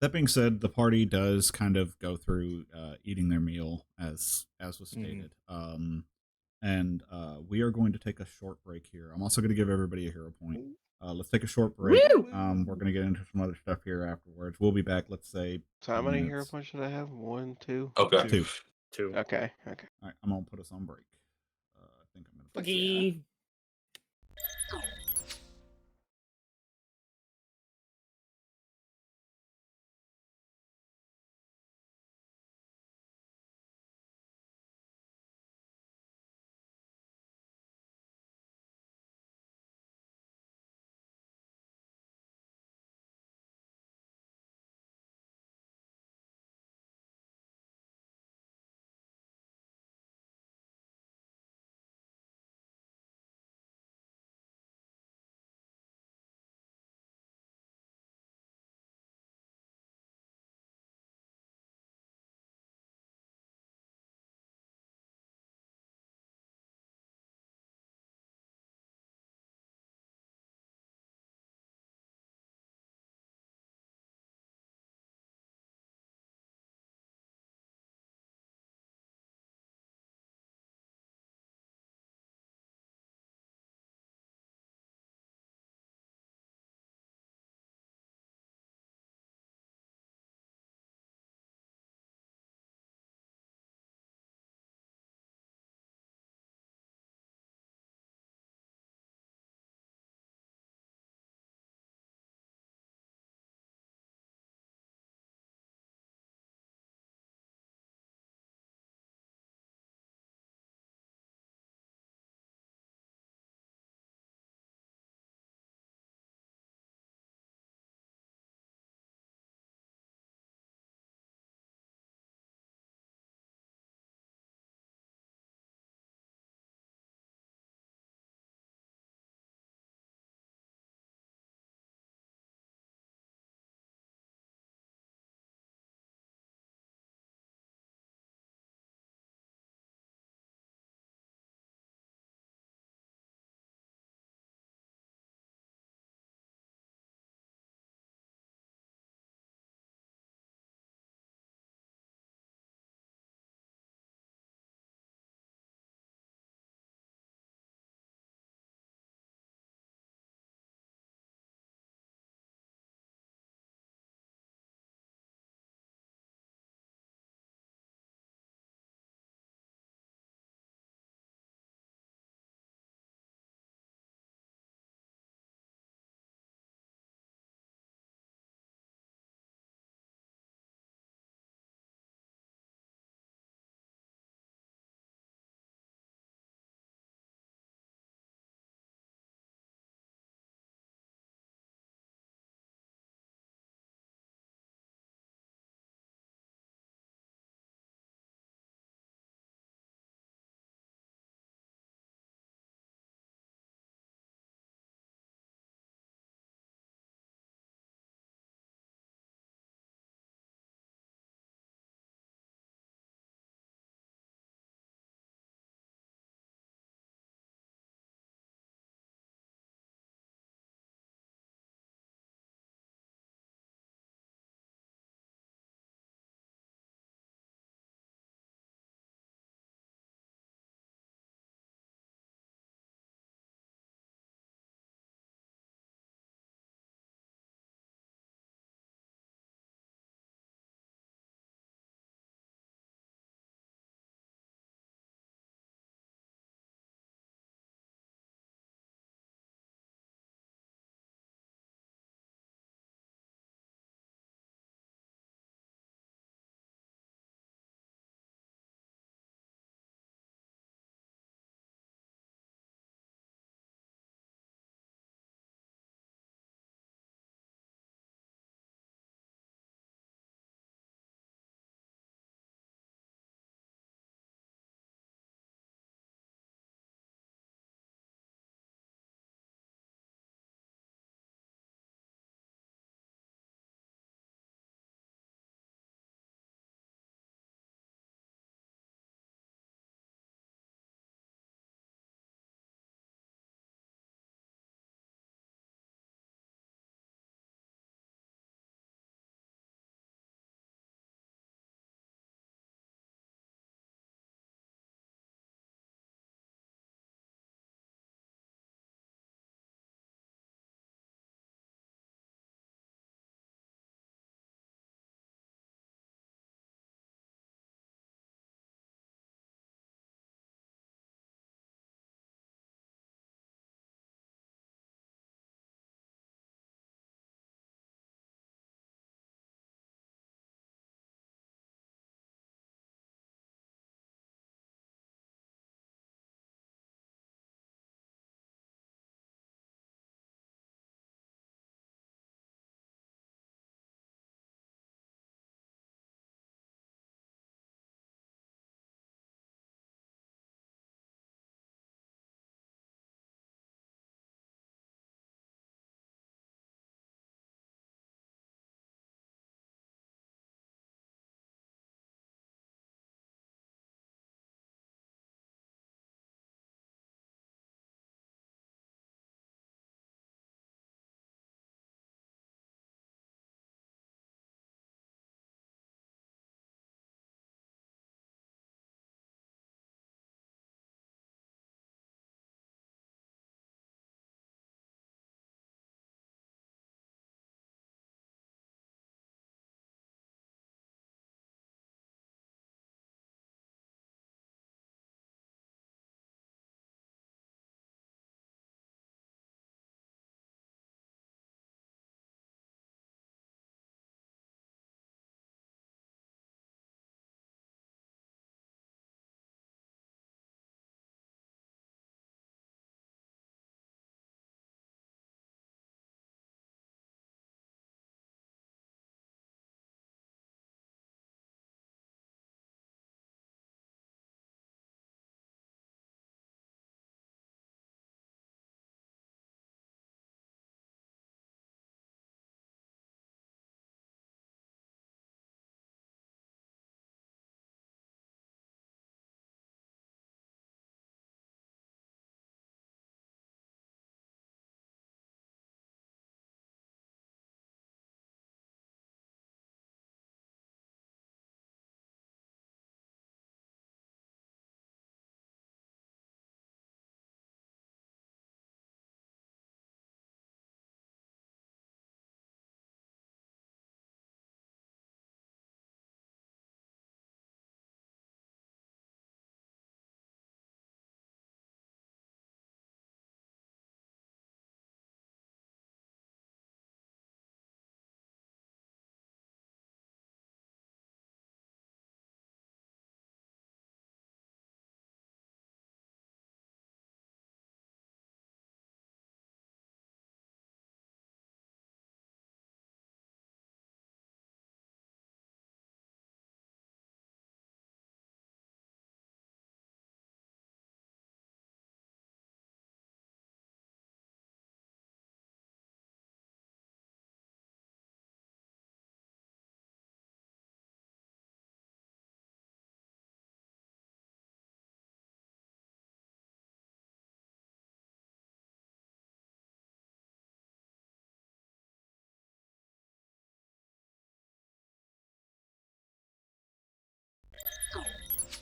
That being said, the party does kind of go through eating their meal as was stated. And we are going to take a short break here. I'm also going to give everybody a hero point. Let's take a short break. Woo! We're going to get into some other stuff here afterwards. We'll be back. Let's say So how 10 many minutes. hero points should I have? 1, 2. Okay. Two. Okay. All right, I'm gonna put us on break. I think I'm gonna. Buggy.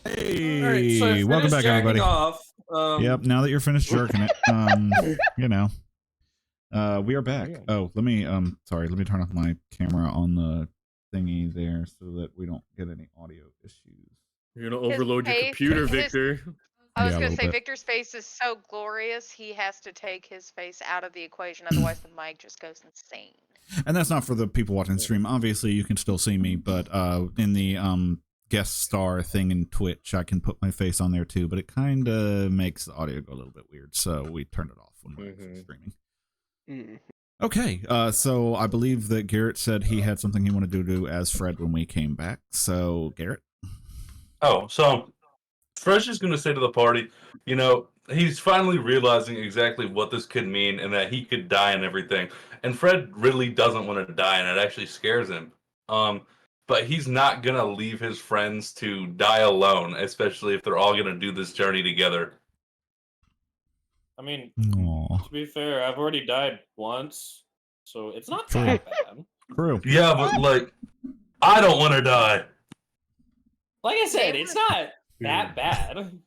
Hey, All right, so I welcome finished back, jacking everybody. off. Yep, now that you're finished jerking it, you know, we are back. Man. Oh, sorry, let me turn off my camera on the thingy there so that we don't get any audio issues. You're gonna overload your face- computer, his- Victor. I was Yeah, a gonna little say bit. Victor's face is so glorious, he has to take his face out of the equation, otherwise the mic just goes insane. And that's not for the people watching the stream. Obviously, you can still see me, but in the guest star thing in Twitch, I can put my face on there too, but it kind of makes the audio go a little bit weird, so we turned it off when we were streaming. Mm. Okay, so I believe that Garrett said he had something he wanted to do as Fred when we came back. So, Garrett? Oh, so Fresh is going to say to the party, you know, he's finally realizing exactly what this could mean and that he could die and everything. And Fred really doesn't want to die, and it actually scares him. But he's not going to leave his friends to die alone, especially if they're all going to do this journey together. I mean, Aww. to be fair, I've already died once, so it's not True. that bad. True. Yeah, but, like, I don't want to die. Like I said, it's not that bad.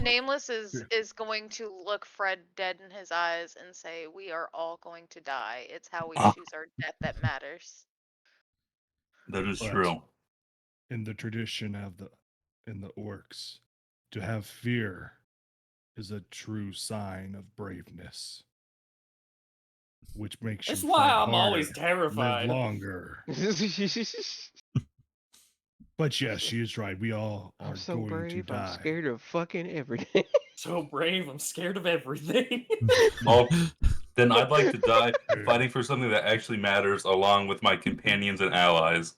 Nameless is going to look Fred dead in his eyes and say, "We are all going to die. It's how we choose our death that matters." That is But true. in the tradition of in the orcs, to have fear is a true sign of braveness, which makes That's you why fight I'm always harder, terrified. live longer. But yes, she is right. We all are I'm so going brave. to I'm die. scared of fucking everything. So brave, I'm scared of everything. Oh, then I'd like to die fighting for something that actually matters along with my companions and allies.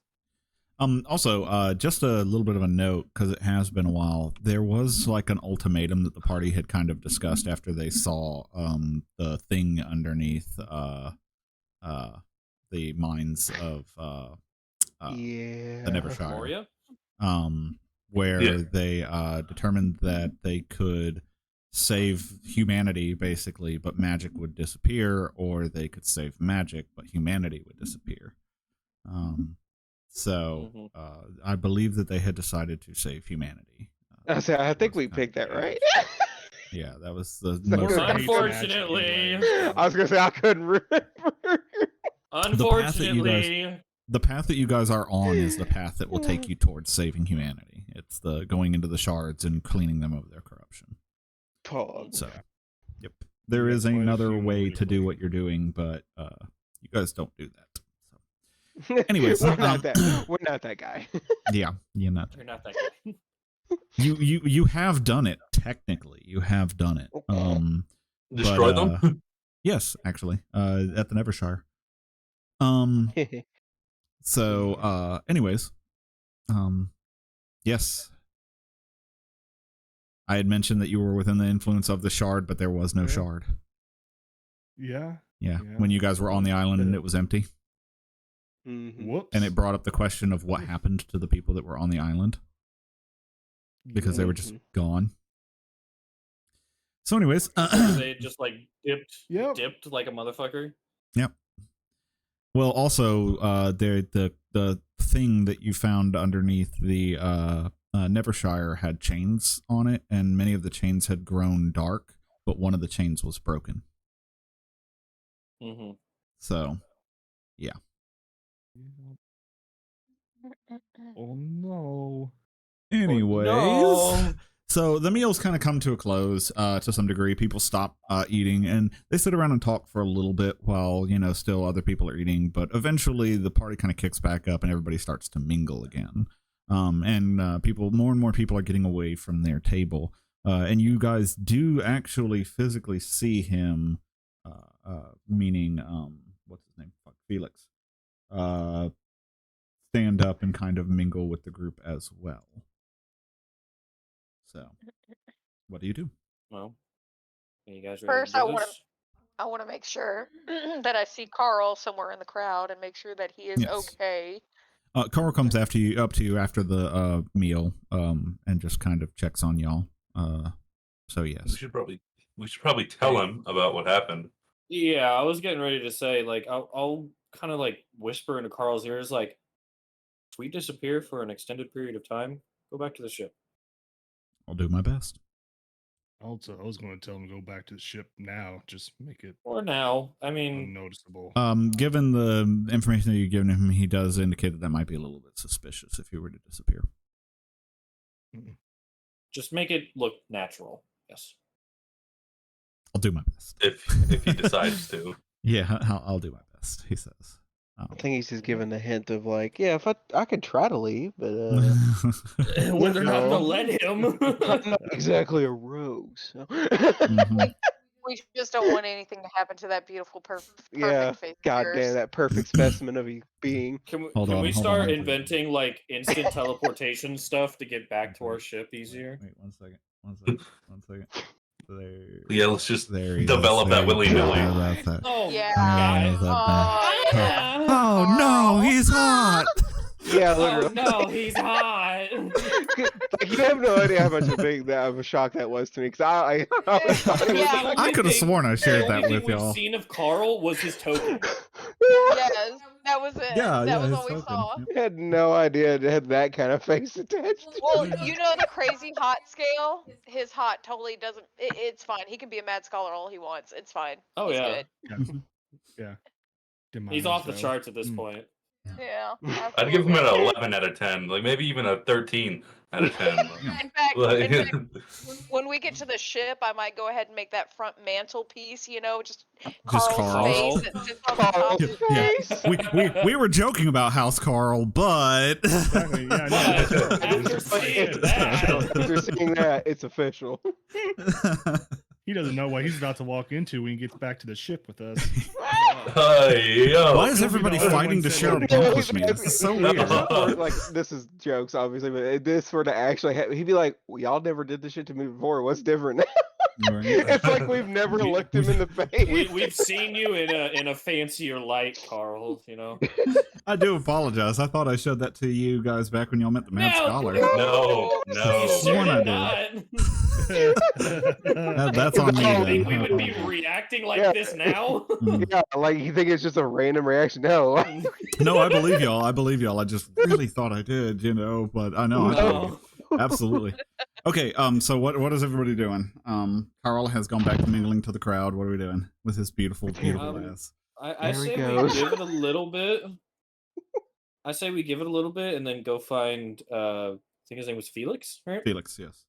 Also, just a little bit of a note, because it has been a while. There was like an ultimatum that the party had kind of discussed after they saw the thing underneath the mines of Yeah. the Nevershire. Moria? Where Yeah. they determined that they could save humanity, basically, but magic would disappear, or they could save magic, but humanity would disappear. So I believe that they had decided to save humanity. I think was we kind of picked that, the right? Yeah, that was the So most. good. Unfortunately. I was gonna say I couldn't remember. Unfortunately. The path that you guys are on is the path that will take you towards saving humanity. It's the going into the shards and cleaning them of their corruption. Pog. So, yep, there We is got quite a another few more way to to do clean. what you're doing, but you guys don't do that. So, anyways, we're not that. We're not that guy. yeah, you're not. You're not that guy. You have done it technically. You have done it. Destroy them? Yes, actually, at the Nevershire. So, anyways, yes, I had mentioned that you were within the influence of the shard, but there was no Yeah. shard. Yeah. Yeah, Yeah. when you guys were on the island and it was empty, Mhm. Whoops. and it brought up the question of what happened to the people that were on the island because they were just gone. So, anyways, They just like Yep. dipped like a motherfucker. Yep. Well, also, the thing that you found underneath the Nevershire had chains on it, and many of the chains had grown dark, but one of the chains was broken. Mm-hmm. So, yeah. Oh no. Anyways, no. so the meals kind of come to a close to some degree. People stop eating and they sit around and talk for a little bit while, still other people are eating. But eventually the party kind of kicks back up and everybody starts to mingle again. And more and more people are getting away from their table. And you guys do actually physically see him, meaning, what's his name? Felix. Stand up and kind of mingle with the group as well. So, what do you do? Well, are you guys ready First, to I do want to this? I want to make sure that I see Carl somewhere in the crowd and make sure that he is Yes. okay. Carl comes up to you after the meal, and just kind of checks on y'all. So We yes. should probably tell him about what happened. Yeah, I was getting ready to say, like, I'll kind of like whisper into Carl's ears, like, if we disappear for an extended period of time, go back to the ship. I'll do my best. Also, I was going to tell him to go back to the ship now. Just make it Or now. I mean, unnoticeable. Given the information that you've given him, he does indicate that might be a little bit suspicious if he were to disappear. just make it look natural. Yes. I'll do my best. If he decides to. Yeah, I'll do my best, he says. I think he's just giving a hint of like, yeah, if I could try to leave, but When they're not gonna no. let him. I'm not exactly a rogue. So. Mhm. We just don't want anything to happen to that beautiful, perfect Yeah, face. of God damn, yours. that perfect specimen of a being. Can we, Hold can on, we hold start on. inventing like instant teleportation stuff to get back to our Okay. ship easier? Wait 1 second. 1 second. 1 second. There. Yeah, let's just There he is. develop that There you willy go. nilly. That's it. Oh, Yeah. guys. Oh, yeah. Oh no, Carl. he's hot. Yeah, Oh literally. no, he's hot. Like, you have no idea how much of a shock that was to me, because I always thought it was Yeah. like, I could have sworn I The shared only that thing with we've y'all. seen of Carl was his token. Yes, that was it. Yeah, that was his all we token. saw. Yep. I had no idea it had that kind of face attached to Well, it. you know the crazy hot scale? His hot totally doesn't. It's fine. He can be a mad scholar all he wants. It's fine. Oh, He's yeah. good. Yeah. He's off the Demise, though. charts at this point. Yeah. I'd give him an absolutely. 11 out of 10, like maybe even a 13 out of 10. In fact, Like, when we get to the ship, I might go ahead and make that front mantelpiece, just Just Carl's Carl. face that sits on the top. Yeah, Face. we were joking about House Carl, but Exactly, yeah, no, that's But right. after It's seeing official. that, After seeing that, it's official. He doesn't know what he's about to walk into when he gets back to the ship with us. yo. why is He'll be everybody the only fighting one to sitting share a there. bunk with me? This is so weird. Like, this is jokes, obviously, but if this were to actually he'd be like, well, y'all never did this shit to me before. What's different now? Right. It's like we've never looked him in the face. we've seen you in a fancier light, Carl. I do apologize. I thought I showed that to you guys back when y'all met the Mad No, Scholar. No, You no. Sworn I did did. not. That's on me You then. think we I would be apologize. reacting like Yeah. this now? Yeah, like you think it's just a random reaction? No. No, I believe y'all. I believe y'all. I just really thought I did, but I know. I believe you. Absolutely. Okay, so what is everybody doing? Carl has gone back to mingling to the crowd. What are we doing with his beautiful ass? I There he say we goes. give it a little bit. I say we give it a little bit and then go find I think his name was Felix, right? Felix, yes.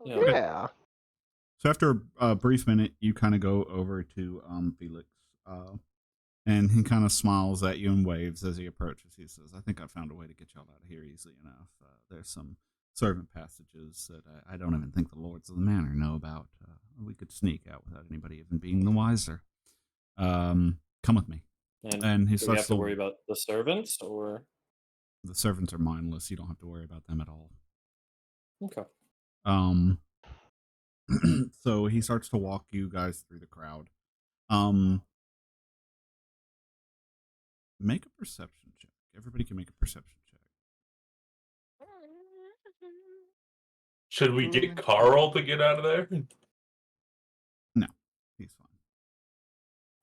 Yeah. Yeah. Yeah. So after a brief minute, you kind of go over to Felix, and he kind of smiles at you and waves as he approaches. He says, "I think I found a way to get y'all out of here easily enough. There's some servant passages that I don't even think the lords of the manor know about. We could sneak out without anybody even being the wiser. Come with me." And he do we have starts to worry about the servants or The servants are mindless. You don't have to worry about them at all. okay. So he starts to walk you guys through the crowd. Make a perception check. Everybody can make a perception check. Should we get Carl to get out of there? No, he's fine.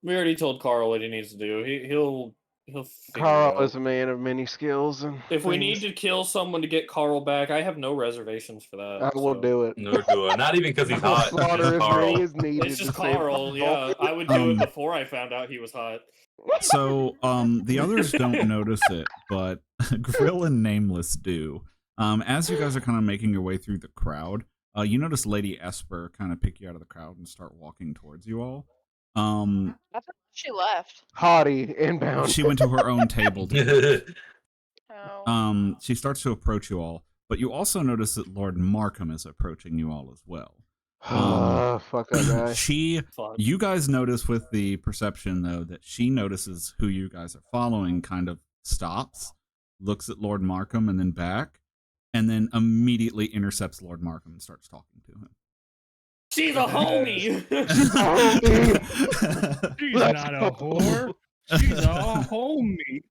We already told Carl what he needs to do. He'll figure it Carl out. is a man of many skills. And If we things. need to kill someone to get Carl back, I have no reservations for that. I will so. do it. No, do I. Not even because he's I will hot. slaughter Just as Carl. many as needed. It's just to save Carl, Carl. yeah. I would do it Um, before I found out he was hot. So the others don't notice it, but Grill and Nameless do. As you guys are kind of making your way through the crowd, you notice Lady Esper kind of pick you out of the crowd and start walking towards you all. I thought she left. Haughty, inbound. She went to her own table. Oh. She starts to approach you all, but you also notice that Lord Markham is approaching you all as well. Fuck that guy. Fuck. You guys notice with the perception though that she notices who you guys are following, kind of stops, looks at Lord Markham and then back, and then immediately intercepts Lord Markham and starts talking to him. She's a homie. She's not a whore. She's a homie.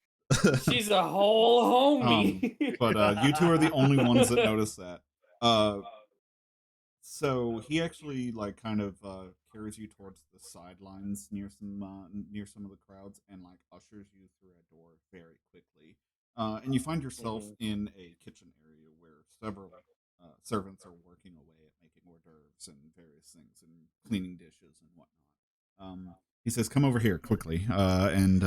She's a whole homie. But you two are the only ones that notice that. So he actually kind of carries you towards the sidelines near some of the crowds and ushers you through a door very quickly. And you find yourself in a kitchen area where several servants are working away at making hors d'oeuvres and various things and cleaning dishes and whatnot. He says, "Come over here quickly," and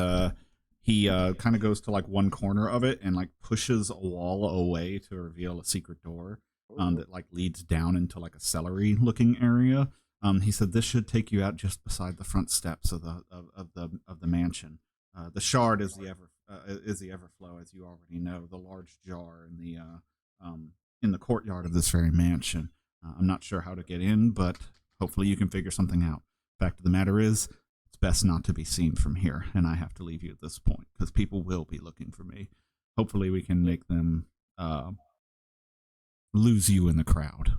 he kind of goes to like one corner of it and like pushes a wall away to reveal a secret door that like leads down into like a celery-looking area. He said, "This should take you out just beside the front steps of the mansion. The shard is the everflow, as you already know, the large jar in the courtyard of this very mansion. I'm not sure how to get in, but hopefully you can figure something out. Fact of the matter is, it's best not to be seen from here, and I have to leave you at this point because people will be looking for me. Hopefully we can make them lose you in the crowd."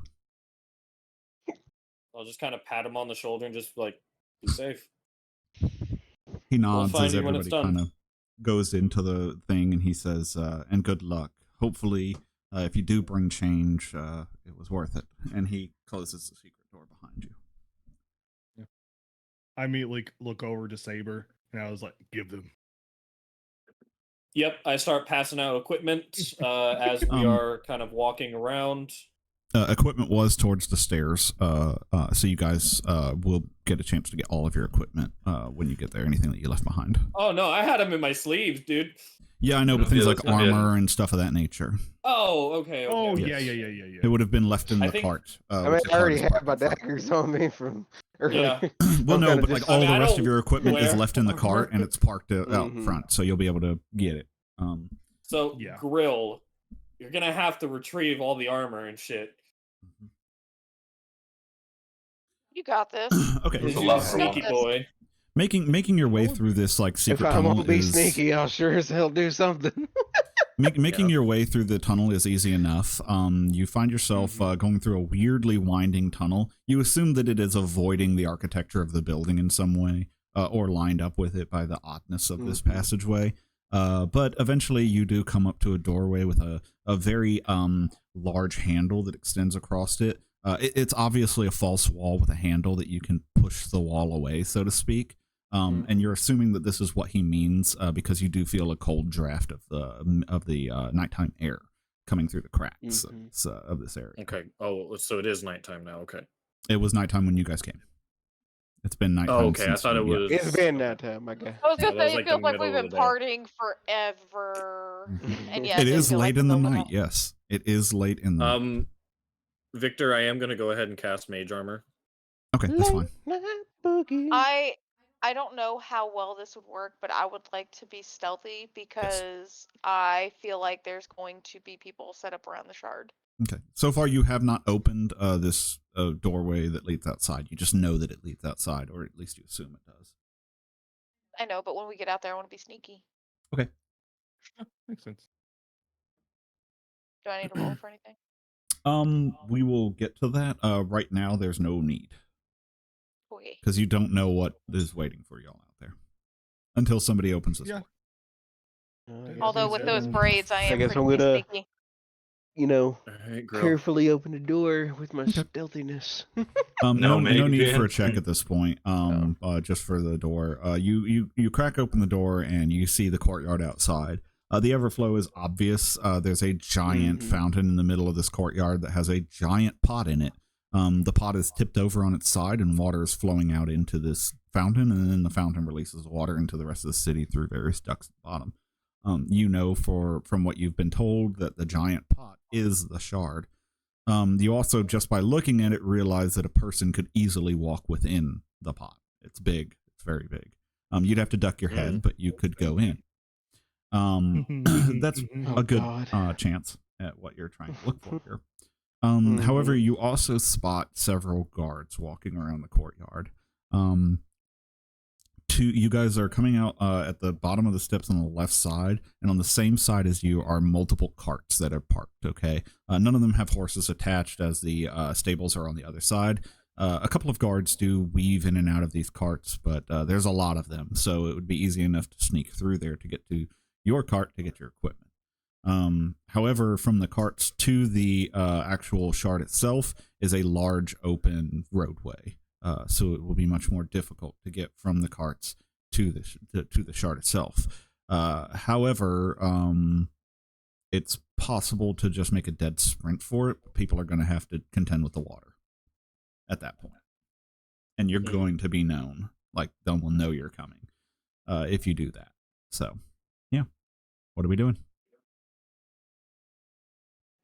I'll just kind of pat him on the shoulder and just like, be safe. He nods find as you when it's everybody done. kind of goes into the thing, and he says, "And good luck. Hopefully, if you do bring change, it was worth it." And he closes the secret door behind you. Yeah. I immediately look over to Saber, and I was like, "Give them." Yep, I start passing out equipment as we are kind of walking around. Equipment was towards the stairs, so you guys will get a chance to get all of your equipment when you get there. Anything that you left behind. Oh no, I had them in my sleeves, dude. Yeah, I know, but things Yeah, like that's not armor and stuff of that nature. Oh, okay. Oh Yes. yeah. It would have been left in I the think- cart. I mean, which the I already cart is have my parked in front. daggers on me from earlier. Yeah. Well, I'm no, kinda but just- like all I mean, the I rest of don't your equipment is wear left in the cart, and it's parked out Mhm. front, so you'll be able to get it. So, Yeah. Grill, you're gonna have to retrieve all the armor and shit. You got this. Okay, There's a You lot for sneaky one. boy. making your way through this like If secret I tunnel won't be is sneaky, I'll sure as hell do something. making your way through the tunnel is easy enough. You find yourself going through a weirdly winding tunnel. You assume that it is avoiding the architecture of the building in some way, or lined up with it by the oddness of this passageway. But eventually you do come up to a doorway with a very large handle that extends across it. It's obviously a false wall with a handle that you can push the wall away, so to speak. And you're assuming that this is what he means because you do feel a cold draft of the nighttime air coming through the cracks of this area. Okay. Oh, so it is nighttime now. Okay. It was nighttime when you guys came. It's been nighttime. Oh, okay. I since thought it yeah. was. It's been that time, I guess. I was Yeah, gonna that was say, like it feels the like we've middle been of the day. partying forever. And yeah, It does is feel late like in the middle of night. Yes, it is late in the night. Victor, I am gonna go ahead and cast Mage Armor. Okay, that's fine. Late night boogie. I don't know how well this would work, but I would like to be stealthy because I feel like there's going to be people set up around the shard. Okay. So far, you have not opened this doorway that leads outside. You just know that it leads outside, or at least you assume it does. I know, but when we get out there, I want to be sneaky. Okay. Makes sense. Do I need to roll for anything? We will get to that. Right now, there's no need Okay. because you don't know what is waiting for y'all out there until somebody opens this Yeah. door. Yeah, Although I with guess those I'm- braids, I am guess pretty I'm gonna- sneaky. You know, All right, Grill. carefully open the door with my stealthiness. No No, need for a man. check at this point. Just for the door. You crack open the door and you see the courtyard outside. The Everflow is obvious. There's a giant fountain in the middle of this courtyard that has a giant pot in it. The pot is tipped over on its side and water is flowing out into this fountain, and then the fountain releases water into the rest of the city through various ducts at the bottom. You know from what you've been told that the giant pot is the shard. You also, just by looking at it, realize that a person could easily walk within the pot. It's big. It's very big. You'd have to duck your head, but you could go in. That's Oh, a good God. chance at what you're trying to look for here. However, you also spot several guards walking around the courtyard. You guys are coming out at the bottom of the steps on the left side, and on the same side as you are multiple carts that are parked. Okay, none of them have horses attached, as the stables are on the other side. A couple of guards do weave in and out of these carts, but there's a lot of them, so it would be easy enough to sneak through there to get to your cart to get your equipment. However, from the carts to the actual shard itself is a large open roadway. So it will be much more difficult to get from the carts to the shard itself. However, it's possible to just make a dead sprint for it. But people are going to have to contend with the water at that point. And you're going to be known. Like, no one will know you're coming if you do that. So, yeah. What are we doing?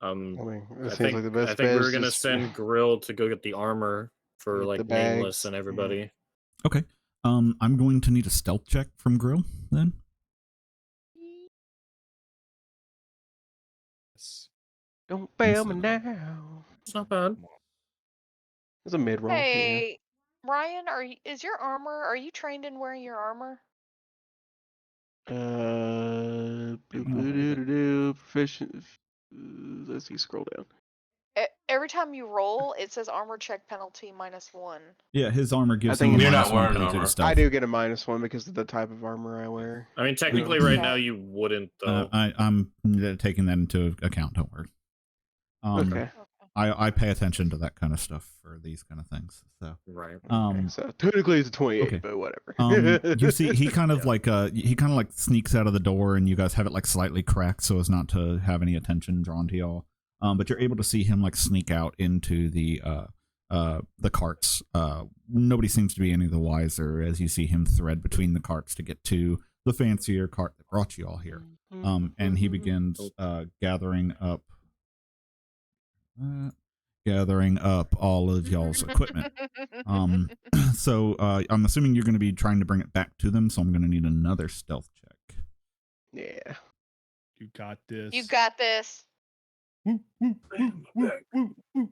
I mean, it I seems think like the best I think bet we is were gonna just send Grill to go get the armor for Get the like Nameless bags, and yeah. everybody. Okay. I'm going to need a stealth check from Grill then. Yes. Don't fail me 7. now. It's not bad. It's a mid roll. Hey, Ryan, is your armor? Are you trained in wearing your armor? Proficient. Let's see. Scroll down. Every time you roll, it says armor check penalty -1. Yeah, his armor gives think him a it's- You're minus not 1 wearing penalty armor. to stealth. I do get a -1 because of the type of armor I wear. I mean, technically, Okay. right now you wouldn't though. I'm taking that into account. Don't worry. Okay. I pay attention to that kind of stuff for these kind of things. So Right. So technically it's a 28, okay. but whatever. You see, he kind of like sneaks out of the door, and you guys have it like slightly cracked so as not to have any attention drawn to y'all. But you're able to see him like sneak out into the carts. Nobody seems to be any the wiser as you see him thread between the carts to get to the fancier cart that brought you all here. And he begins gathering up all of y'all's equipment. So I'm assuming you're going to be trying to bring it back to them, so I'm going to need another stealth check. Yeah. You got this. You got this. Woo, woo, woo, woo, woo, woo.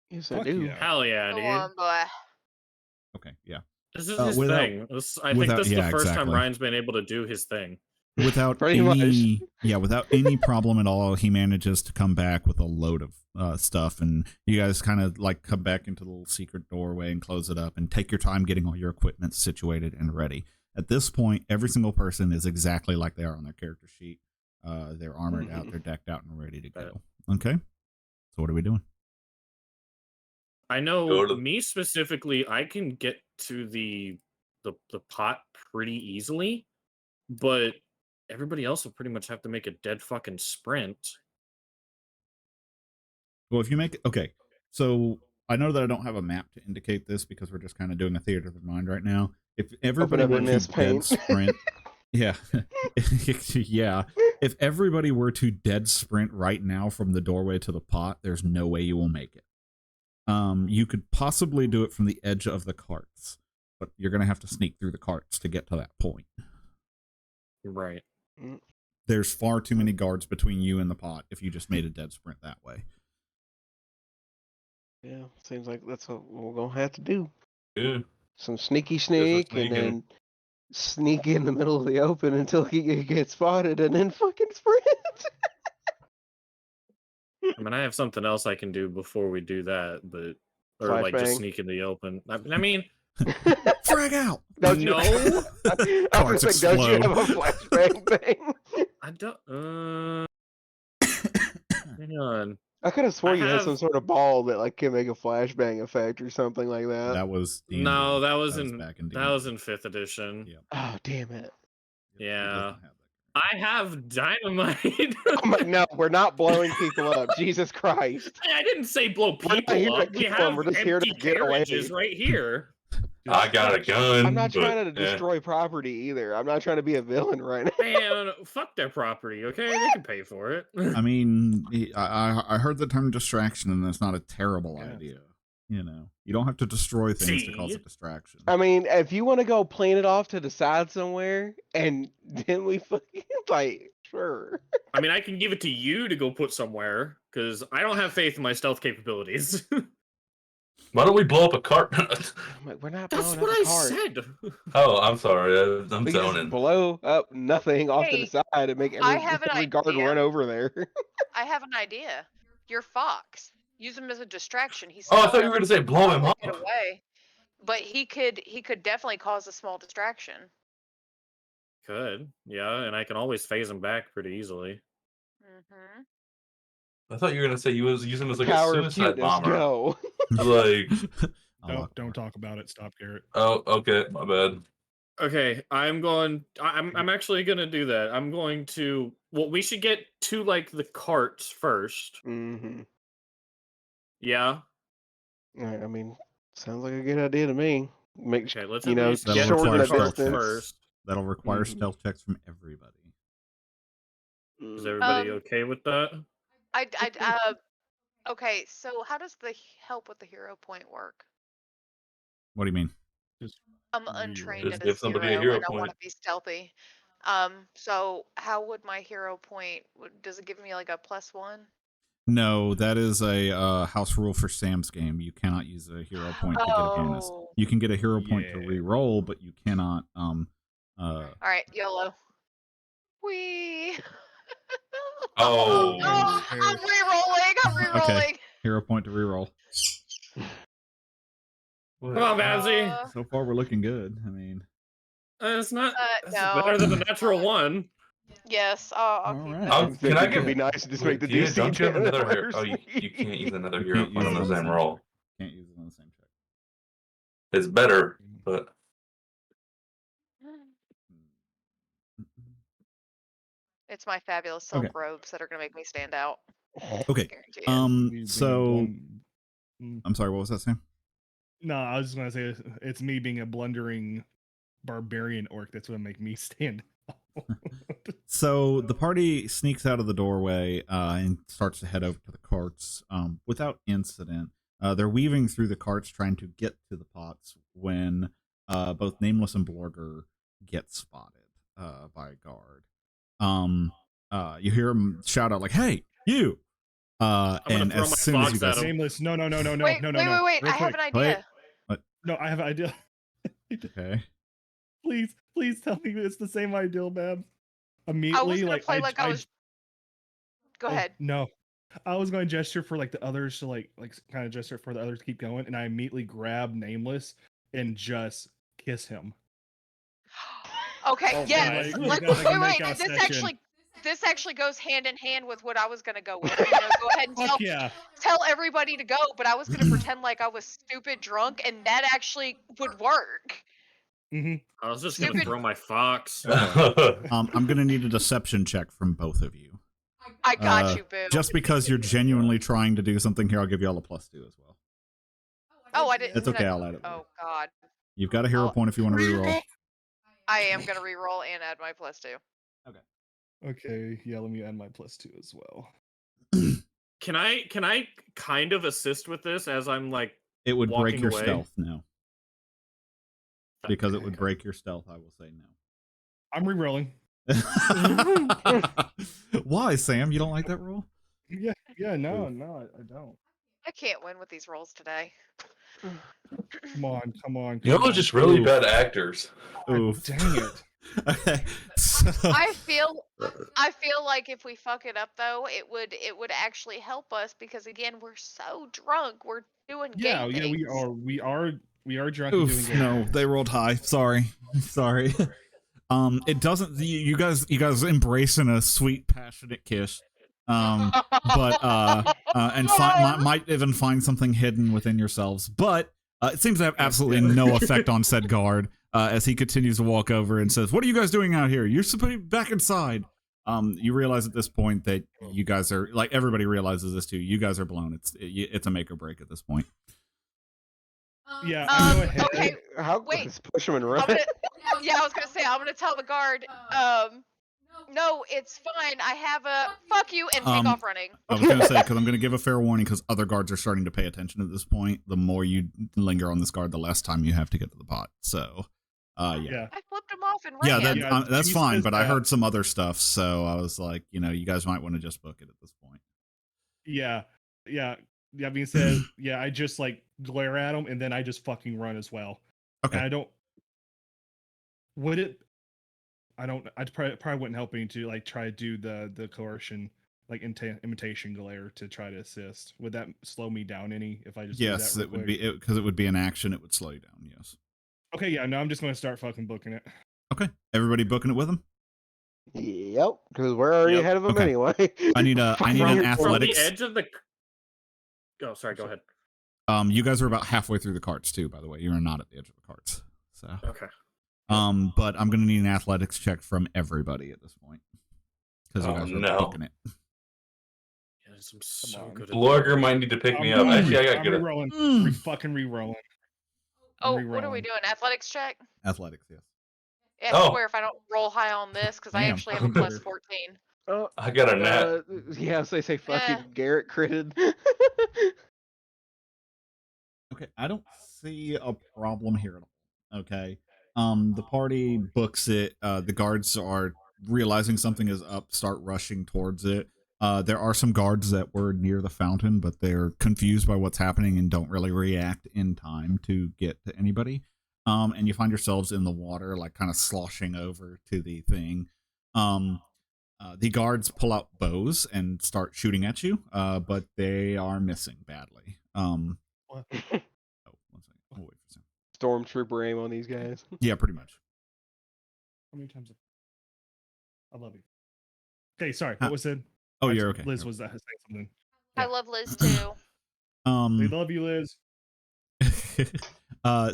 Yes, I Fuck do. yeah. Hell yeah, Go dude. on, boy. Okay, yeah. This is his without- thing. I think this is the first time exactly. Ryan's been able to do his thing. Without Pretty without any problem at all, he manages to come back with a load of stuff, and you guys kind of like come back into the little secret doorway and close it up and take your time getting all your equipment situated and ready. At this point, every single person is exactly like they are on their character sheet. They're armored out, they're decked out and ready to go. Okay, so what are we doing? I know Go to- me specifically, I can get to the pot pretty easily, but everybody else will pretty much have to make a dead fucking sprint. Well, if you make okay, so I know that I don't have a map to indicate this because we're just kind of doing a theater of the mind right now. If everybody up were in to this dead paint. sprint, yeah, yeah. If everybody were to dead sprint right now from the doorway to the pot, there's no way you will make it. You could possibly do it from the edge of the carts, but you're gonna have to sneak through the carts to get to that point. Right. There's far too many guards between you and the pot if you just made a dead sprint that way. Yeah, seems like that's what we're gonna have to do. Yeah. Some sneaky sneak, and sneaking. then sneak in the middle of the open until he gets spotted, and then fucking sprint. I mean, I have something else I can do before we do that, but or like just Flashbang. sneak in the open. I mean, Frag out! Don't you? No. I Carts was like, don't you have a explode. flashbang thing? I don't. Hang on. I could have sworn I you had have- some sort of ball that like can make a flashbang effect or something like that. That was D&D. No, that was back in that was in 5th edition. Yeah. Oh damn it! It Yeah. doesn't have that. I have dynamite. No, we're not blowing people up. Jesus Christ! I didn't say blow We're not here people to up. We kill 'em, have we're just here to empty get away. carriages right here. I got a gun. I'm not trying to but, yeah. destroy property either. I'm not trying to be a villain right now. Man, fuck their property, okay? They can pay for it. I mean, I heard the term distraction, and that's not a terrible Yeah. idea. You know, you don't have to destroy things to cause See? a distraction. I mean, if you want to go plan it off to the side somewhere, and then we fucking like, sure. I mean, I can give it to you to go put somewhere because I don't have faith in my stealth capabilities. Why don't we blow up a cart? I'm like, we're not That's blowing what up I a cart. said. Oh, I'm sorry. I'm We can just zoning. blow up nothing off to Hey, the side and make I have an every guard idea. run over there. I have an idea. Your fox. Use him as a distraction. He's Oh, I small thought you were enough gonna say blow him to up. get away. But he could definitely cause a small distraction. Could, yeah, and I can always phase him back pretty easily. Mm-hmm. I thought you were gonna say you was using him as like a Power of suicide cuteness, bomber. go. Like, I'll walk Don't over. talk about it. Stop, Garrett. oh, okay, my bad. Okay, I'm actually gonna do that. I'm going to. Well, we should get to like the carts first. Mm-hmm. Yeah. I mean, sounds like a good idea to me. Make Okay, let's you at know, least That'll get to shorten the the require stealth carts distance. checks. first. That'll require Mhm. stealth checks from everybody. Is everybody Um, okay with that? Okay, so how does the help with the hero point work? What do you mean? Just I'm reroll. untrained Just at give a somebody a hero, hero and I want point. to be stealthy. So how would my hero point? Does it give me like a +1? No, that is a house rule for Sam's game. You cannot use a hero point to get a bonus. Oh. You can get a hero point to Yeah. re-roll, but you cannot All right, YOLO. Wee. Oh. Oh, I'm re-rolling. I'm re-rolling. Okay. Hero point to re-roll. Come on, Babsy. So far, we're looking good. I mean, It's not. It's no. better than a natural one. Yes, I'll All keep right. that. I think Can I it could get- be nice to just Wait, make the Tina, DC don't you have 10 another hero? first. Oh, you can't use another You hero can't point use on it the same roll. can't use it on the same check. It's better, but It's my fabulous Okay. silk robes that are gonna make me stand out. Okay. Guarantee it. Me being a So Mm. I'm sorry. What was that, Sam? No, I was just gonna say it's me being a blundering barbarian orc that's gonna make me stand out. So the party sneaks out of the doorway and starts to head over to the carts without incident. They're weaving through the carts trying to get to the pots when both Nameless and Blorger get spotted by a guard. You hear him shout out like, "Hey, you!" I'm gonna And throw as my soon as fox you guys at him. Nameless. No. Wait, No. wait. Real I have quick. an idea. No, I have an idea. okay, Please tell me it's the same ideal, Babs. I was Immediately, gonna like play like I was. Go oh, ahead. No, I was going to gesture for like the others to like kind of gesture for the others to keep going, and I immediately grab Nameless and just kiss him. Okay, Oh, yes. like Let's, that, like a wait. makeout This actually goes hand in hand with what I was gonna go with. Go ahead and Fuck yeah! tell everybody to go, but I was gonna pretend like I was stupid drunk, and that actually would work. Mm-hmm. I was just gonna Stupid- throw my fox. I'm gonna need a deception check from both of you. I got you, boo. Just because you're genuinely trying to do something here, I'll give you all a +2 as well. Oh, I didn't. It's okay. I'll add it. Oh God. You've got a hero I'll- point if you want to reroll. I am gonna re-roll and add my +2. Okay, yeah. Let me add my +2 as well. Can I kind of assist with this as I'm like It would break walking your away? stealth, no. Because it would break your stealth, I will say I'm re-rolling. no. Why, Sam? You don't like that roll? Yeah, no, Oof. I don't. I can't win with these rolls today. Come on. y'all are just really Oof. bad actors. Oof. Dang it. Okay. So, I feel like if we fuck it up though, it would actually help us because again, we're so drunk. We're doing Yeah, gay we things. are drunk and doing oof, good. no, they rolled high. Sorry. It doesn't. You guys embracing a sweet, passionate kiss. But and might even find something hidden within yourselves. But it seems to have absolutely no effect on said guard as he continues to walk over and says, "What are you guys doing out here? You're supposed to be back inside." You realize at this point that you guys are like everybody realizes this too. You guys are blown. It's a make or break at this point. Yeah, I go ahead. Okay, How Wait. just push him and run? I was gonna say I'm gonna tell the guard. No, it's fine. I have a fuck you and take off running. I was going to say, because I'm going to give a fair warning, because other guards are starting to pay attention at this point. The more you linger on this guard, the less time you have to get to the pot. So, yeah. I flipped him off and Yeah, ran. that's he fine, says but I that. heard some other stuff, so I was like, you guys might want to just book it at this point. Yeah. That being said, yeah, I just like glare at him and then I just fucking run as well. Okay. And I don't. Would it? I don't. I probably wouldn't help me to like try to do the coercion like imitation glare to try to assist. Would that slow me down any if I just Yes, do that it would quick? be, because it would be an action, it would slow you down, yes. Okay, yeah, no, I'm just gonna start fucking booking it. Okay, everybody booking it with him? Yep, because we're already Yep. ahead of him Okay. I I need an From the athletics. edge of the. Oh, sorry. Go ahead. You guys are about halfway through the carts too, by the way. You're not at the edge of the carts. So Okay. But I'm gonna need an athletics check from everybody at this point because you Oh, guys are no. booking it. Yes, I'm so on. good at Blorger might need to pick me up. I'm Actually, I got I'm good. re-rolling. Fucking re-rolling. I'm Oh, what are re-rolling. we doing? Athletics check? Athletics, yes. Yeah, Oh. I swear if I don't roll high on this, because I Damn. actually have a plus 14. Oh, I got a net. yeah, so they say fucking Eh. Garrett critted. Okay, I don't see a problem here at all. Okay. The party books it. The guards are realizing something is up, start rushing towards it. There are some guards that were near the fountain, but they're confused by what's happening and don't really react in time to get to anybody. And you find yourselves in the water, like kind of sloshing over to the thing. The guards pull out bows and start shooting at you, but they are missing badly. What? Oh, 1 second. We'll wait for some. Stormtrooper aim on these guys. Yeah, pretty much. How many times? I love you. Okay, sorry. Huh. What was said? Oh, you're okay. Liz was saying something. I Yeah. love Liz too. We love you, Liz.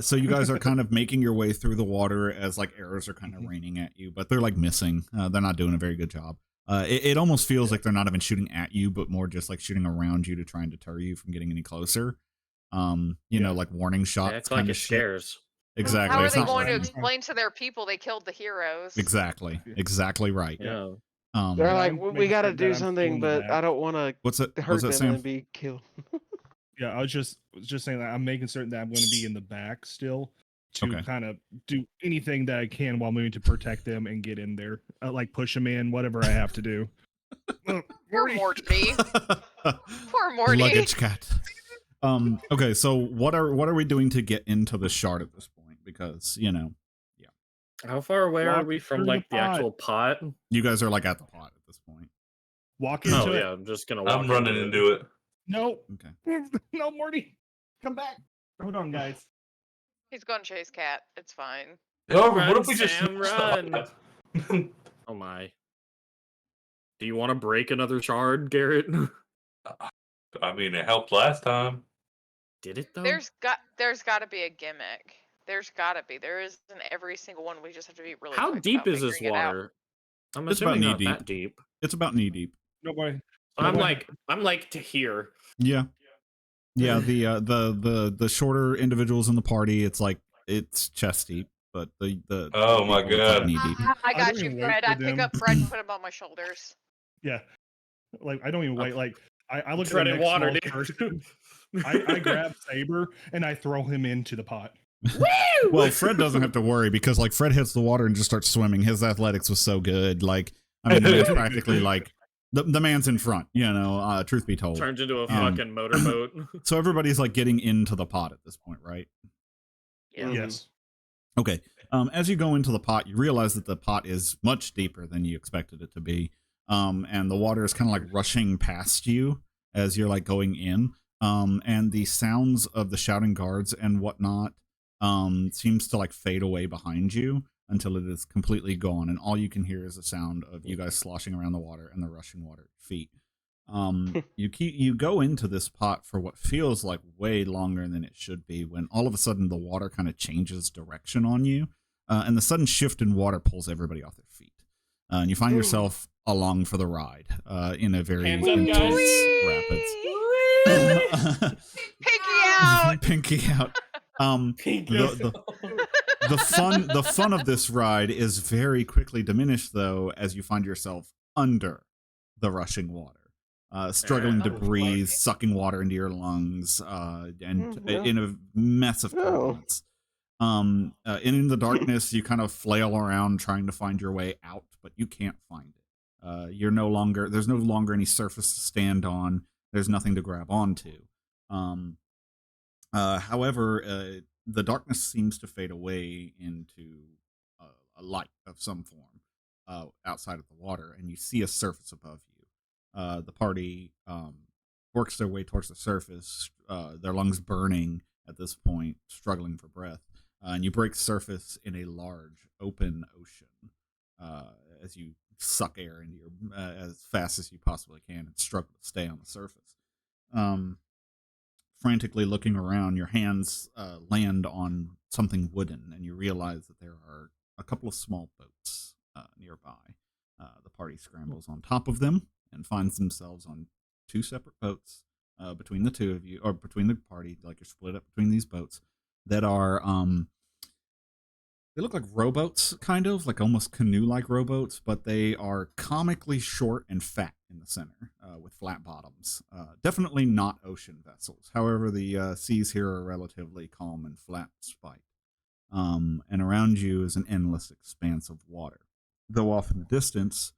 So you guys are kind of making your way through the water as like arrows are kind of raining at you, but they're like missing. They're not doing a very good job. It almost feels like they're not even shooting at you, but more just like shooting around you to try and deter you from getting any closer. You know, like warning shots. Act like kind it of shit. scares. Exactly. How are It's they not going to like- explain to their people they killed the heroes? Exactly. Exactly right. Yeah. They're Yeah, like, I'm we making gotta sure that do I'm still something, in the but back. I don't want to What's that? hurt What's them that, and Sam? then be killed. Yeah, I was just saying that I'm making certain that I'm going to be in the back still to Okay. kind of do anything that I can while moving to protect them and get in there, like push them in, whatever I have to do. Poor Morty. Morty. Poor Morty. Luggage cat. Okay, so what are we doing to get into the shard at this point? Because, you know, How far away are Walk we from through the like the pot. actual pot? you guys are like at the pot at this point. Walk into Oh it. yeah, I'm just gonna walk I'm running into it. No, Okay. no, Morty, come back. Hold on, guys. He's going to chase Cat. It's fine. However, Run, what if we just Sam, smash the run. pot? Oh my. Do you want to break another shard, Garrett? I mean, it helped last time. Did it though? There's got to be a gimmick. There's got to be. There is in every single one. We just have to be really. How quick deep about is this figuring it out. water? I'm It's about assuming not knee that deep. It's about knee deep. Nobody. I'm Nobody- like to here. Yeah. Yeah, the shorter individuals in the party, it's chest deep, but the Oh my people, it's like God. knee deep. I got don't you, even wait Fred. for I pick them. up Fred and put him on my shoulders. Yeah, like I don't even wait. Like I look at the Treading next water, smallest dude. person. I grab Saber and I throw him into the pot. Well, Fred doesn't have to worry because like Fred hits the water and just starts swimming. His athletics was so good. Like, I mean, the man's practically like the man's in front, you know, truth be told. Turns into a fucking motorboat. So everybody's like getting into the pot at this point, right? Yeah. Yes. Okay. As you go into the pot, you realize that the pot is much deeper than you expected it to be. And the water is kind of like rushing past you as you're like going in. And the sounds of the shouting guards and whatnot seems to like fade away behind you until it is completely gone, and all you can hear is the sound of you guys sloshing around the water and the rushing water at your feet. You go into this pot for what feels like way longer than it should be, when all of a sudden the water kind of changes direction on you, and the sudden shift in water pulls everybody off their feet, and you find yourself along for the ride in a very Hands up, intense guys. rapids. Pinky out. Pinky out. The fun of this ride is very quickly diminished, though, as you find yourself under the rushing water, struggling to Oh, breathe, fuck. sucking water into your lungs, and Oh, no. in a mess of No. turbulence. In the darkness, you kind of flail around trying to find your way out, but you can't find it. There's no longer any surface to stand on. There's nothing to grab onto. However, the darkness seems to fade away into a light of some form outside of the water, and you see a surface above you. The party works their way towards the surface, their lungs burning at this point, struggling for breath. And you break surface in a large open ocean as you suck air into your as fast as you possibly can and struggle to stay on the surface. Frantically looking around, your hands land on something wooden, and you realize that there are a couple of small boats nearby. The party scrambles on top of them and finds themselves on two separate boats between the two of you, or between the party. Like you're split up between these boats that are they look like rowboats, kind of like almost canoe-like rowboats, but they are comically short and fat in the center with flat bottoms. Definitely not ocean vessels. However, the seas here are relatively calm and flat despite. And around you is an endless expanse of water. Though off in the distance,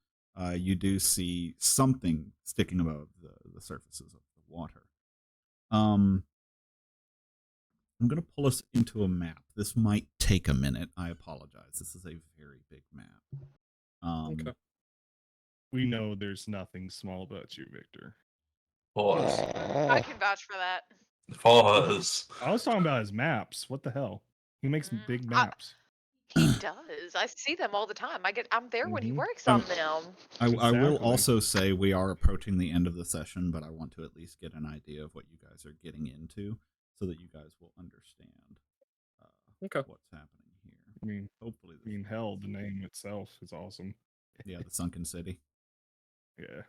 you do see something sticking above the surfaces of the water. I'm going to pull us into a map. This might take a minute. I apologize. This is a very big map. Okay. We know there's nothing small about you, Victor. Pause. I can vouch for that. Pause. I was talking about his maps. What the hell? He makes big maps. He does. I see them all the time. I'm there when he Mhm. works on them. I will Exactly. also say we are approaching the end of the session, but I want to at least get an idea of what you guys are getting into so that you guys will understand Okay. what's happening here. I mean, Hopefully, hell, the name itself is awesome. yeah, the Sunken City. Yeah.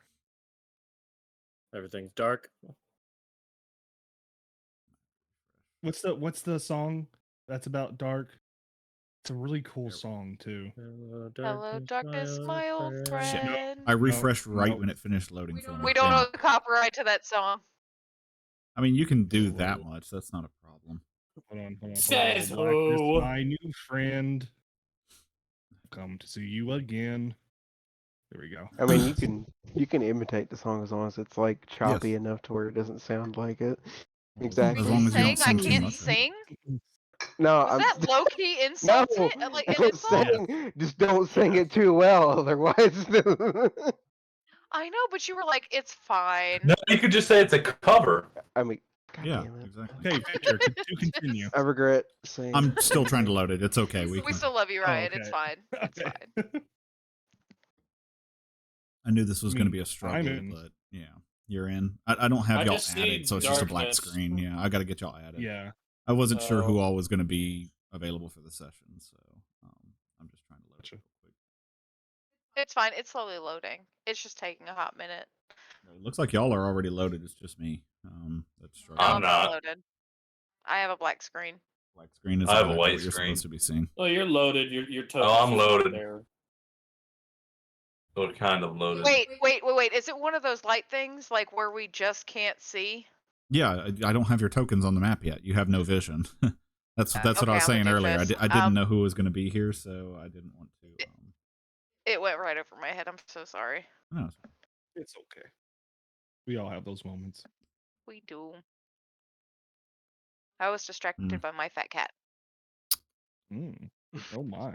Everything's dark. What's the song that's about dark? It's a really cool song too. Hello, darkness, my old Shit. friend. I refreshed right no. when it finished loading for me. We don't Damn own it. the copyright to that song. I mean, you can do that much. That's not a problem. Hold on. Says Blackness, who? my new friend. Come to see you again. There we go. I mean, you can imitate the song as long as it's like choppy Yes. enough to where it doesn't sound like it. Are Exactly. As long you as you don't saying I sing too can't much. sing? No, Was I'm that low key no. insult? Like an I'm insult? saying just don't sing it too well, otherwise. I know, but you were like, it's fine. No, you could just say it's a cover. I mean, God Yeah, damn it. exactly. Okay, Victor, to continue. I regret saying. I'm still trying to load it. It's okay. We can. still love you, Ryan. okay. It's fine. It's Okay. fine. I knew this was I going to mean, be a I'm struggle, in. but yeah, you're in. I don't have I y'all just see added, so it's just a black darkness. screen. Yeah, I got to get y'all added. Yeah. I wasn't sure who Oh. all was going to be available for the session, so I'm just trying to load it Gotcha. real quick. It's fine. It's slowly loading. It's just taking a hot minute. It looks like y'all are already loaded. It's just me. That's No, struggling. I'm I'm not not. loaded. I have a black screen. Black screen is I have a exactly white what you're screen. supposed to be seeing. Oh, you're loaded. Your token. Oh, I'm loaded. There. So it kind of loaded. Wait. Is it one of those light things like where we just can't see? Yeah, I don't have your tokens on the map yet. You have no vision. That's what Okay, I was I'm a saying earlier. doofus. I didn't know who was going to be here, so I didn't want to. It went right over my head. I'm so sorry. No, It's okay. We all have those moments. We do. I was distracted by my fat cat. Oh my.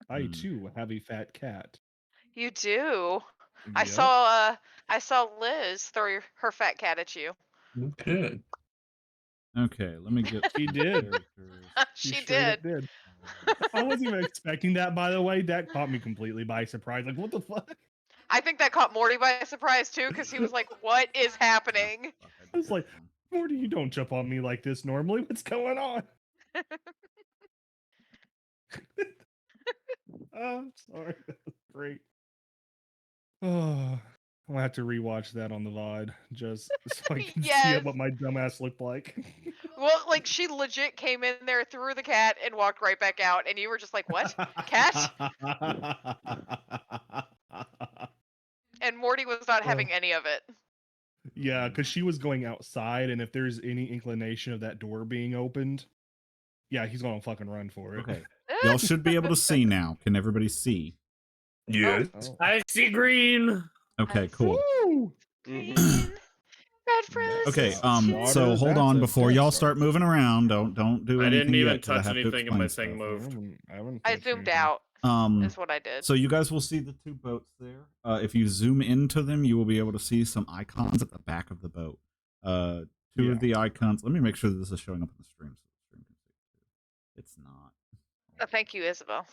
I too have a fat cat. You do. I Yep. saw Liz throw her fat cat at you. Okay. Okay, let me get. She did. characters. She straight up did. I wasn't even expecting that, by the way. That caught me completely by surprise. Like, what the fuck? I think that caught Morty by surprise too, because he was like, "What is happening?" Fuck, I I did was that like, wrong. Morty, you don't jump on me like this normally. What's going on? Oh, I'm sorry. That was great. Oh, I'll have to rewatch that on the VOD just so I can see Yes. what my dumbass looked like. Well, like she legit came in there, threw the cat, and walked right back out, and you were just like, "What? Cat?" And Morty was not having any of it. Yeah, because she was going outside, and if there's any inclination of that door being opened, yeah, he's gonna fucking run for it. Okay, y'all should be able to see now. Can everybody see? Yes. Oh. I see green. Okay, I cool. Woo! Green, Mhm. red frozen. Okay, Water, so hold that's on a before Death y'all Star. start moving around. Don't do I anything didn't even yet, 'cause I touch have to anything and my explain thing stuff. moved. I haven't I touched zoomed anything. out. Is what I did. So you guys will see the two boats there. If you zoom into them, you will be able to see some icons at the back of the boat. Two Yeah. of the icons. Let me make sure that this is showing up on the stream. So the stream can see it too. It's not. Thank you, Isabel.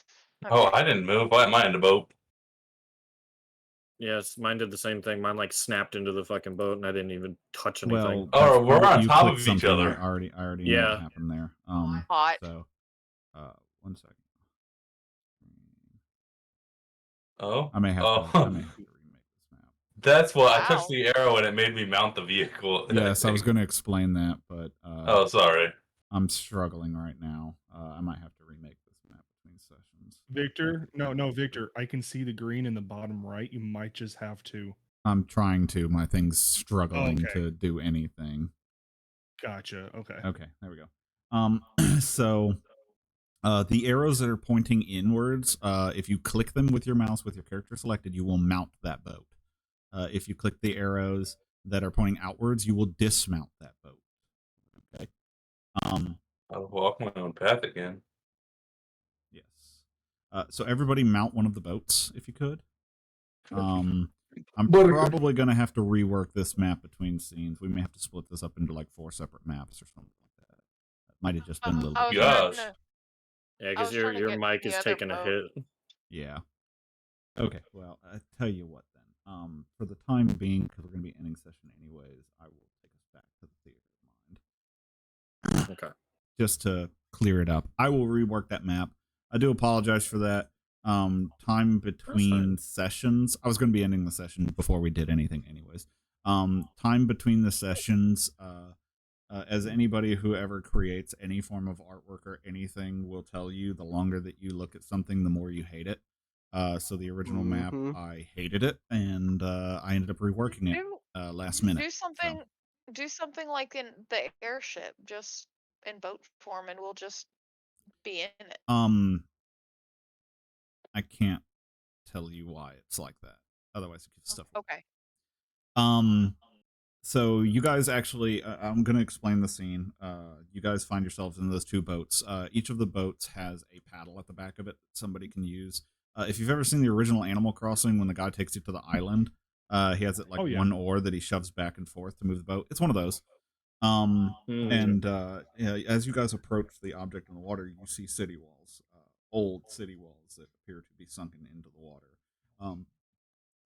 Oh, Okay. I didn't move. Why am I in the boat? Yes, mine did the same thing. Mine like snapped into the fucking boat, and I didn't even touch anything. Well, Oh, that's we're probably- on you top clicked of each something. other. I already know Yeah. what happened there. Hot. So 1 second. Oh, I may have oh, to remake this map. that's why I touched Wow. the arrow and it made me mount the vehicle. Yes, I was think. going to explain that, but Oh, sorry. I'm struggling right now. I might have to remake this map between sessions. Victor, no, Victor. I can see the green in the bottom right. You might just have to. I'm trying to. My thing's struggling Okay. to do anything. Gotcha. Okay. Okay, there we go. So the arrows that are pointing inwards, if you click them with your mouse with your character selected, you will mount that boat. If you click the arrows that are pointing outwards, you will dismount that boat. Okay. I'll walk my own path again. Yes. So everybody mount one of the boats if you could. I'm probably going to have to rework this map between scenes. We may have to split this up into like 4 separate maps or something like that. That might have just been a little I was bit. trying Gosh. to, Yeah, I because was trying to your get mic the is other taking a boat. hit. Yeah. Okay. Well, I tell you what then. For the time being, because we're going to be ending session anyways, I will take us back to the theater of mind. Okay. Just to clear it up, I will rework that map. I do apologize for that. Time between sessions. I was going to be ending the session before we did anything, anyways. Time between the sessions. As anybody who ever creates any form of artwork or anything will tell you, the longer that you look at something, the more you hate it. So the original map, I hated it, and I ended up reworking it last minute. Do something like in the airship, just in boat form, and we'll just be in it. I can't tell you why it's like that. Otherwise, it gives stuff away. Okay. So you guys actually, I'm going to explain the scene. You guys find yourselves in those 2 boats. Each of the boats has a paddle at the back of it that somebody can use. If you've ever seen the original Animal Crossing, when the guy takes you to the island, he has it like one oar that he shoves back and forth to move the boat. It's one of those. And as you guys approach the object in the water, you see city walls, old city walls that appear to be sunken into the water.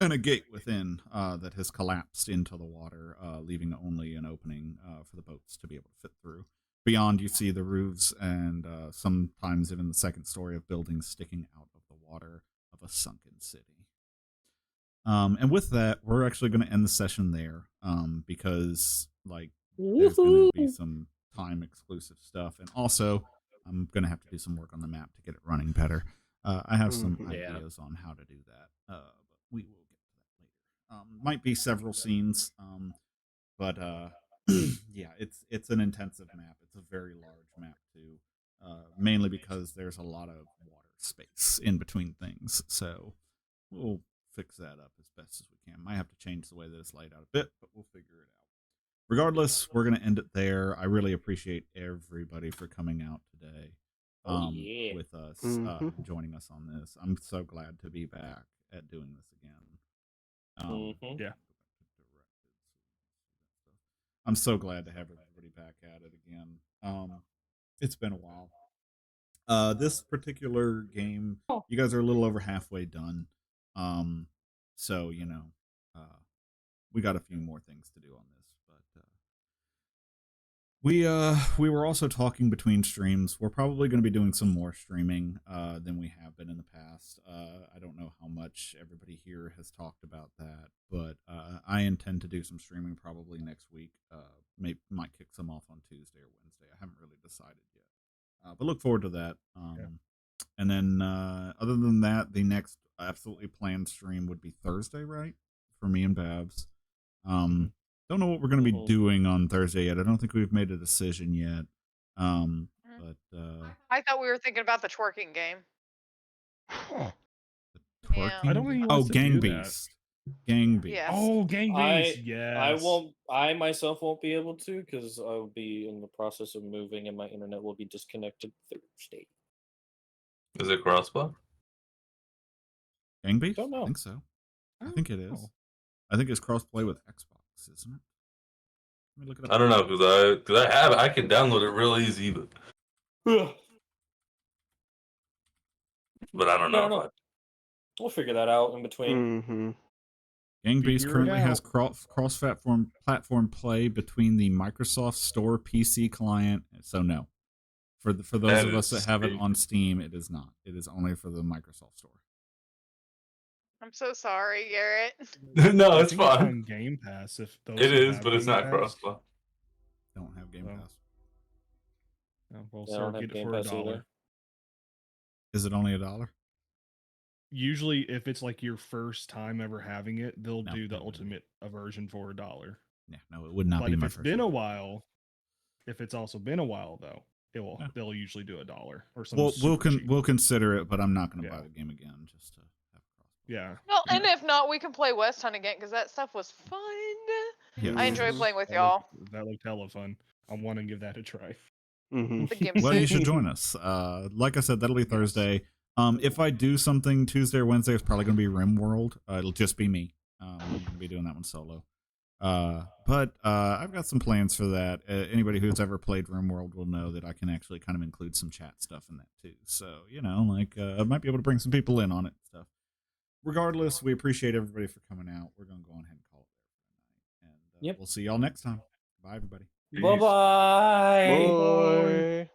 And a gate within that has collapsed into the water, leaving only an opening for the boats to be able to fit through. Beyond, you see the roofs and sometimes even the second story of buildings sticking out of the water of a sunken city. And with that, we're actually going to end the session there because, like, there's going to be some time exclusive stuff. And also, I'm going to have to do some work on the map to get it running better. I have some ideas on how to do that, but we will get to that later. Might be several scenes, but yeah, it's an intensive map. It's a very large map too, mainly because there's a lot of water space in between things. So we'll fix that up as best as we can. Might have to change the way that it's laid out a bit, but we'll figure it out. Regardless, we're going to end it there. I really appreciate everybody for coming out today with us, joining us on this. I'm so glad to be back at doing this again. Yeah. I'm so glad to have everybody back at it again. It's been a while. This particular game, you guys are a little over halfway done. So, you know, we got a few more things to do on this, but we were also talking between streams. We're probably going to be doing some more streaming than we have been in the past. I don't know how much everybody here has talked about that, but I intend to do some streaming probably next week. Might kick some off on Tuesday or Wednesday. I haven't really decided yet, but look forward to that. And then other than that, the next absolutely planned stream would be Thursday, right? For me and Babs. Don't know what we're going to be doing on Thursday yet. I don't think we've made a decision yet. But I thought we were thinking about the twerking game. the twerking. I don't think he wants to Gang do Beast. Gang Beast. Yes. Oh, Gang Beast. Yes. I myself won't be able to because I'll be in the process of moving and my internet will be disconnected Thursday. Is it crossplay? Gang Beast? Don't know. I think so. I think it is. I think it's crossplay with Xbox, isn't it? Let me look it up. I don't know because I can download it real easy, but I don't know. We'll figure that out in between. Gang Beast Figure it currently has out. cross-platform play between the Microsoft Store PC client, so no. For those That of us is that have it sweet. on Steam, it is not. It is only for the Microsoft Store. I'm so sorry, Garrett. No, I it's think it's fine. on Game Pass if those It who is, have but it's Game not Pass. crossplay. Don't have Game Oh. Pass. Well, Yeah, I sir, don't have get it Game for Pass $1. either. Is it only $1? Usually, if it's like your first time ever having it, they'll No, do the it wouldn't be. ultimate version for $1. Yeah, no, it would not But be if my it's first been a one. while, if it's also been a while though, Yeah. they'll usually do $1 or something. We'll consider it, but I'm not going to Yeah. buy the game again just to have it cross. Yeah. Well, and if not, we can play West Hunt again because that stuff was fun. Yes. I enjoy playing with That y'all. That looked hella fun. I want to give that a try. Mm-hmm. The gimp Well, you suit. should join us. Like I said, that'll be Yes. Thursday. If I do something Tuesday or Wednesday, it's probably going to be RimWorld. It'll just be me. I'm going to be doing that one solo. But I've got some plans for that. Anybody who's ever played RimWorld will know that I can actually kind of include some chat stuff in that too. So, I might be able to bring some people in on it and stuff. Regardless, we appreciate everybody for coming out. We're going to go on ahead and call it there for tonight. And Yep. we'll see y'all next time. Bye, everybody. Bye-bye. Boy.